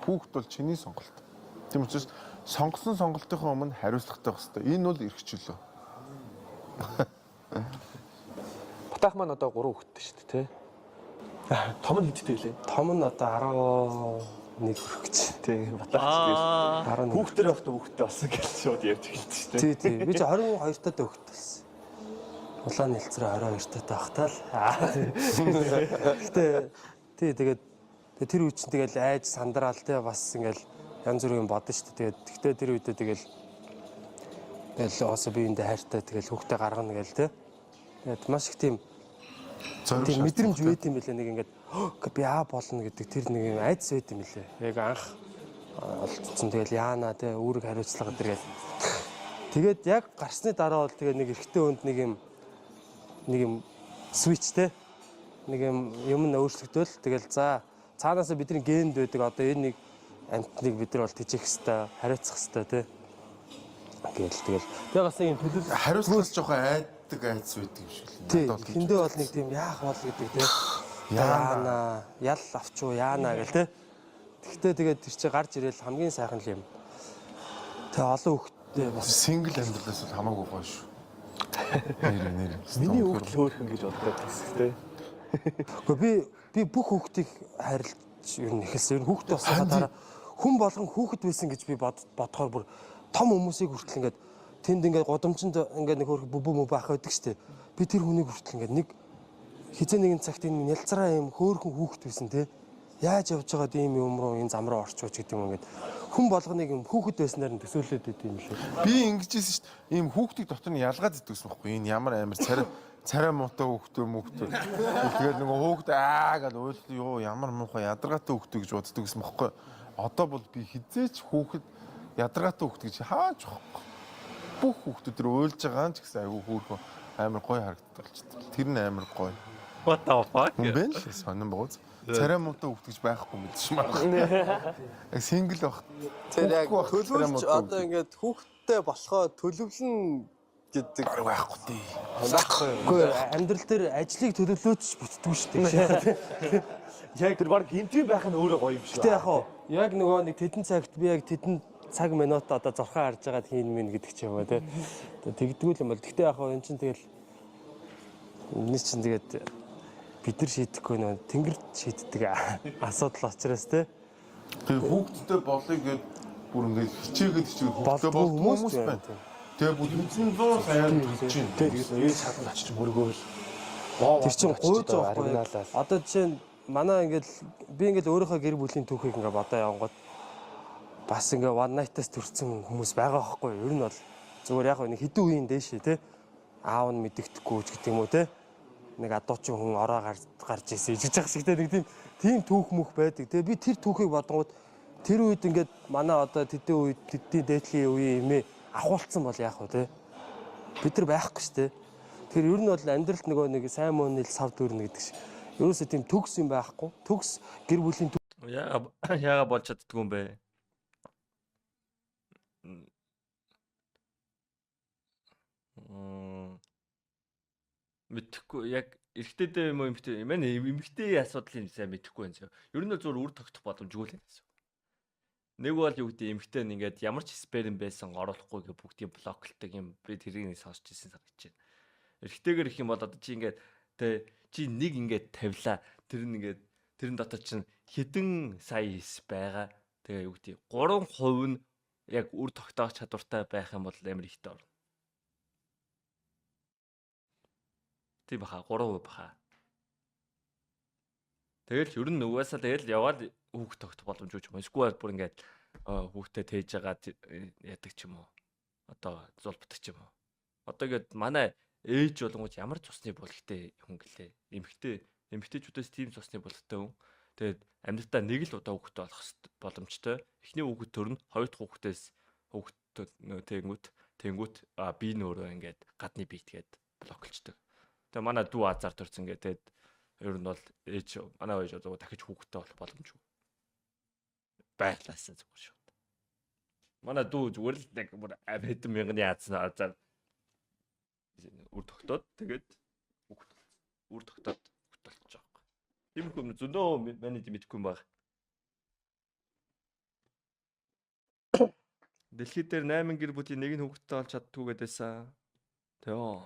Хүүхд бол чиний сонголт. Тийм учраас сонгосон сонголтынхаа өмнө хариуцлагатай байх хэрэгтэй. Энэ бол эрх чөлөө. Батах маань одоо 3 хүүхэдтэй шүү дээ тий. Том нь хэдтэй лээ? Том нь одоо 11 хүрэх гэж. Тий. Батах ч хүүхдэр байхдаа хүүхдтэй болсон гэж шууд ярьж эхэлсэн шүү дээ. Тий тий. Би ч 22 таа хүүхдтэй болсон. Улаан нэлцрээ 22 таа байхдаа л. Гэтэ тий тэгээд Тэгээ тэр үе чинь тэгэл айж сандраал те бас ингээл янз бүрийн бодно шүү дээ. Тэгтээ тэр үедээ тэгэл оосо биендээ хайртай тэгэл хүүхдээ гаргана гээл те. Тэгээд маш их тийм мэдрэмж байт юм билээ нэг ингээд би болно гэдэг тэр нэг юм айдас байт юм билээ. Яг анх олцсон тэгэл яана те үүрэг хариуцлага гэдэг. Тэгээд яг гарсны дараа бол тэгээ нэг эрэгтэй хүнд нэг юм switch те нэг юм өөрчлөгдөөл тэгэл за цаанаасаа бидний генд байдаг одоо энэ нэг амтныг бид нар бол тэжээх хэвээр хариуцах хэвээр те тэгэл бас юм төлөв хариуцлаас жоохон айддаг айц байдаг юм шиг л надад бол тэндээ бол нэг тийм яах бол гэдэг те яана ял авчуу яана гэл те тэгтээ тэгээд тэр чи гарч ирээл хамгийн сайхан л юм тэгээ олон хүүхдтэй бас сингл амьдралаас бол хамаагүй гоё шүү. Нэр. Миний хүүхд л хөөрхөн гэж боддог те. Гэхдээ би бүх хүүхдийг хайрлаж ер нь ихэлсэн. Ер нь хүүхдээ болсон дараа хүн болгон хүүхэд байсан гэж би бодохоор бүр том хүмүүсийг хүртэл ингээд тэнд ингээд годомчонд ингээд нэг хөөрхөн бүбүү мөб ах байдаг штеп. Би тэр хүнийг хүртэл ингээд нэг хизээ нэгэн цагт энэ нялцраа юм хөөрхөн хүүхэд байсан те. Яаж явж байгаад ийм юм руу энэ зам руу орчууч гэдэг юм ингээд хүн болгоныг юм хүүхэд байснаар нь төсөөлөд байт юм лээ. Би ингэжсэн шүү дээ. Ийм хүүхдийг дотор нь ялгаад идэгсэн байхгүй. Энэ ямар амар царай муутай хүүхдээ. Тэгээд нөгөө хүүхд гал ойлт юу ямар муухай ядаргаатай хүүхдээ гэж боддог гэсэн байхгүй. Одоо бол би хизээч хүүхэд ядаргаатай хүүхд гэж хааж байхгүй. Бүх хүүхдүүд төр уйлж байгаа ч гэсэн айгүй хөөрхөн амар гоё харагддаг болчихсон. Тэр нь амар гоё. What the fuck? Бэн л сонирн бооз. Царай муутай хүүхд гэж байхгүй мэдээж маа. Сингл баг. Тэр яг төлөвлөж одоо ингээд хүүхдтэй болохоо төлөвлөн гэдэг байхгүй тий. Үгүй амьдрал дээр ажлыг төлөвлөөч бүтдэггүй шүү дээ. Яг тэр баг гинтүү байх нь өөрөө гоё юм шиг. Гэтэ яг нөгөө нэг тэдэн цагт би яг тэдэн цаг минут одоо зорхон харж байгаад хийн мэн гэдэг ч юм уу те. Тэгдэггүй юм бол гэтэ яг энэ чинь тэгэл энэ чинь тэгээд бид нар шийдэхгүй нөө тэнгэр шийддэг асуудал учраас те. Тэгээ хүүхдтэй болъё гэд бүр ингээд хичээгээд хүүхдтэй болдог хүмүүс байна. Тэгээ бүр 100 сая төлж чинь. Тэгээд ээж хатан очиж мөргөөл. Тэр чинь гуйж байгаа байхгүй. Одоо жишээ нь манай ингээд би ингээд өөрийнхөө гэр бүлийн түүхийг ингээд бодоо явангууд бас ингээд one night-аас төрсэн хүмүүс байгаа байхгүй. Ер нь бол зүгээр яг нэг хэдэн үеийн дээшээ те. Аав нь мэддэхгүй ч гэдэг юм уу те. Нэг адуучин хүн ороо гарч ийсэн ижиж ах шиг те нэг тийм түүх мөх байдаг. Тэгээ би тэр түүхийг бодгонгууд тэр үед ингээд манай одоо тэдний үед тэдний дээдлийн үеийн эмээ ахуулсан бол яах вэ те. Бид нар байхгүй ш те. Тэгэхээр ер нь бол амьдралд нөгөө нэг сайн муу нийл сав дүүрнэ гэдэг шиг. Ерөөсөө тийм төгс юм байхгүй. Төгс гэр бүлийн яага болж чаддгүй юм бэ? Мэдхгүй яг эрэгтэйдээ юм уу эмэгтэй юм байна. Эмэгтэй асуудлыг сайн мэдэхгүй байна. Ер нь зөвхөн үр тогтох боломжгүй л гэсэн. Нэг бол юу гэдэг эмэгтэй нь ингээд ямар ч сперм байсан оруулахгүй гэх бүгдийг блоклдог юм. Би тэрийг сонсч ирсэн санагдаж байна. Эрэгтэйгээр их юм бол одоо чи ингээд тэ чи нэг ингээд тавилаа. Тэрэн дотор чинь хэдэн сая хис байгаа. Тэгээ юу гэдэг 3% нь яг үр тогтоох чадвартай байх юм бол амар ихтэй орно. Тийм баха 3% баха. Тэгэл ер нь угаасаа тэгэл яваад хүүхд тогтох боломжгүй ч юм уу. Эсвэл бүр ингээд хүүхдэд тээж байгаа яадаг ч юм уу. Одоо зулбдаг ч юм уу. Одоо ингээд манай ээж болонгууд ямар цусны болготой хүн гэлээ. Эмэгтэйчүүдээс тийм цусны болготой хүн. Тэгээд амьдралдаа нэг л удаа хүүхэд болох боломжтой. Эхний хүүхэд төрнө, хоёр дахь хүүхдээс хүүхэд тэнгүүт би нөөрөө ингээд гадны биет гээд блоклчдаг. Тэгээ манай дүү азар төрсөн гэдэг. Ер нь бол ээж манай ээж одоо дахиж хүүхэдтэй болох боломжгүй. Байглаасаа зүгээр шүү. Манай дүү зүгээр л нэг хэдэн мянган азар үр тогтоод тэгээд үр тогтоод хөтөлж байгаа. Тийм хүм зөндөө миний мэдгүй юм баг. Дэлхийд дээр 8 гэр бүлийн нэг нь хүүхэдтэй болж чаддгүй гэдээсэн. Тэё.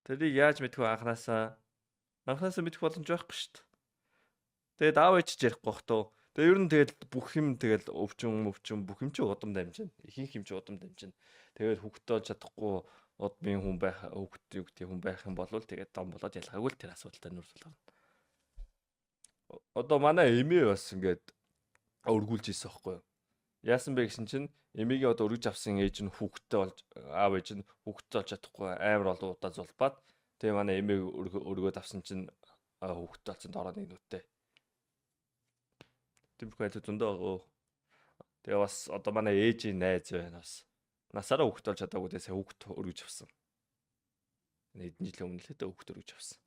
Тэрийг яаж мэдгүй анханасаа мэдэх боломж байхгүй шүү дээ. Тэгээд аав ээж ярихгүй бах туу. Тэгээд ер нь тэгээд бүх юм тэгээд өвчин бүх юм чи удам дамжина. Ихэнх юм чи удам дамжина. Тэгээд хүүхдтэй болж чадахгүй удмын хүн байх хүүхдтэй хүн байх юм бол тэгээд дом болоод ялгаагүй л тэр асуудалтай нүүр тулгарна. одоо манай эмээ бас ингээд өргүүлж ийсэн байхгүй юу? Яасан бэ гэсэн чинь эмээгийн одоо өргөж авсан ээж нь хүүхэдтэй болж аав ээж нь хүүхэдтэй болж чадахгүй амар олон удаа зулбаад тэгээ манай эмээ өргөөд авсан чинь хүүхэдтэй болсон дороо нэг нүдтэй. Тэмхүү айд зөндөө байгаа. Тэгээ бас одоо манай ээжийн найз байна бас. Насаараа хүүхэд болж чадаагүй дээ сая хүүхэд өргөж авсан. Хэдэн жилийн өмнө л дээ хүүхэд өргөж авсан.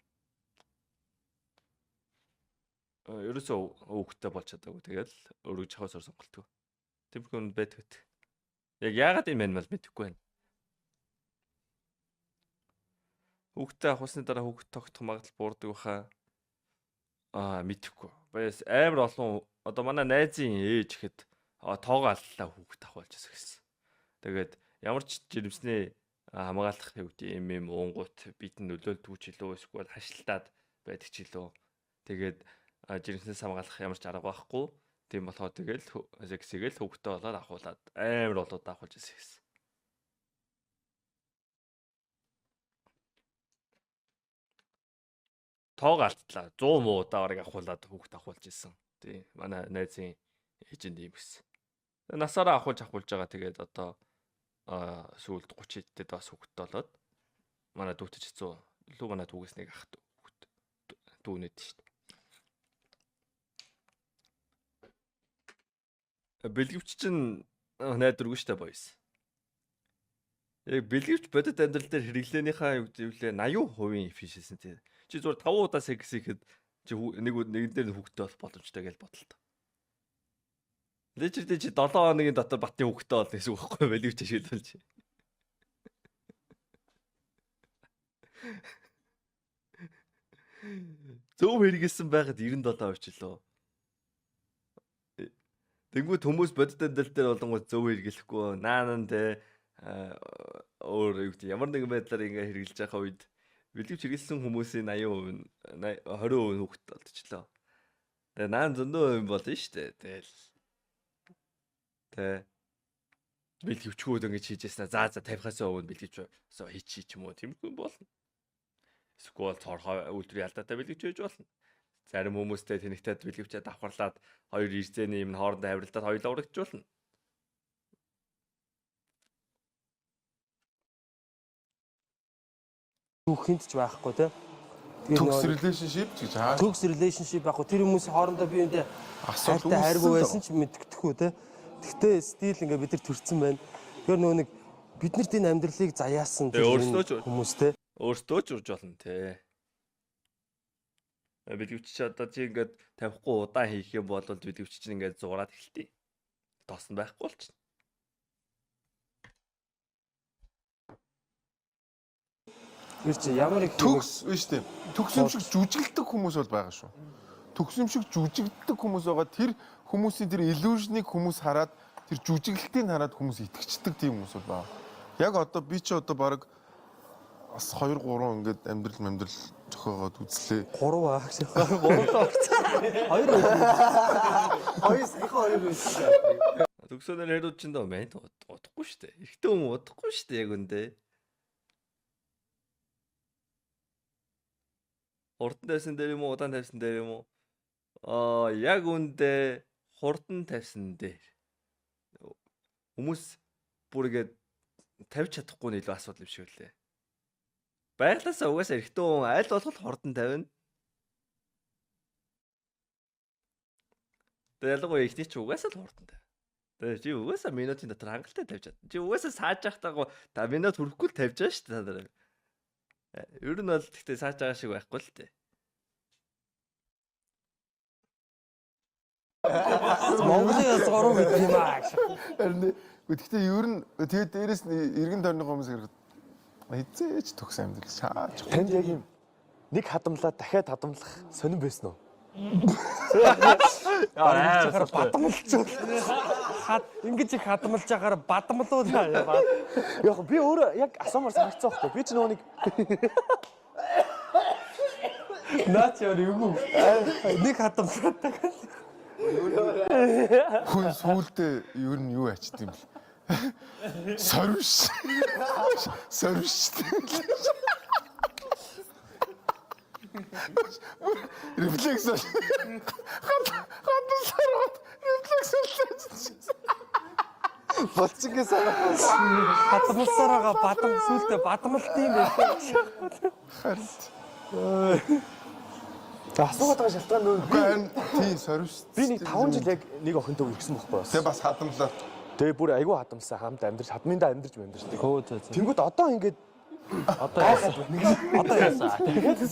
Ерөөсөө хүүхэдтэй болж чадаагүй тэгэл өргөж авахсаар сонголтгүй. Тэмхүү нь байдаг. Яг яагаад юм бэ мэл мэдэхгүй байна. Хүүхдтэй авахсны дараа хүүхэд тогтох магадлал буурдаг баха. Мэдэхгүй. Бас амар олон одоо манай найзын ээж ихэд тоогоо аллаа хүүхэд авах болчихсон гэсэн. Тэгээд ямар ч жирэмсний хамгаалах юу гэдэг юм уунгут бид нөлөөлдөг ч илүү эсвэл хашлтаад байдаг ч илүү. Тэгээд жирэмснээс хамгаалах ямар ч арга байхгүй. Тийм болохоор тэгэл сексигээл хүүхдтэй болоод авахуулаад амар болоод авахулж ирсэн гэсэн. Тоог алтлаа 100 муу удаагаар авахуулаад хүүхд авахулж ирсэн. Тийм манай найзын ээжэнд ийм гэсэн. Насаараа авахулж байгаа тэгээд одоо сүүлд 30 дэд бас хүүхдтэй болоод манай дүүтэж хэцүү. Илүү манай дүүгээс нэг ах хүүхд дүүнэд шүү дээ. Бэлгэвч чинь найдваргүй штэ боёс. Яг бэлгэвч бодит амьдрал дээр хэрэглээнийхаа юу гэвэл 80% efficiency тий. Чи зүгээр 5 удаа секс хийхэд чи нэгэн дээр хүүхдтэй болох боломжтой гэж бодлоо. Лежердээ чи 7 хоногийн дотор батны хүүхдтэй болно гэсэн үг байхгүй бэлгэвч шийдвэлж. Зөв хэрэгэлсэн байхад 97% ч лөө. Тэнгүүд хүмүүс бодит амьдрал дээр болонгоо зөв хэрэглэхгүй наанан те өөр юу гэдэг ямар нэгэн байдлаар ингээ хэрэглэж байгаа үед бэлгэвч хэрэглэсэн хүмүүсийн 80% 20% хүүхэд болчихлоо. Тэгээ наан зөндөө юм болно шүү дээ. Тэгэл тэ бэлгэвчгүүд ингэж хийжсэн. За 50-аас өмнө бэлгэвч хийчих юм уу тиймэрхүү болно. Эсвэл цорхоо үйлдвэрийн алдаатай бэлгэвч хийж болно. Зарим хүмүүстэй тэнэгтэй бэлгэвчээ давхарлаад хоёр ирзэний юм хоорондоо авиралдаад хоёулаа урагчуулна. Хүүхэнд ч байхгүй те. Төгс relationship гэж хаа. Төгс relationship байхгүй. Тэр хүмүүсийн хоорондоо биеиндээ асуулт хайргүй байсан ч мэддэхгүй те. Тэгтээ стил ингээ бид нар төрсэн байна. Тэгэхээр нөгөө нэг бид нарт энэ амьдралыг заяасан хүмүүстэй өөртөө ч урж болно те. Бэлгэвч чи одоо чи ингээд тавихгүй удаан хийх юм бол бэлгэвч чинь ингээд зураад эхэлтий. Тоос нь байхгүй болчихно. Тэр чи ямар их төгс биш тийм. Төгсөм шиг жүжиглдэг хүмүүс бол байгаа шүү. Төгсөм шиг жүжигддэг хүмүүс байгаа. Тэр хүмүүсийн тэр illusion-ыг хүмүүс хараад тэр жүжиглэлтийг хараад хүмүүс итгэждэг тийм хүмүүс бол байгаа. Яг одоо би чи одоо баг бас 2 3 ингээд амьдрал зохиогоод үзлээ. 3 аа гэж. 3 тоо. 2 Төгсөнөр хэрүүд чинь дөө мэн удахгүй шүү дээ. Ихтэй хүн удахгүй шүү дээ яг үндэ. Хурдан тавьсан дээр юм уу, удаан тавьсан дээр юм уу? Яг үндэ хурдан тавьсан дээр. Хүмүүс бүр ингээд тавьж чадахгүй нь илүү асуудал юм шиг үлээ. Байглаасаа угаасаа эрэгтэй хүн аль болох хурдан тавина. Тэгээ ялангуяа ихний чи угаасаа л хурдан тавина. Тэгээ чи угаасаа минутын дотор хангалттай тавьж чадна. Чи угаасаа сааж явахдаа 5 минут хүрэхгүй л тавьж байгаа шүү дээ та нар. Ер нь бол гэхдээ сааж байгаа шиг байхгүй л дээ. Монголын язгаар уу гэдэг юм аа. Харин гэхдээ ер нь тэгээд дээрэс нь эргэн тойрны хүмүүс хэрэг эзээч төгс амьдрал шаач. Танд яг юм нэг хадамлаа дахиад хадамлах сонирн байсан уу? Бадамлж. Ингэж их хадамлж байгаагаар бадамлуу яа. Яг би өөрөө яг асуумаар санагцсан байхгүй. Би ч нөгөө нэг наач яа юу. Нэг хадамлаад байгаа. Хүн сүултээ ер нь юу ачт юм бэл. Сорвш. Рефлекс бол. Гадаасараад рефлекс болчихсон. Болчихгүй санаа. Хадмалсараа бадам сүултээ бадамлт юм байх. Асуугаад байгаа шалтгаан нөө Тийм сорив шүү. би нэг 5 жил яг нэг охинтой үргэсэн байхгүй бас. Тэгээ бас хадамлаа. Тэгээ бүр айгүй хадамсан хамт амьдарч хадминдаа амьдарч байдаг. Хөө зөө. Тэнгүүд одоо ингээд Одоо яасан?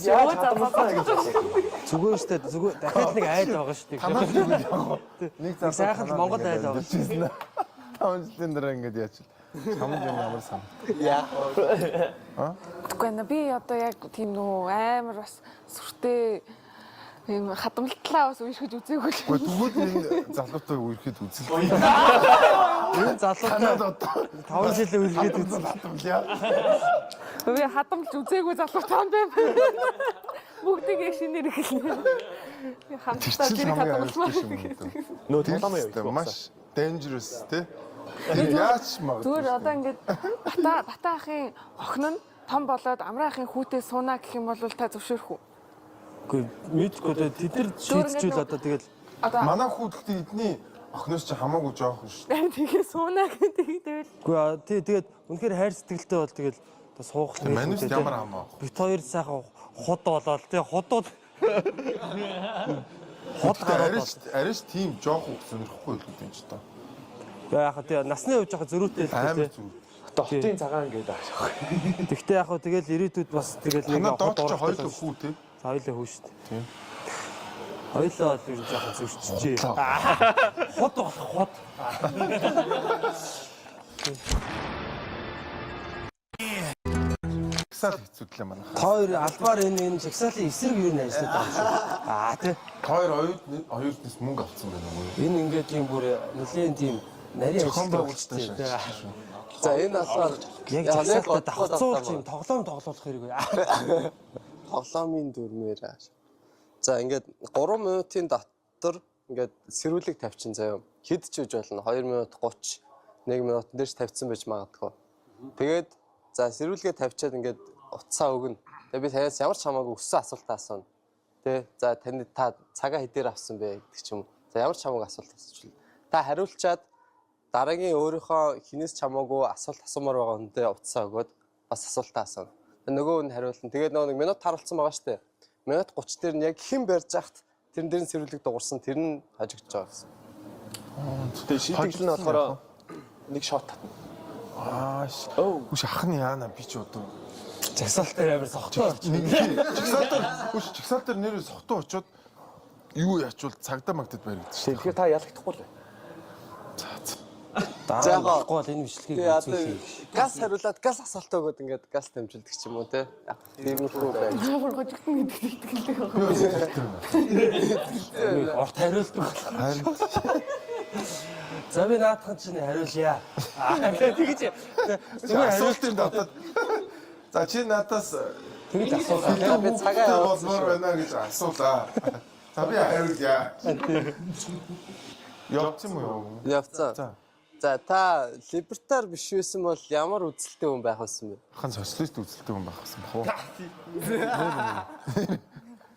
яаж хадамсан гэж Зүгээр штэ зүгээр дахиад нэг айл байгаа штэ. Нэг Сайхан л Монгол айл байгаа. 5 жилийн дараа ингэж яач. Самд юм ямар сан. Тэгвэл би одоо яг тийм нөө амар бас сүртэй юм хадамлтлаа бас үерхэж үзээгүй л. Тэгвэл тэгвэл энэ залуутай үерхэд үзэл. Энэ залуутай Одоо 5 жил үлгээд үзсэн. хадамлаа. Би хадамлж үзээгүй залуутай юм байна. Бүгдийг яг шинээр эхэлнэ. Хамтдаа Тэр зэрэг хамгийн хадамлмаар. аюултай юм уу? нөө тоглоомоо явах Тийм маш dangerous тий. Тэр яаж магадгүй. Зүгээр одоо ингээд бата ахын охин нь том болоод амраа ахын хүүтэй сууна гэх юм бол та зөвшөөрөх үү? Үгүй мэдгүй тэд нар шийдчихвэл одоо тэгэл Одоо Манай хүүхдээ эдний охиноос ч хамаагүй жоох шүү. тэгээ сууна гэдэг тэгэл үгүй тэгээд үнэхээр хайр сэтгэлтэй бол тэгэл одоо суух л Манайс ямар хамаа. бит хоёр сайхан худ болоод тий худууд хот гараад Ариш тийм жоох үг сонирхгүй л үү ч та. яах тий насны хувьд жоохон зөрүүтэй л Амар тий. зүг. Дотын цагаан гэдэг аашаа. Тэгтээ яг хөө тэгэл ирээдүйд бас тэгэл нэг Танаа хот доод ч орох хоёул хүү тий. хоёлаа хүү шүү дээ. Тийм. Хоёлаа бол ер нь жоохон зөрчижээ. Хот болох хот. Гсаал хэцүүдлээ манай. Хоёр албаар энэ жагсаалын эсрэг юу нэ ажиллаад байгаа юм шүү. Тий. Хоёр оюутнаас мөнгө авсан байна уу? Энэ ингээд тийм бүр нэлийн тийм нарийн Зохион ажилтаа байгуулалттай үлдсэн. шээ. За энэ асар Яг жагсаалтаа давхцуулж юм тоглоом тоглох хэрэг бай. тоглоомын дүрмээр ааш. За ингээд 3 минутын дотор ингээд сэрүүлэг тавьчин заяа. Хэд ч үж болно 2 минут 30 1 минут дээрч тавьсан байж магадгүй. Тэгээд за сэрүүлгээ тавьчаад ингээд утсаа өгнө. Тэгээд би танаас ямар ч хамаагүй өссөн асуулт асууна. Тэ за таны та цагаа хэдээр авсан бэ гэдэг ч юм. За ямар ч хамаагүй асуулт асуучихвал та хариулчаад дараагийн өөрийнхөө хинээс ч хамаагүй асуулт асуумаар байгаа хүндээ утсаа өгөөд бас асуултаа асууна. Нөгөө нь хариулна. Тэгээд нөгөө 1 минут таруулсан байгаа штэ. Минут 30 дээр нь яг хэн барьж яхад тэрэн дээр нь сэрүүлэг дуурсан тэр нь хожигдож байгаа гэсэн. Тэгээ шийтгэл нь болохоор нэг шот татна. Ааш. Үгүй ах нь яана би ч одоо. Жагсаалтаа амар сохтой. Чигсаалтар нэрээ сохтоо очоод юу ячвал цагдаа магдад баригдчих. Тэгэхээр та ялагдахгүй л бай. За яахгүй бол энэ бичлэгийг Тэгээ одоо үзүүлэх. газ хариулаад газ асуултаа өгөөд ингээд газ дамжуулдаг ч юм уу те. Тиймэрхүү байна. Амар гожигдсон гэдэг итгэлтэй байгаа. Орт хариулдаг. За би наадхан чинь хариулъя. Тэгэж зүгээр Асуултын дотоод за чи надаас тэгэж асуулаа. Би цагаа явуулсан болмоор байна гэж асуулаа. За би хариулъя. Явцсан юм уу? Явцсан. За та либертар биш байсан бол ямар үзэлтэй хүн байх вэ? Хан социалист үзэлтэй хүн байх гэсэн бах уу?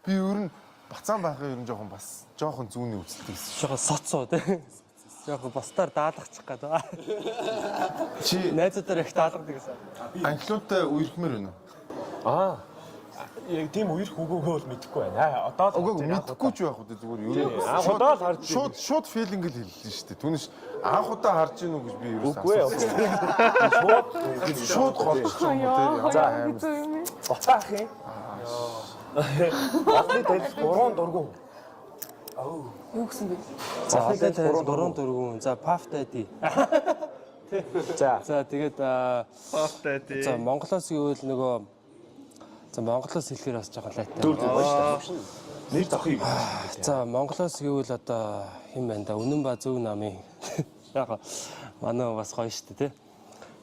Би ер нь бацаан байхын ер нь жоохон зүүнний үзэлтэй гэсэн. Жохо соцоо тий. Жохо бостаар даалгачих гэдэг. Чи Найзуудаар их даалгадаг гэсэн. анхлуудтай үерхмээр байна уу? Яг тийм үерх үгөөгөө бол мэдэхгүй байна. Одоо л Үгүй мэдхгүй ч байх үү зүгээр ер нь анх удаа л харж шууд филинг л хэллээ шүү дээ. Түүнээс анх удаа харж гинүү гэж би ер нь үгүй шууд голчихсон юм тий. За Хэцүү юм. буцаах юм. Ахны дээл 3 дургу. Юу гэсэн бэ? За олон тайз 3 4. За пафтай ди. За За тэгээд Хоотой тий. за Монголоос гэвэл нөгөө за Монголоос хэлэхээр бас жоохон лайтай. дүр дүр байна шүү дээ. Нэр зохийг. За Монголоос гэвэл одоо хэн байна да? Үнэн ба зөв намын. Яг манай бас гоё шүү дээ тий.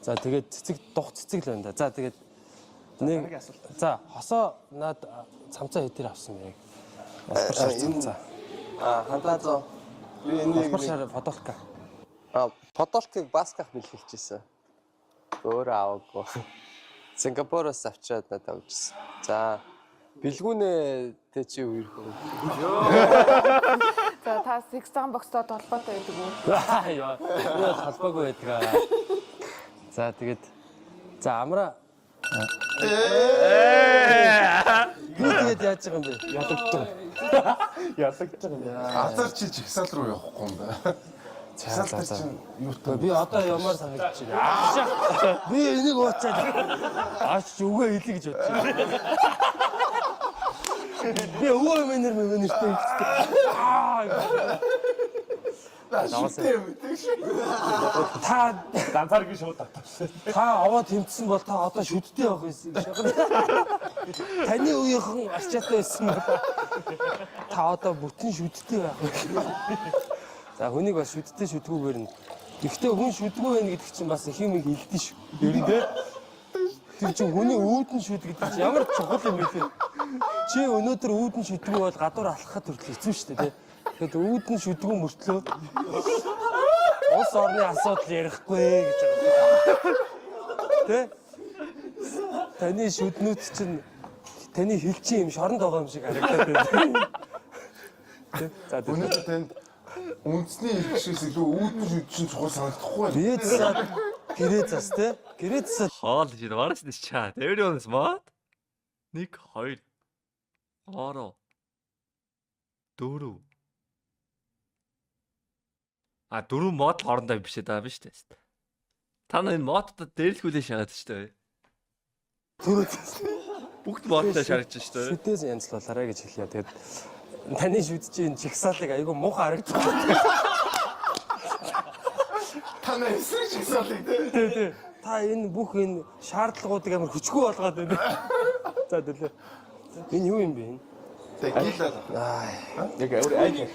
За тэгээд цэцэг дух цэцэг л байна да. За тэгээд нэг за хосоо над цамцаа хэдэр авсан бэ? Осбор цамцаа. Хандаа зоо. Би энийг Осбор шар подолка. подолкыг басках бэлгэлжсэн. Өөр аваагүй. Сингапуроос авчираад надад өгсөн. За Бэлгүүнээ тэ чи юу ирэх вэ? За та сексуал бокстой толботой байдаг уу? Яа. Холбоогүй байдаг. За тэгээд за амра. Юу тэгээд яаж байгаа юм бэ? Ялагдаж байгаа юм. Азар чи жигсаал руу явахгүй юм байна. Жигсаал чинь юутай Би одоо ямар санагдаж байна. Би энийг ууцаад аач үгээ хэлье гэж бодож байна. Би өвөө мэнэр нэртэй. Та Ганцааргийн шууд татсан. та аваа тэмцсэн бол та одоо шүдтэй байх байсан. Таны үеийнхэн арчаатай байсан бол та одоо бүтэн шүдтэй байх. За хүнийг бас шүдтэй шүдгүүгээр нь. Гэхдээ хүн шүдгүү байна гэдэг чинь бас их юм хэлдэж шүү. Ер нь дээ. Тэр чинь хүний үүдэн шүд гэдэг чинь ямар чухал юм бэ? Чи өнөөдөр үүдэн шүдгүү бол гадуур алхахад хүртэл хэцүү шүү дээ. Тэгэд үүдэн шүдгүү мөртлөө улс орны асуудал ярихгүй гэж байгаа. Тэ? Таны шүднүүд чинь таны хэлчин юм шоронд байгаа юм шиг харагдаад байна. За өнөөдөр танд үндэсний иргэшээс илүү үүдэн шүд чинь чухал санагдахгүй байна. бие засаад гэрээ зас тэ? Гэрээ засаад Хоол жин варс дэс чат. Everyone's mod. 1 2 3 4 А 4 мод хоорондоо биш даа биш үү? Та нар энэ модод дээрлэхүүлээ шахаад шүү дээ. Бүгд модтой шаргаж шүү дээ. шүдээс янзлуулаарай гэж хэлье. Тэгээд таны шүдчийн жигсаалыг айгүй муухай харагдав. Танай эсрэг жигсаалыг тий. Та энэ бүх энэ шаардлагуудыг амар хүчгүй болгоод байна. За төлөө. Энэ юу юм бэ энэ? Текила. Яг айл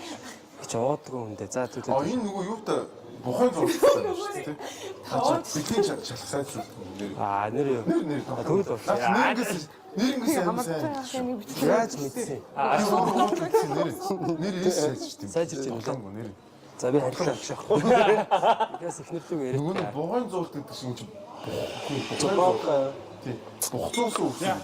Гэж уудгүй юм дээ. За А төлөө. энэ нөгөө юутай бухай зурцтай юм шүү дээ. Бидний шалхсаад шүү дээ. Нэр юу? Нэр Тэгвэл бол нэрэнгээс яаж мэдсэн? нэр эсэж тийм. Сайжирч байна Толгой нэр. За би харилцаа авчих. Тэгээс ихнэрлэг яриад. Нөгөө нь бугайн зурт гэдэг шиг юм. Тийм. Бугцоос үүсэн.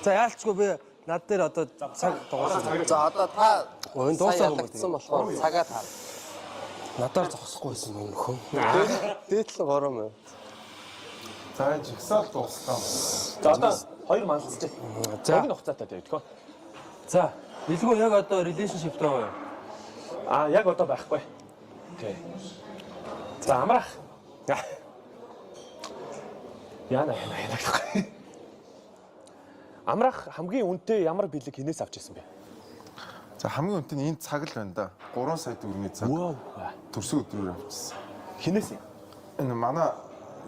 За яалчгүй би над дээр одоо цаг дууссан. За одоо та Энэ дуусаа дуусаагүй ялагдсан болохоор цагаа таа. Надаар зогсохгүй байсан юм нөхөн. Дээдлэн 3 минут. За энэ жигсаал дууссан. За одоо 2 мандалцчих. За. Нэг хугацаатай тавьдаг. За, билгүү яг одоо relationship дээр байна. А яг одоо байхгүй. Окей. За амрах. Яна. Амрах хамгийн үнэтэй ямар бэлэг хинээс авч ирсэн бэ? За хамгийн үнэтэй нь энэ цаг л байна да. 3 сая төгрөгийн цаг. Төрсөн өдрөөр авчихсан. Хинээс юм? Энэ манай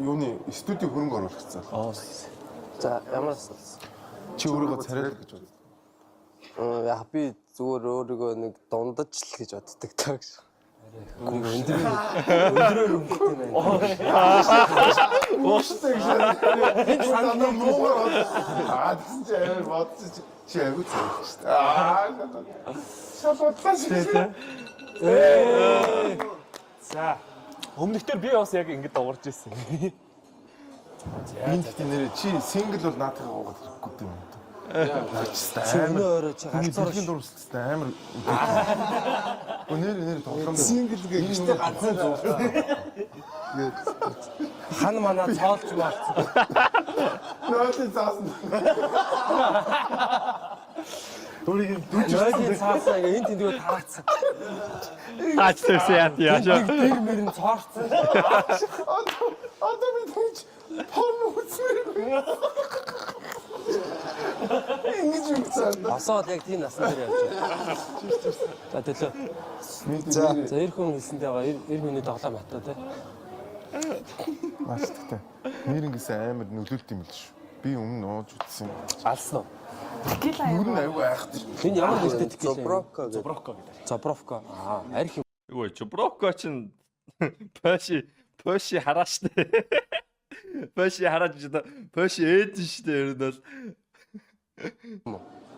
юуны студийн хөрөнгө оруулагч цаа. За ямар Чи өөрийгөө царайлах гэж бод. яг би зүгээр өөрийгөө нэг дундаж л гэж боддог таа гэж. Өндрөөр өнгөтэй байна. Ууштай гэж. Энэ санаа муугаар тийм ч амар бодсон чи айгуу царайлах шүү дээ. Шалгуудлаа шүү. За, Өмнөхдөр би бас яг ингэж дуурж ирсэн. Энд нэр чи сингл бол наадхаа гоогаад хэрэггүй юм. өнөө өөрөө чи галзуур Бидний дурстай амар. Нэр тоглоом. Сингл гэхдээ ганцхан зуртай. хан манаа цоолж маалцсан. Нөөдөө заасан. Нойлын цаасаа энэ тэндгөө тараацсан. Аач тэрсээ яа. Тэр мөрөн цоорцсон. Одоо би тэгж порно үзмээр. Ингэж үгцээ. Осоод яг тийм насан дээр явж байна. За төлөө. За эр хүн хэлсэндээ байгаа 90 минут тоглоом хатаа тий. Маш тэгтэй. Нэрэнгээс амар нөлөөлт юм л шүү. Би өмнө нууж үзсэн. Алсан уу? Текила Юу юу? н аюу айхдаг. Энэ ямар нэртэй текила? Зоброко гэдэг. Броко гэдэг. Забровка. Арих юм. Ой, Жоброко чин Поши хараа штэ. Поши хараад ч Поши ээдэн штэ ер нь бол.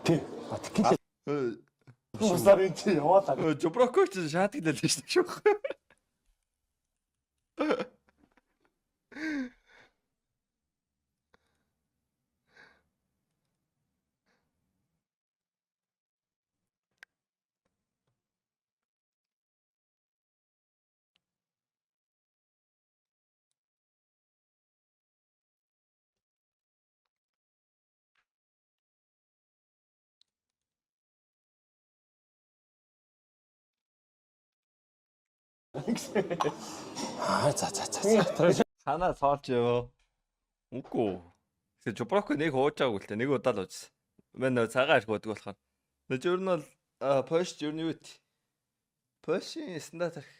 Тийм. Текила. Усаар энэ чи яваалаа. Жоброко ч шаатглал штэ шүү. За. Ханаа соолж ёо. Үгүй. Тэгээ Жуброко нэг хуучаагүй л те. Нэг удаа л уужсан. Мэн цагаан арх уудаг болохоор. Нэг ер нь бол Польш ер нь юу вэ? Польшийн стандарт арх.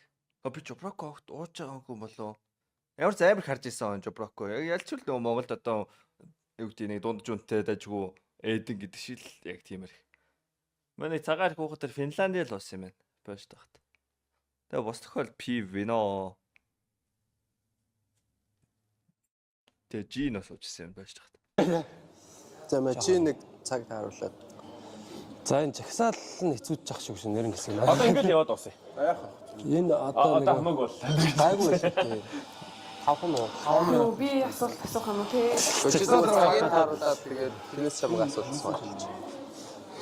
Би Жуброко огт ууж байгаагүй болов. Ямар ч амар харж исэн Жуброко. Яг ялч л Монголд одоо юу гэдэг нэг дунд жүнтэй дажгүй Эден гэдэг шиг л яг тийм арх. Манай цагаан арх уухад Финландиа л уусан юм байна. Польш тахт. Тэгээ бос тохиол П вино. Тэгээ G-ноос уужсан юм байж тахт. За чи нэг цаг тааруулаад. За энэ жагсаал нь хэцүүж зах шиг шин нэрэн гэсэн юм. Одоо ингээд яваад уусаа. Энэ одоо нэг хамаг бол. гайгүй байсан. Хавхан уу? Би асуулт асуух юм уу те? Чи цагийг тааруулаад тэгээд хинээс чамаг асуулт асууж.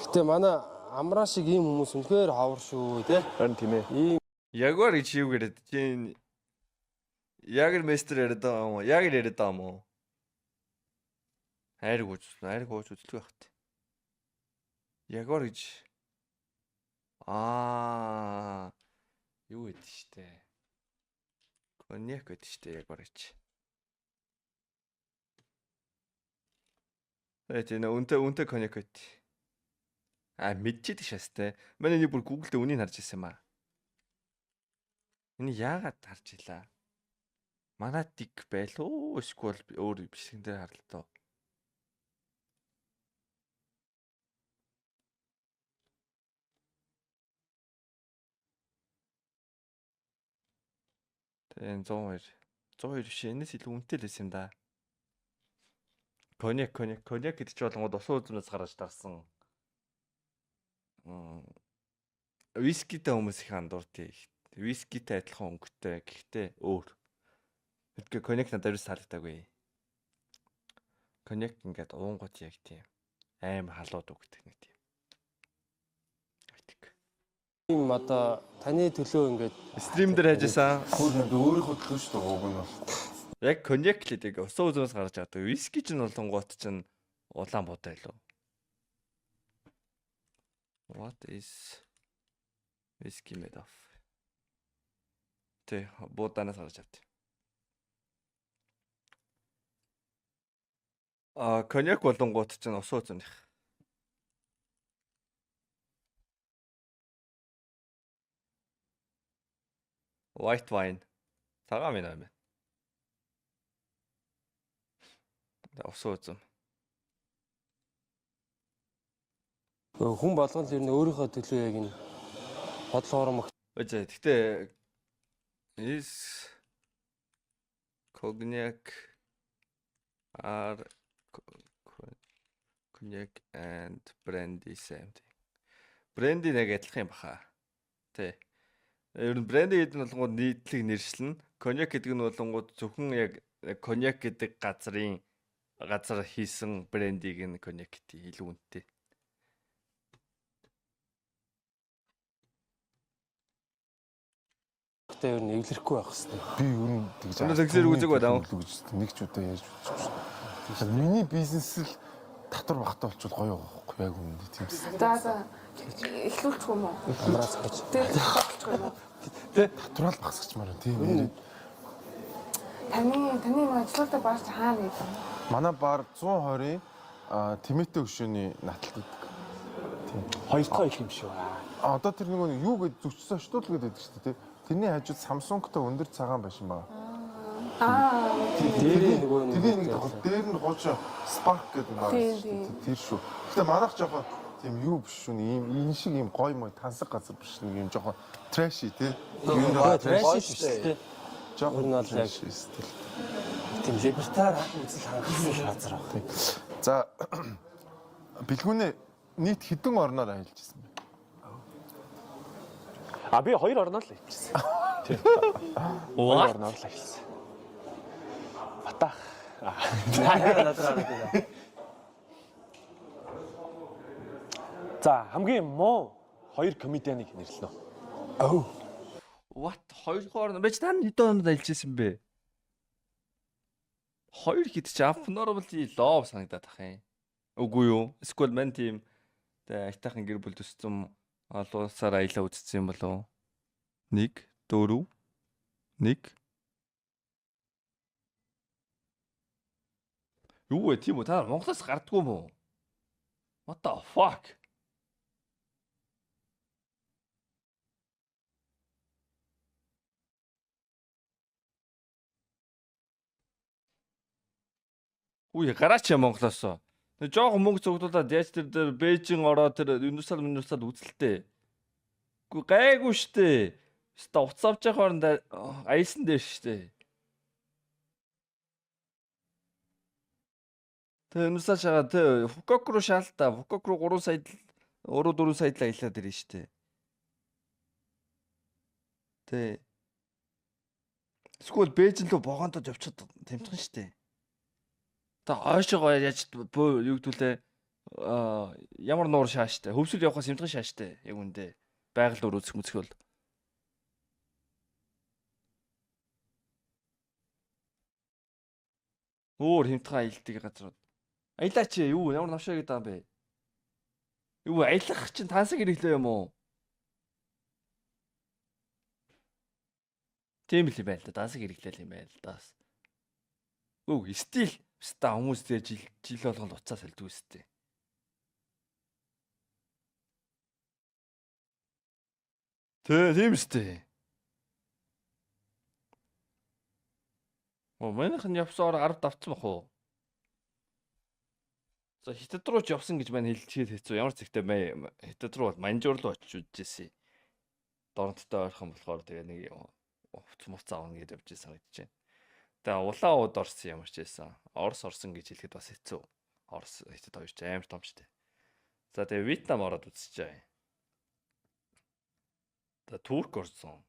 Гэтэ манай амраа шиг ийм хүмүүс үнэхээр хавар шүү тий. Харин тийм ээ. Ийм Ягуар гэж юу гэдэг чинь Ягер мастер яриад байгаа юм уу? Ягер яриад байгаа юм уу? Хайрг ууж үзлэг байхт. Ягуар гэж юу гэдэг штэ. Коньяк гэдэг штэ ягуар гэж. Тийм үнтэй коньяк гэт. Мэдчихэд шастай. Манай нэг бүр Google дээр үнийг харж ирсэн юм аа. Энэ яагаад харж илаа? Манай дик байлуу эсвэл өөр бишгэн дээр харлаа. Тэгээ 102 биш энэс илүү үнэтэй л байсан юм да. Коньяк гэдэг чи болгоод усан үзмээс гаргаж тарсан. Вискитэй хүмүүс их андууртыг. Вискитэй адилхан өнгөтэй гэхдээ өөр. Тэгэхдээ коньяк надад юу санагдаагүй. Коньяк ингээд уунгууд яг тийм аим халууд өгдөг нэг тийм. ийм одоо таны төлөө ингээд Стрим дээр хайжсан. Өөрийнхөө төлөө шүү дээ уг нь бол. Яг коньяк л гэдэг усан үзмээс гаргаж чаддаг. Виски ч нь болонгууд чинь улаан буутай илүү. What is whiskey made of? Тэ бууданаас гарч авт. Коньяк болонгууд чинь усан үзмнийх. White wine. Цагаан вино юм байна. Усан үзм. хүн болгон л ер нь өөрийнхөө төлөө яг энэ бодлогоор мөх. Гэхдээ is cognac and brandy same thing. Brandy нэг адилхан юм баха. Тэ. Ер нь brandy гэдэг нь болгоод нийтлэг нэршил нь, коньяк гэдэг нь болгоод зөвхөн яг коньяк гэдэг газар хийсэн брендийг нь коньяк гэдэг илүү үнэтэй. Тэ ер нь эвлэрэхгүй байх хэвээр. Би ер нь тэгж Тэгсэр үзэг байна. Нэг ч удаа ярьж үзчихсэн шүү дээ. Миний бизнес л татвар багтаа болчихвол гоё байхгүй яг үнэ тийм. За эхлүүлчих юм уу? Амраас гэж. Тэгээд эхлүүлчих юм уу? Татвараа багсагчмаар тийм. Таны нэг ажлуудаа баарч хаана нэг юм? Манай бар 120-ийн Тимэтэ өшөөний наталт гэдэг. Тийм. Хоёр дахь их юм шүү. Одоо тэр нэг юу гэж зүгчсэн штуул гэдэг шүү дээ. Тэрний хажууд Samsung-тай өндөр цагаан байшин байна. Дээрээ нөгөө Тэгээ нэг дээр нь гооч Spark гэдэг нэг байна. Тэр шүү. Гэтэ манайх жоохон тийм юу биш шүү. Энэ шиг ийм гоё мой тансаг газар биш нэг юм жоохон trashy тий. юм трэш шүү дээ. Жоохон Ер нь бол яг стил. тийм либертар үзэл хангалттай газар баг. За бэлгүүнээ нийт хэдэн орноор аялж ирсэн бэ? Би хоёр орноор л хэлчихсэн. Тийм. Хоёр орноор л хэлсэн. Батах. За хамгийн муу хоёр комедианыг нэрлэнэ. What? Хоёр орн байж та хэдэн онд ажиллажсэн бэ? Хоёр хэд ч abnormally low санагдаад ах юм. Үгүй юу? Эсвэл man team тэ айтайхан гэр бүл төсцөм олон улсаар аялаа үзсэн юм болов? 1 4 Нэг. Юу вэ тийм үү? Та нар Монголоос гардггүй юм уу? What the fuck? Үгүй гараач я Монголоос. Нэг жоохон мөнгө цуглуулад яаж тэр дээр Бээжин ороо тэр Universal үзэлтэй. Үгүй гайгүй штэ. Өста уц авч явах хооронд аялсан дээр штэ. Тэ Universal шагаа тэ Фукуок руу шаалтаа. Фукуок руу 3 сая 4 сая л аялаад ирнэ штэ. Тэ. Эсвэл Бээжин рүү богондод явчихад тэмцэн штэ. Та хойшоо яаж юу гэдүүлээ ямар нуур шааштай хөвсөл явахаас хэмтгэн шааштай яг үндэ байгаль дуур үзэх мүцгөл өөр хэмтгэн аялдаг газрууд аялаач юу ямар навшаа гэдэг юм бэ юу аялах чинь тансаг ирэглээ юм уу тийм л юм байл та тансаг ирэглээ юм байл та өө стил ста хүмүүс тэ жил болгонд уцаа салдгүй сте. Тийм сте. Манайхан явсаар 10 давцсан бах уу? За хятад руу ч явсан гэж маань хэлчихээд хэцүү. Ямар зэгтэй хятад руу бол манжуур руу очиж үзчихсэн. Доронттой ойрхон болохоор тэгээ нэг уц аавна гэдээ явж санагдаж байна. Тэгээ улаан ууд орсон ямар ч байсан. Орос орсон гэж хэлэхэд бас хэцүү. Орос хятад хоёр ч амар том штэ. За тэгээ Вьетнам ороод үзчихээ. За Турк орсон.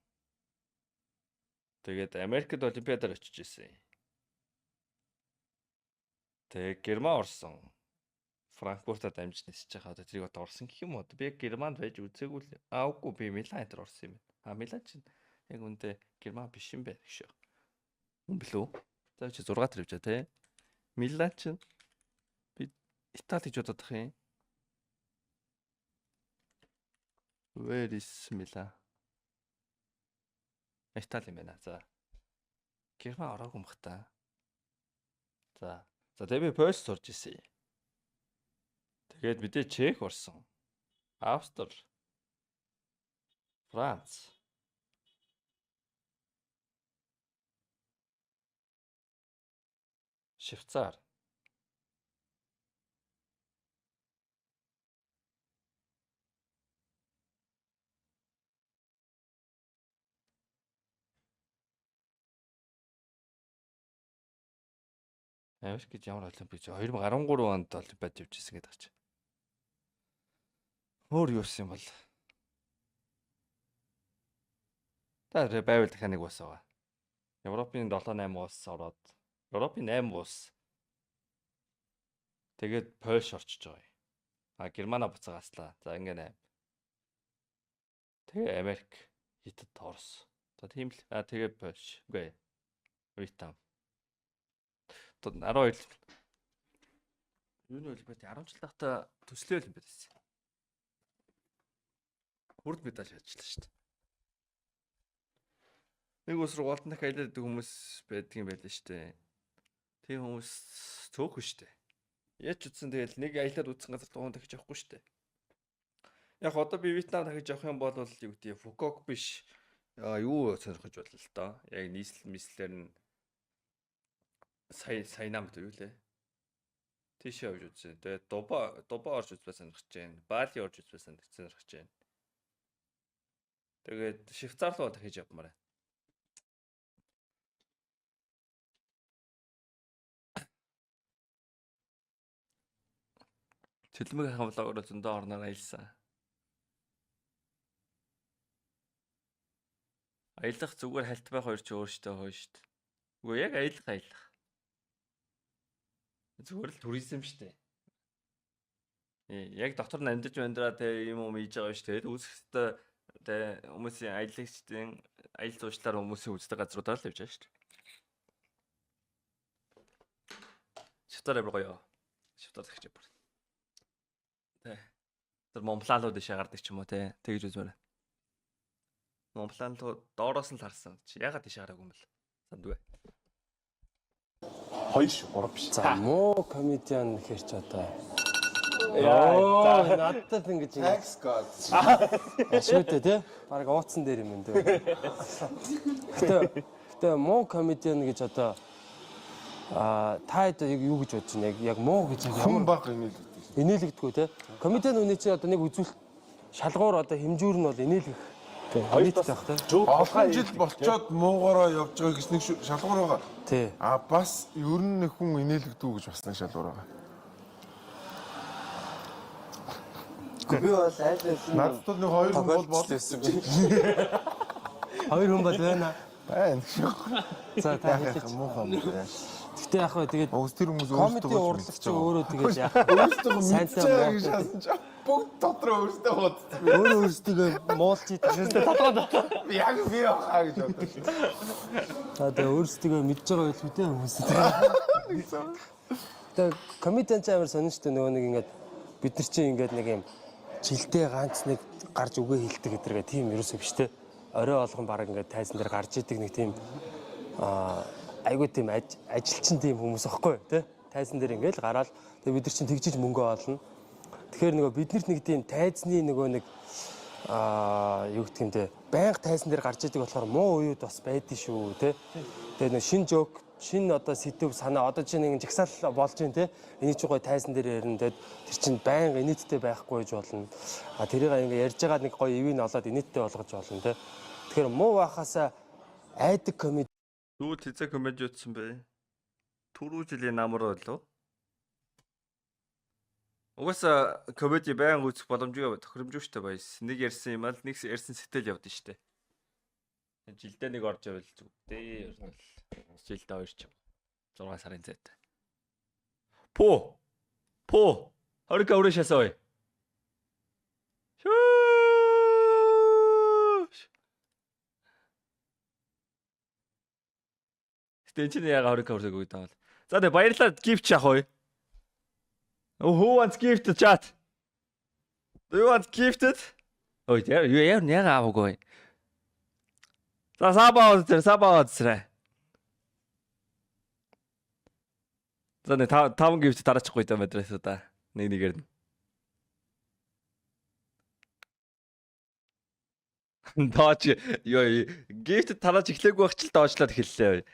Тэгээд Америкт олимпиадаар очиж ирсэн. Тэгээ Герман орсон. Франкфуртад амжиж нисэж байгаа. Тэрийг одоо орсон гэх юм уу? Би Германд байж үзээгүй л. Үгүй би Милан дээр орсон юм байна. Милан чинь яг үндэ Герман биш юм байна гэж. Хүн билүү? За чи 6 тэр явжаа те. Милан чинь би Итали гэж бодоод тах юм. Where is Milan? Итали юм байна. За. Герман ороогүй юм бах та. За. За тэгээ би Польш сурж ирсэн. Тэгээд мэдээ Чех орсон. Австри. Франц. Швейцар. Америк гэж ямар олимпик 2013 онд олимпиад явж ирсэн гэдэг чинь. Өөр юу юм бол? Та байвал дахиад нэг ус байгаа. Европын 7-8 ус ороод Европын 8 ус. Тэгээд Польш орчиж байгаа юм. Германа буцаагаслаа. За ингээ 8. Тэгээ Америк, Хятад, Орос. За тийм л. Тэгээ Польш. Үгүй. Вьетнам. 12 юуны олимпиад 10 жил тахта төслийн олимпиад байсан. Хүрд медаль шаажлаа шүү дээ. Нэг ус руу голдон дахь аялаад идэх хүмүүс байдгийн байлаа шүү дээ. Тийм хүмүүс цөөхөн шүү дээ. Яаж ч утсан тэгэл нэг аялаад үзсэн газар тугаан дахиж явахгүй шүү дээ. Яг одоо би Вьетнам дахиж явах юм бол юу гэдэг Фукуок биш юу сонирхож болно л доо. Яг нийслэлээр нь Сайнамд юу лээ. Тийшээ явж үзсэн. Тэгээд Дуба орж үзбээ сонирхож байна. Бали орж үзбээ сонирхож байна. Тэгээд Швейцар руу дахиж явмаар байна. Төлмөг ахын влогоор зөндөө орноор аялсан. Аялах зүгээр хальт байх хоёр ч өөртөө хойш шүү дээ. Үгүй яг аялах. Зүгээр л туризм шүү дээ. Яг дотор нь амьдж амьдраа те юм ийж байгаа шүү дээ. Үүсэхдээ те хүмүүсийн аялагчдын аял зуучлаар хүмүүсийн үздэг газруудаар л явж байгаа шүү дээ. Швейцар амар гоё. Швейцар дахиж бүр. Тэ. Тэр Монблалууд дэше гардаг ч юм уу те. Тэгж үзмээр. Монплан доороос нь л харсан. Чи ягаад тийш хараагүй юм бэл? Сандвэ. 2 шүү, 3 биш. За муу комедиан гэхэр ч одоо Оо надад ингэж Thanks God. ашигтай тий. Бараг ууцсан дээр юм энэ. Гэтэ муу комедиан гэж одоо та хэд яг юу гэж бодож байна? Яг муу гэж Хүн баг инээлэгдэггүй тий. Комедиан үний чинь одоо нэг үзүүлэлт шалгуур одоо хэмжүүр нь бол инээлгэх. Хоёр тас байх тий. олон жил болчоод муугаараа явж байгаа гэж нэг шалгуур байгаа. Тий. Бас ер нь нэг хүн инээлгдүү гэж бас нэг шалгуур байгаа. Би бол аль Надад бол нэг хоёр хүн бол Тохиолдсон би. хоёр хүн бол байна. байна. За та хэлээч. Муухан. Гэтэ яг хөө тэгээд Уус тэр хүмүүс комеди урлагч өөрөө тэгээд яг өөрсдөө Сайнтай мэдчихээ муу. гэж шаасан ч бүгд дотроо өөрсдөө бодсон. өөрөө өөрсдөө муулж идчихсэн. Яг би яхаа гэж бодсон. За тэгээд өөрсдөө мэдж байгаа байх үү те хүмүүс. Тэгээд комедиан ч амар сонин шүү дээ нөгөө нэг ингээд бид нар чинь ингээд нэг юм жилдээ ганц нэг гарч үгээ хэлдэг гэдэргээ тийм ерөөсөө биш те. Орой олгон баг ингээд тайзан дээр гарч идэг нэг тийм айгуу тийм ажилчин тийм хүмүүс аахгүй тий. Тайзан дээр ингээл гараад тэгээ бид нар чинь тэгжиж мөнгө олно. Тэгэхээр нөгөө биднэрт нэг тийм тайзны нөгөө нэг юу гэх юм те байнга тайзан дээр гарч идэг болохоор муу уууд бас байдгийн шүү тий. Тэгээ нөгөө шин жок шин одоо сэдв санаа одоо чинь нэг жагсаал болж байна те. Энийг чи гой тайзан дээр ярина те. Тэр чинь байнга инээдтэй байхгүй гэж болно. Тэрийг ингээ ярьж байгаа нэг гой ивийг олоод инээдтэй болгож болно те. Тэгэхээр муу байхасаа айдаг комеди Юу тэзээ комеди утсан бэ? Түрүү жилийн намар болов? Угаасаа комеди байнга үзэх боломжтой тохиромжтой шүү дээ баяс. Нэг ярьсан юм аа нэг ярьсан сэтэл явдсан шүү дээ. Жилдээ нэг орж явал зүгтээ. Жилдээ 2 ч юм. 6 сарын зайд. По. Харика урэшасаа. Тэнд яг харика урсаг өгдөг юм. За тэгээ баярлалаа gift яах вэ? Oh, who wants gift chat? Do you want gifted? Ой, яа аваагүй. За сабаа үзрээ. За нэг 5 gift дараачихгүй даа мадрасуудаа. Нэгээр нь. Дооч ёо gift тараач эхлээгүй байх ч л доочлоод эхэллээ.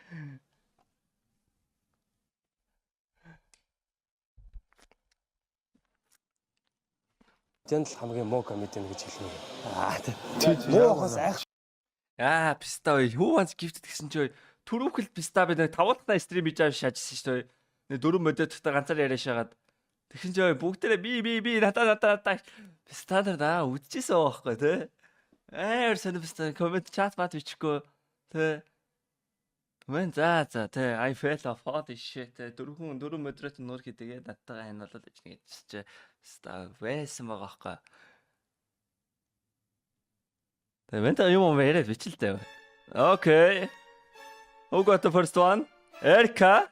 Тэнд л хамгийн муу комедиан гэж хэлнэ. Муу хос айх. Писта ой who wants gifted гэсэн чи түрүүхэл писта би нэг 5 дахь стрим хийж авч шаажсан шүү дээ. Нэг 4 мододтой ганцаар яриа шагаад. Тэгсэн чи ой бүгдээрээ би надаа писта дээр да үдчихсэн байхгүй те. Сонир писта комент чат бат бичихгүй те. Мэн за те I fell off hot shit те 4 модерат нуур хийдгээ надтайгаа энэ болоод ич нэг чи ста байсан байгаа байхгүй. Вэнта юм яриад бичлээ. Окей. Who got the first one? Erika.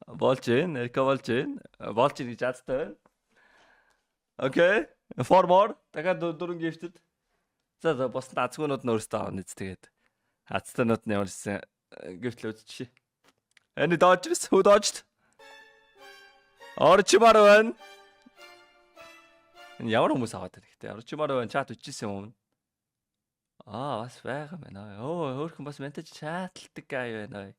Болж ийн гэж яадтай байна. Окей. 4 more. Дахиад 4 gifted. За босд азгуунууд нь өөрсдөө авах нэз тэгээд. Хацтанууд нь ямарсан gift л үзчихье. Any dodgers? Who dodged? Орчмаар байна. Ямар хүмүүс аваад байна гэхдээ. Орчмаар байна. Чат үчижсэн юм. Бас байгаа байна. Өөрхөн бас ментаж чаталдаг гай байна.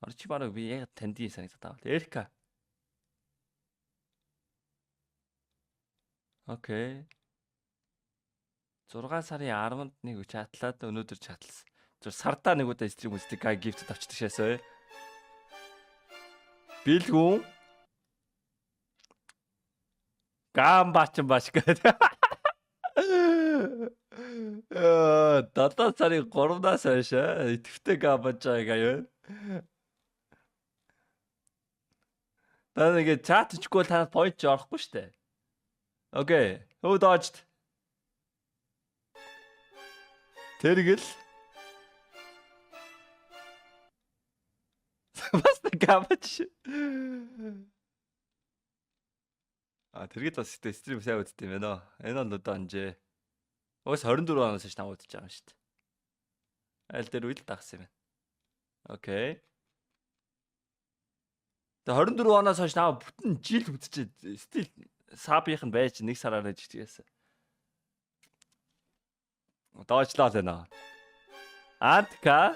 Орчмаар би яг тандийн санагдаад байна. Эрика. Окей. 6 сарын 11-нд чатлаад өнөөдөр чатлсан. Сардаа нэг удаа стрим үздэг гай гифт авчдаг шээсөө. Билгүн. Гамбач гэдэг. 7 сарын 3-наас хойш идэвхтэй гамбач байгаа юм. Та нэг чат хийхгүй та point орохгүй штэ. Окей. Who dodged? Тэргэл. Бас гамбач. Тэргэл бас стрим сайн үзт юм байна. Энэ бол одоо анжээ. Уус 24 оноос хойш намайг удаж байгаа юм шүү дээ. Аль дээр үйл дагсан юм байна. Окей. Тэгээ 24 оноос хойш намайг бүтэн жил үзчихэд стил сабийнх нь байж 1 сараар байж тийгээс. Доочлоо л байна. Антка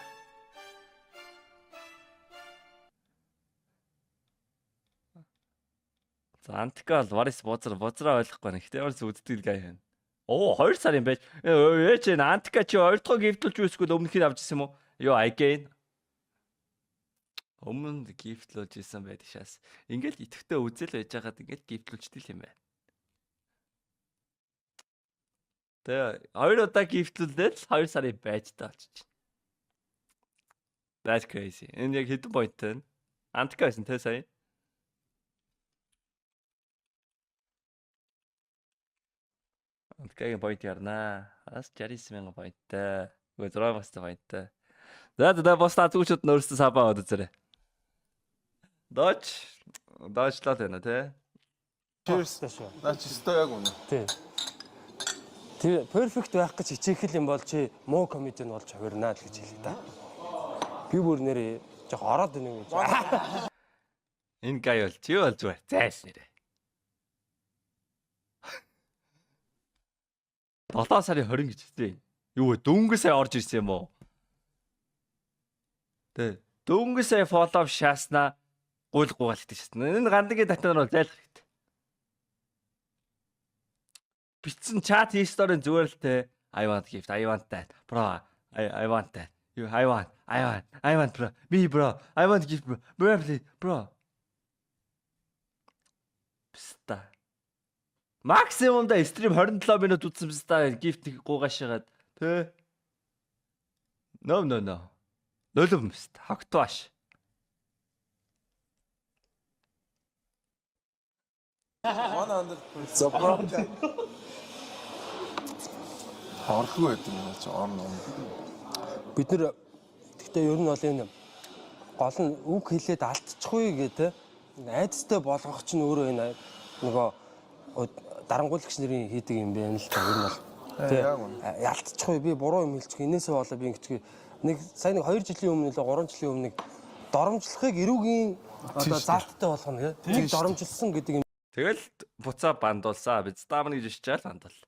За антка бол варис бозраа ойлгохгүй нэг. Тэгтээ варис үздэг гай байна. Оо 2 сар юм байж. Ээж энэ антка чи 2 дахь гифтэлж үүсгүй өмнөх нь авч ирсэн юм уу? Йоо again. Өмнө гифтлүүлж исэн байдаг шээс. Ингээл итгэвтэй үзэл байж байгаад ингээл гифтлүүлжтэй юм байна. Тэгээ 2 удаа гифтлүүлээд 2 сарын байж таа болчих. That's crazy. Энэ яг хэдэн point вэ? Антка байсан те сая. Антгагийн point ярнаа. Ас 69,000 pointтай. Үгүй 6 pointтай. За босна зүгчүүд нөөсөө сабаа од үзээрэй. Доочлаа байна те. Cheers. Наа чи өстой яг үнэ. Тий. Тэр перфект байх гэж хичээх юм бол чи муу комедиан болж хувирнаа л гэж хэлээ да. Би бүр нэрээ жоох ороод байна юм гэж. Энэ гай бол чи бол зүгээр зайс нэрээ. 7 сарын 20 гэж хэлсэн. Юу вэ? Дөнгөж сая орж ирсэн юм уу? Тэ. Дөнгөж сая follow шааснаа гуйлгуугаал гэдэг шээсэн. Энэ гандагийн татнаар бол зайлах хэрэгтэй. Бичсэн чат history зүгээр л те. I want gift. I want that. Bro. I want that. You I want bro. Me bro. I want gift bro. Bro please bro. Пста. Максимум да стрим 27 минут үзсэн пста gift гуугаашаад тэ. No. Нулим пста. Хогтоош. Орхоо байдаг юм чи орно. Бид нэр гэхдээ ер нь бол энэ гол нь үг хэлээд алдчихгүй гэдэг айдастай болгох чинь өөрөө энэ нөгөө дарангуулагч нарын хийдэг юм байна л та ер нь бол ялцчихгүй би буруу юм хэлчих энээсээ болоо би ингэчих нэг сая нэг 2 жилийн өмнө л 3 жилийн өмнө нэг доромжлохыг эрүүгийн одоо заалттай болгоно гэх тийг доромжилсан гэдэг юм. Тэгэл буцаа бандуулсаа биз даамна гэж ичээл бандуул.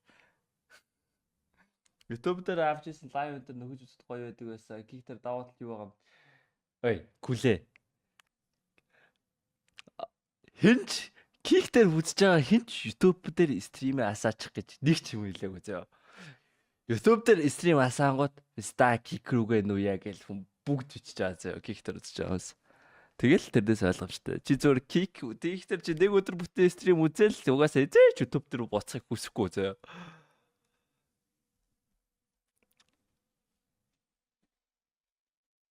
YouTube дээр авч ирсэн лайв дээр нөхөж үзэд гоё байдаг байсан. Кик дээр даваад юу байгаа юм. Ой, күлээ. Хинч кик дээр үзэж байгаа хинч YouTube дээр стримээ асаачих гэж нэг ч юм хэлээгүй зөө. YouTube дээр стрим асаангууд ста кик рүүгээ нүяа гэж хүн бүгд бичиж байгаа зөө. Кик дээр үзэж байгаас. Тэгэл тэрнээс ойлгомжтой. Чи зөвөр кик дийх дээр чи нэг өдөр бүтэн стрим үзэл угаасаа эзэж YouTube дээр буцахыг хүсэхгүй зөө.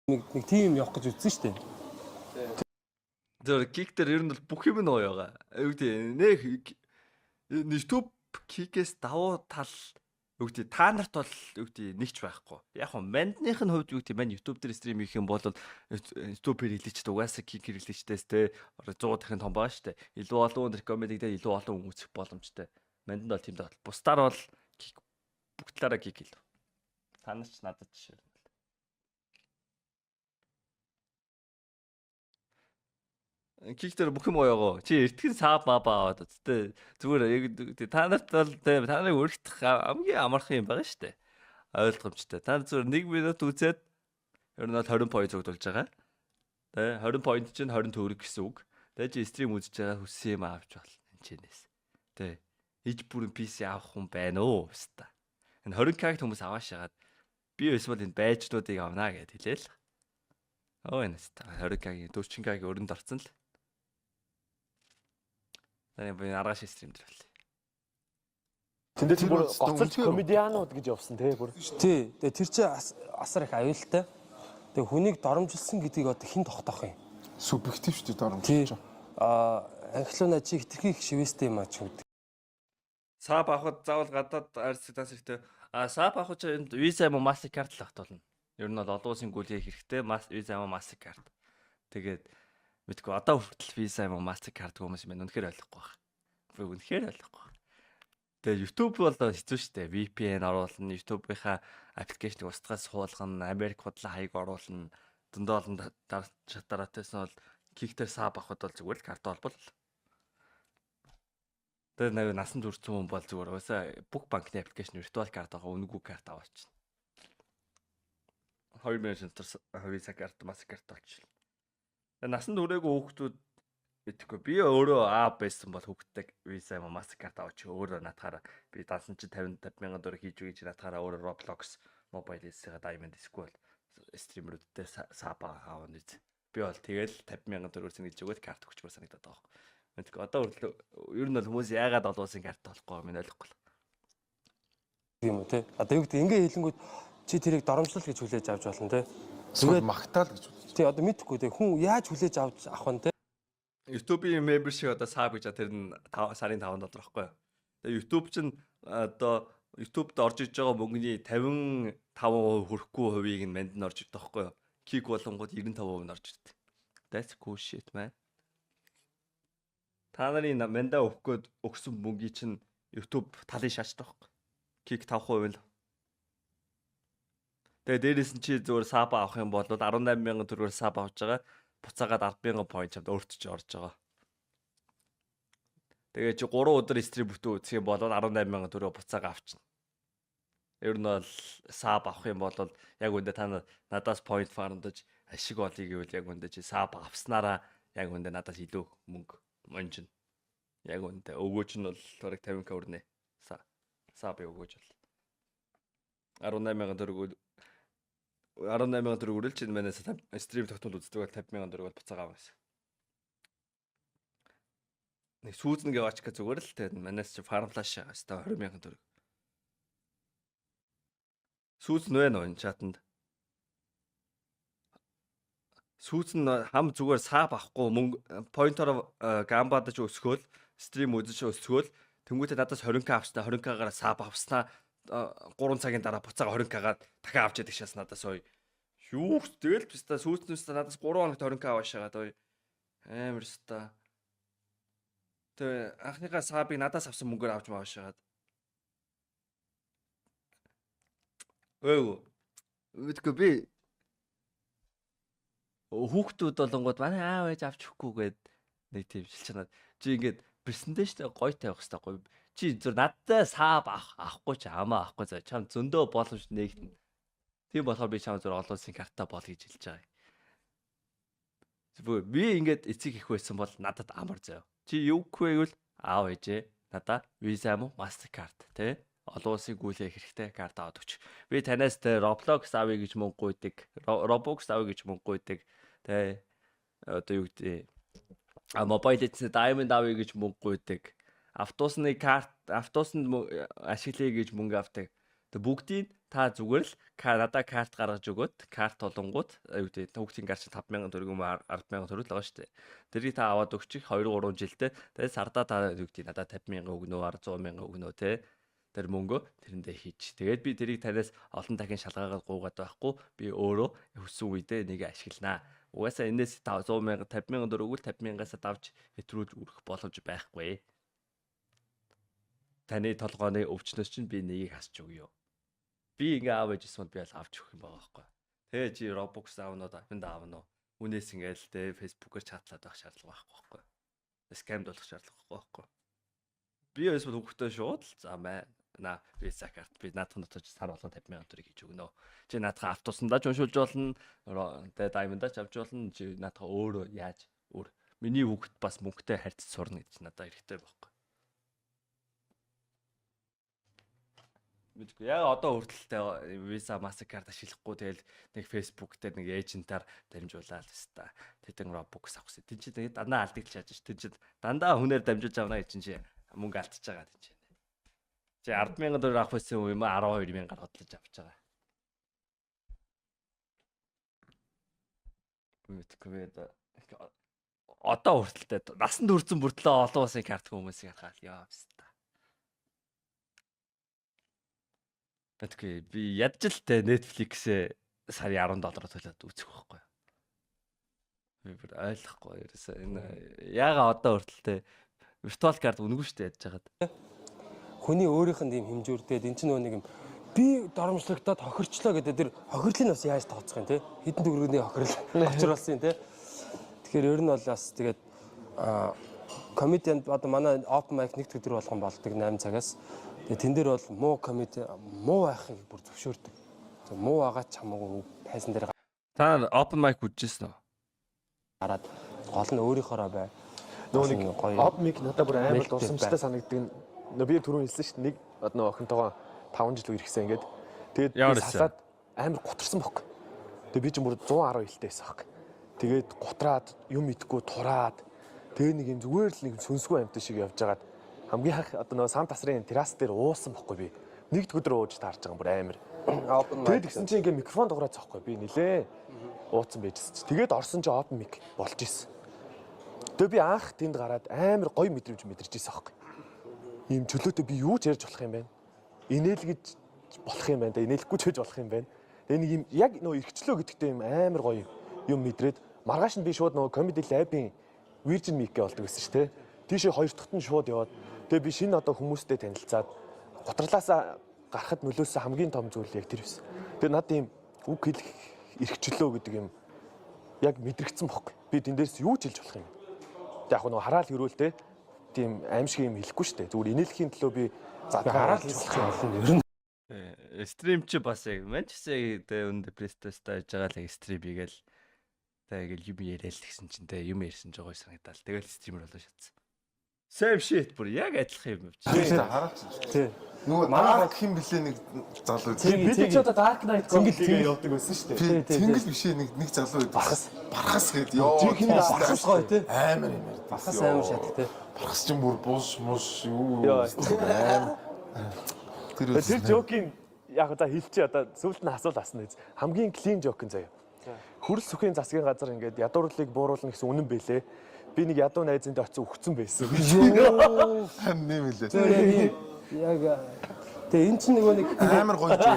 Нэг тийм явах гэж үзсэн шүү дээ. Тэр кик дээр ер нь бол бүх юм нь гоё байгаа. Юу гэдэг нэг YouTube кикээс давуу тал юу гэдэг та нарт бол юу гэдэг нэгч байхгүй. Яг нь мандных нь хувьд юу гэдэг мань YouTube дээр стрим хийх юм бол YouTube-ээр хэлээчтэй угаасаа кик хэлээчтэйс те 100 дахин том байгаа шүү дээ. Илүү олон рекомендыг дээр илүү олон хүн үзэх боломжтой. Мандд бол тийм даа. Бусдаар бол кик бүх талаараа кик хэлв. Та нар ч надад жишээ. Кик дээр бүх юм гоёгоо. Чи эртгэн сааб аваад үсттэй зүгээр яг та нарт бол та нарыг өргөх хамгийн амархан юм байгаа шүү дээ. Ойлгомжтой. Та зүгээр 1 минут үзээд ер нь бол 20 point зогдуулж байгаа. Тэ 20 point чинь 20 төгрөг гэсэн үг. Тэгээ чи стрим үзэж байгаа хүссэн юм авч болно энэ чинээс. Тэ иж бүрэн PC авах хүн байна уу өста. Энэ 20k хүмүүс авааш ягаад би эсвэл энэ байжнуудыг авнаа гэд хэлээл. Энэ өста 20k 40k өрөнд орсон л. Таны би аргаш стрим дээр бол. Тэндээ чи бүр гоцолч комедианууд гэж явсан те бүр. Тий. Тэгээ тэр чи асар их аюултай. Тэгээ хүнийг доромжилсан гэдгийг одоо хэн тогтоох юм? Субъектив шүү дээ доромжилж. Анхлууна чи хитрхи их шивэстэй юм ач гэдэг. Саап авахд заавал гадаад арьсаас ихтэй. Саап авах чинь энд Visa юм уу Mastercard л автуулна. Ер нь бол олон улсын гүйл хийх хэрэгтэй. Visa юм уу Mastercard. Тэгээд мэдгүй одоо хүртэл Visa юм уу Mastercard хүмүүс юм байна. Үнэхээр ойлгохгүй байна. Би үнэхээр ойлгохгүй байна. Тэгээ YouTube бол хэцүү шүү дээ. VPN оруулна, YouTube-ийнхаа аппликейшнийг устгаас суулгана, Америк худлаа хаяг оруулна. Зөндөө олон шатараатайсан бол киктер саб авахд бол зүгээр л карт холбол. Тэгээ нэг насан туршсан хүн бол зүгээр уусаа бүх банкны аппликейшн виртуал карт авах үнэгүй карт аваач. 2000 Visa карт, Mastercard болчихлоо. Тэгээ насан туршаагүй хүүхдүүд мэдхгүй би өөрөө байсан бол хүүхдтэй Visa юм Mastercard аваач өөрөө натахаараа би дансан чи 50 мянган төгрөг хийж өгье чи натахаараа өөрөө Roblox Mobile Legends-ийн Diamond School стримерүүдтэй сапа аавна үз. Би бол тэгэл 50 мянган төгрөг сэнгэлж өгөөд карт өгчмөр санагдаад байгаа юм. Мэдгүй одоо ер нь бол хүмүүс яагаад олуулсан карт болохгүй юм ойлгохгүй. юм уу те. Одоо юу гэдэг ингээ хэлэнгүүт чи тэрийг доромжлол гэж хүлээж авч болно те. Зүгээр магтаал гэж бодож. Тий одоо мэдхгүй те хүн яаж хүлээж авч авах нь те. YouTube-ийн membership одоо саб гэж тэр нь сарын $5 байхгүй юу. Тэгээ YouTube чинь одоо YouTube-д орж иж байгаа мөнгөний 55% хүрэхгүй хувийг нь манд нь орж ирдэг байхгүй юу. Кик болонгууд 95% нь орж ирдэг. That's cool shit man. Та нарын мандаа өгсөн мөнгөний чинь YouTube талын шаачдаг байхгүй. Кик 5% л. Тэгээ дээрээс нь чи зөвөр саб авах юм бол 18,000 төгрөгөөр саб авч байгаа. Буцаагаад 10,000 point чамд өөртөө ч орж байгаа. Тэгээ чи 3 өдөр стрим бүтэн үзэх юм бол 18,000 төгрөг буцаага авчна. Ер нь бол саб авах юм бол яг үндэ та надаас point farm-даж ашиг олъё гэвэл яг үндэ чи саб авснараа яг үндэ надаас илүү мөнгө монжин. Яг үндэ өгөөч нь бол бараг 50k өрнэ. Саб өгөөч бол 18,000 төгрөг 18,000 төгрөг үрэл чинь манайс стрим тогтмол үздэг бол 50,000 төгрөг бол буцаага авсан. Нэг сүүзнэг яваач гэ зүгээр л тэгээд манайс чи фарм флаш хаста 20,000 төгрөг. Сүүзн вэ нөө чатанд. Сүүзн хам зүгээр саб авахгүй мөнгө поинтоор гамбадаж өсгөөл стрим үзэж өсгөөл тэнгуүтээ надаас 20k авснаа 20k-гаар саб авснаа 3 цагийн дараа буцаага 20k-гаар дахиад авч яддаг шээс надаас ой. Юу тэгэл пста сүүзнээс надаас 3 хоногт 20k аваашаад ой. Амар ста. Тэгээ анхныхаа сабыг надаас авсан мөнгөөр авч маашаад. Өө. Мэдгүй би хүүхдүүд болонгууд манай аав ээж авч өгөхгүйгээд нэг тийм шилчнаад чи ингээд презентацийн гоё тавих хэрэгтэй гоё. Чи зөв надтай саб авахгүй ч амаа авахгүй заа. Чам зөндөө боломж нэгтэн. Тийм болохоор би чам зөв олон улсын карта бол гэж хэлж байгаа. Би ингээд эцэг их байсан бол надад амар заяа. Чи юу гэвэл аав ээжээ надаа Visa мó Mastercard тий олон улсын гүйлэх хэрэгтэй карт аваад өгч. Би танаас тэ Roblox авъя гэж мөнгө гуйдаг. Roblox авъя гэж мөнгө гуйдаг. Тэ одоо юу гэдэг Mobile Legends Diamond авъя гэж мөнгө гуйдаг. Автобусны карт автобусанд ашиглая гэж мөнгө авдаг. Тэг бүгдийг та зүгээр л надаа карт гаргаж өгөөд карт толонгууд юу гэдэг хүүхдийн карт 5,000 төгрөг юм 10,000 төгрөг л байгаа шүү дээ. Тэрийг та аваад өгчих 2-3 жилдээ. Тэгээд сардаа та юу гэдэг надаа 50,000 өгнө 100,000 өгнө те. Тэр мөнгө тэрэндээ хийж. Тэгээд би тэрийг танаас олон дахин шалгаагаад гуугаад байхгүй. Би өөрөө өссөн үедээ нэг ашигланаа. Угаасаа энэс 100,000 50,000 төгрөгөөр 50,000-аас давж хэтрүүлж үрэх боломж байхгүй. Таны толгооны өвчнөөс чинь би нэгийг хасч өгье. Би ингээ аав ээжсэн бол би л авч өгөх юм байгаа байхгүй. Тэгээ чи Roblox аавнууд аавна уу? Үнээс ингээл тэ Facebook-оор чатлаад байх шаардлага байхгүй. Скамд болох шаардлага байхгүй. Би эсвэл хүүхдээ шууд л за на Visa карт би наадхан дотор сар болгон 50,000 төгрөг хийж өгнө. Чи наадхан автобусандаа ч уншуулж болно. Тэгээ Diamond-аач авч болно. Чи наадхан өөрөө яаж өөр миний хүүхэд бас мөнгөтэй харьцаж сурна гэж надад хэрэгтэй байхгүй. Мэдгүй яа одоо хүртэлтэй Visa Mastercard ашиглахгүй тэгэл нэг Facebook дээр нэг эйжентаар дамжуулаад хэвээр тэдэн Robux авах гэсэн. Тин чи тэгээд дандаа алдагч яаж ш. Тин чи дандаа хүнээр дамжуулж авна гэж чи мөнгө алдчихж байгаа тийм чи. Чи 10,000 төгрөг авах байсан юм аа 12,000 бодлож авч байгаа. Мэдгүй одоо хүртэлтэй насанд хүрсэн бүртлээ олон улсын карт хүмүүсийг харахад яа хэвээр. Мэдгүй би ядж л тэ Netflix-ээ сарын $10 төлөөд үзэх байхгүй. Би бүр ойлгохгүй ерөөсөө энэ яага одоо хүртэлтэй виртуал карт үнэгүй шүү дээ ядж хагаад. хүний өөрийнх нь юм хэмжүүр тэгээд эн чинь нөгөө нэг юм би доромжлогдоод хохирчлоо гэдэг тэр хохирлыг бас яаж тооцох юм те хэдэн төгрөгийн хохирол очруулсан юм те тэгэхээр ер нь бол бас тэгээд комедианд одоо манай open mic нэг өдөр болгон болдог 8 цагаас тэгээд тэн дээр бол муу комеди муу байхыг бүр зөвшөөрдөг муу байгаа ч хамаагүй тайсан дээр Та open mic үзчихсэн үү? гараад гол нь өөрийнхоороо бай Нөгөө нэг open mic надад бүр амар дурсамжтай санагддаг нь би түрүүн хэлсэн шүү дээ нэг одоо охинтойгоо 5 жил ирсэн ингээд тэгээд би салаад амар гутарсан бохоо. Тэгээд би ч бүр 112 хэлтэй байсан бохоо. Тэгээд гутраад юм идэхгүй тураад тэгээд нэг юм зүгээр л нэг сүнсгүй амт шиг явж байгаад хамгийн анх одоо нөгөө сан тасрын террас дээр уусан бохоо би. Нэгд өдөр ууж таарж байгаа бүр амар. Тэгээд гисэн чинь ингээд микрофон дугаараа зоохгүй би нилээ ууцсан байжсэн чи. Тэгээд орсон чи open mic болж исэн. Тэгээд би анх тэнд гараад амар гоё мэдрэмж мэдэрч исэн бохоо. Ийм чөлөөтэй би юу ч ярьж болох юм байна. Инээлгэж болох юм байна да. Инээлэхгүй ч хийж болох юм байна. Тэгээ нэг юм яг нөө эргчлөө гэдэгтэй юм амар гоё юм мэдрээд маргааш нь би шууд нөө comedy lab-ийн Virgin Mic болдог гэсэн шүү дээ. Тийшээ хоёр дахьт нь шууд яваад тэгээ би шинэ одоо хүмүүстэй танилцаад гутралаасаа гарахад нөлөөсөн хамгийн том зүйл яг тэр байсан. Тэгээ над ийм үг хэлэх эргчлөө гэдэг юм яг мэдрэгдсэн бохоо. Би тэндээс юу ч хэлж болох юм. Яг нөө хараал хөрөөлтэй тийм аимшиг юм хэлэхгүй шүү дээ. Зүгээр инээлхийн төлөө би хараад л болсон ер нь Стрим чи бас яг Манчестер өндөр престастай хийж байгаа л стрим хийгээл тэгэл юм яриад л гэсэн чинь те юм ярьсан жоо санагдал. Тэгэл стример болоо шатсан. Same shit бүр яг адилхан юм чи. Хараач. тий Нөгөө манай хэм блэ нэг залуу. би ч одоо Dark Knight Goblin-гээ явдаг байсан шүү дээ. Тэнгэл биш нэг залуу байдаг. Бархас гээд ёо. бархас гоё тий Амар юм яа. бархас амар шатдаг тий Бархас ч юм бүр буус мус юу. Тэр жокийн яг одоо хэлчихээ одоо сүүлд нь асуул асна гэж. Хамгийн clean joke заяа. Хөрөл сүхийн засгийн газар ингээд ядуурлыг бууруулна гэсэн үнэн бэлээ. Би нэг ядуу найзынтай очиж өгцөн байсан. Нэмэлээ. яг тэгээ эн чинь нөгөө нэг Амар гоё ч юм.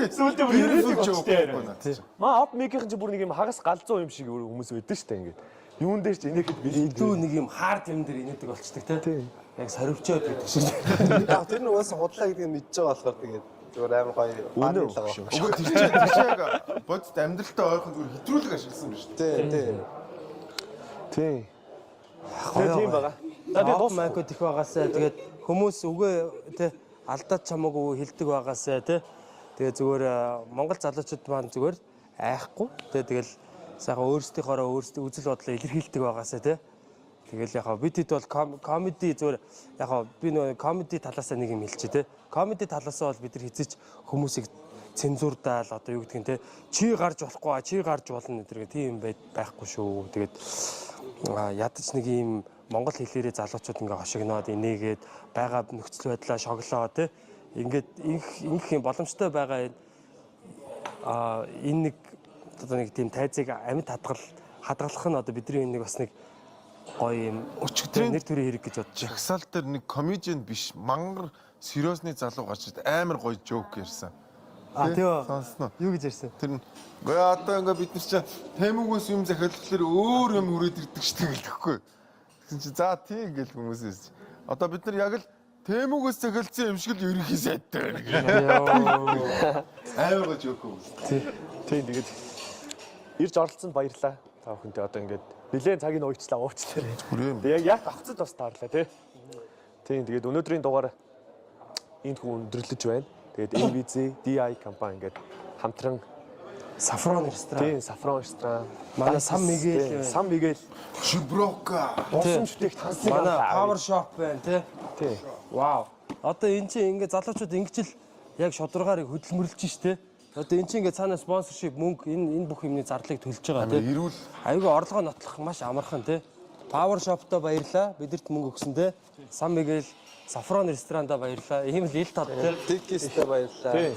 Сүүлдээ бүр ирээд маа оп микийн чи бүр нэг юм хагас галзуу юм шиг хүмүүс байдаг шүү дээ ингээд. Юун дээр ч инээхэд биш. илүү нэг юм хард юм дээр инээдэг болчдаг тий яг сорвчоод гэдэг шиг Яг тэр нь уус худлаа гэдгийг мэдж байгаа болохоор тэгээд зүгээр амар гоё Үгүй тэр чинь яг бодит амьдралтай ойрхон зүгээр хэтрүүлэг ашигласан байна шүү дээ. Тий. Тийм байгаа. надад дуус майкод их байгаасаа тэгээд хүмүүс үгээ тий алдаад чамаагүй хэлдэг байгаасаа тий тэгээ зүгээр Монгол залуучууд маань зүгээр айхгүй тий тэгэл сайхан өөрсдийнхоороо өөрсдөө үзэл бодлоо илэрхийлдэг байгаасаа тий тэгэл яг бид хэд бол комеди зүгээр яг би нөгөө комеди талаасаа нэг юм хэлчихэ тий комеди талаасаа бол бид нар хизээч хүмүүсийг цензурдаал одоо юу гэдгийг те чи гарч болохгүй чи гарч болно гэдэг тийм байхгүй шүү. Тэгээд ядаж нэг юм монгол хэлээрээ залуучууд ингээ хошигноод инээгээд байгаа нөхцөл байдлаа шоглоо те ингээд ингэх юм боломжтой байгаа энэ нэг одоо нэг тийм тайзыг амьд хадгалах нь одоо бидний нэг бас нэг гоё юм өчигдрийн нэр төрийн хэрэг гэж бодож байна. Жагсаал дээр нэг комедиан биш мангар сериосны залуу гарч амар гоё жок ярьсан. Тийм. Сонсноо. Юу гэж ярьсан? Тэр нь одоо ингээ бид нар чинь таймгүйс юм захиалхлаар өөр юм хүрээд ирдэг ш тэгэлдэхгүй. Тэгсэн чи за тийм ингээл хүмүүс ирсэн. Одоо бид нар яг л таймгүйс захиалсан юм шиг л ерөнхий сайдтай байна. Амар гож өгөө. Тийм тэгээд ирж оролцсонд баярлаа. Та бүхэнтэй одоо ингээд нэлээд цагийг уйчлаа уучлаа. Тэгээд яг авцад бас таарлаа тий. Тийм тэгээд өнөөдрийн дугаар энд хүн өндөрлөж байна. Тэгээд AVZ, DI компани ингээд хамтран Saffron ресторан. Тийм, Saffron ресторан. Манай Сан Мигэл Шиброка. Болсон шүтэйгт хансаг манай Power Shop байна тий. тий. Вау. Одоо эн чинь ингээ залуучууд ингэж л яг шударгаарыг хөдөлмөрлөж штэ. Одоо эн чинь ингээ цаанаа спонсоршип мөнгө энэ бүх юмны зарлыг төлж байгаа тий. Ирүүл. Айгүй орлогоо нотлох маш амархан тий. Power Shop-то баярлаа. Бидэрт мөнгө өгсөн тий. Сан Мигэл Saffron ресторанда баярлаа. Ийм л ил тод тий. Тиккистэй баярлаа. Тий.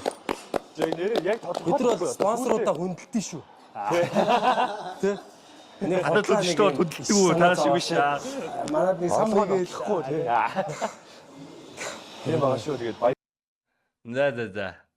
Жээ яг бид нар бол спонсоруудаа хүндэлдэг шүү. Тий. Нэг Хадлаа нэг хүндэлдэг үү таа шиг биш аа. Манад нэг Сан Мигэл тий. Тийм байгаа шүү тэгээд За.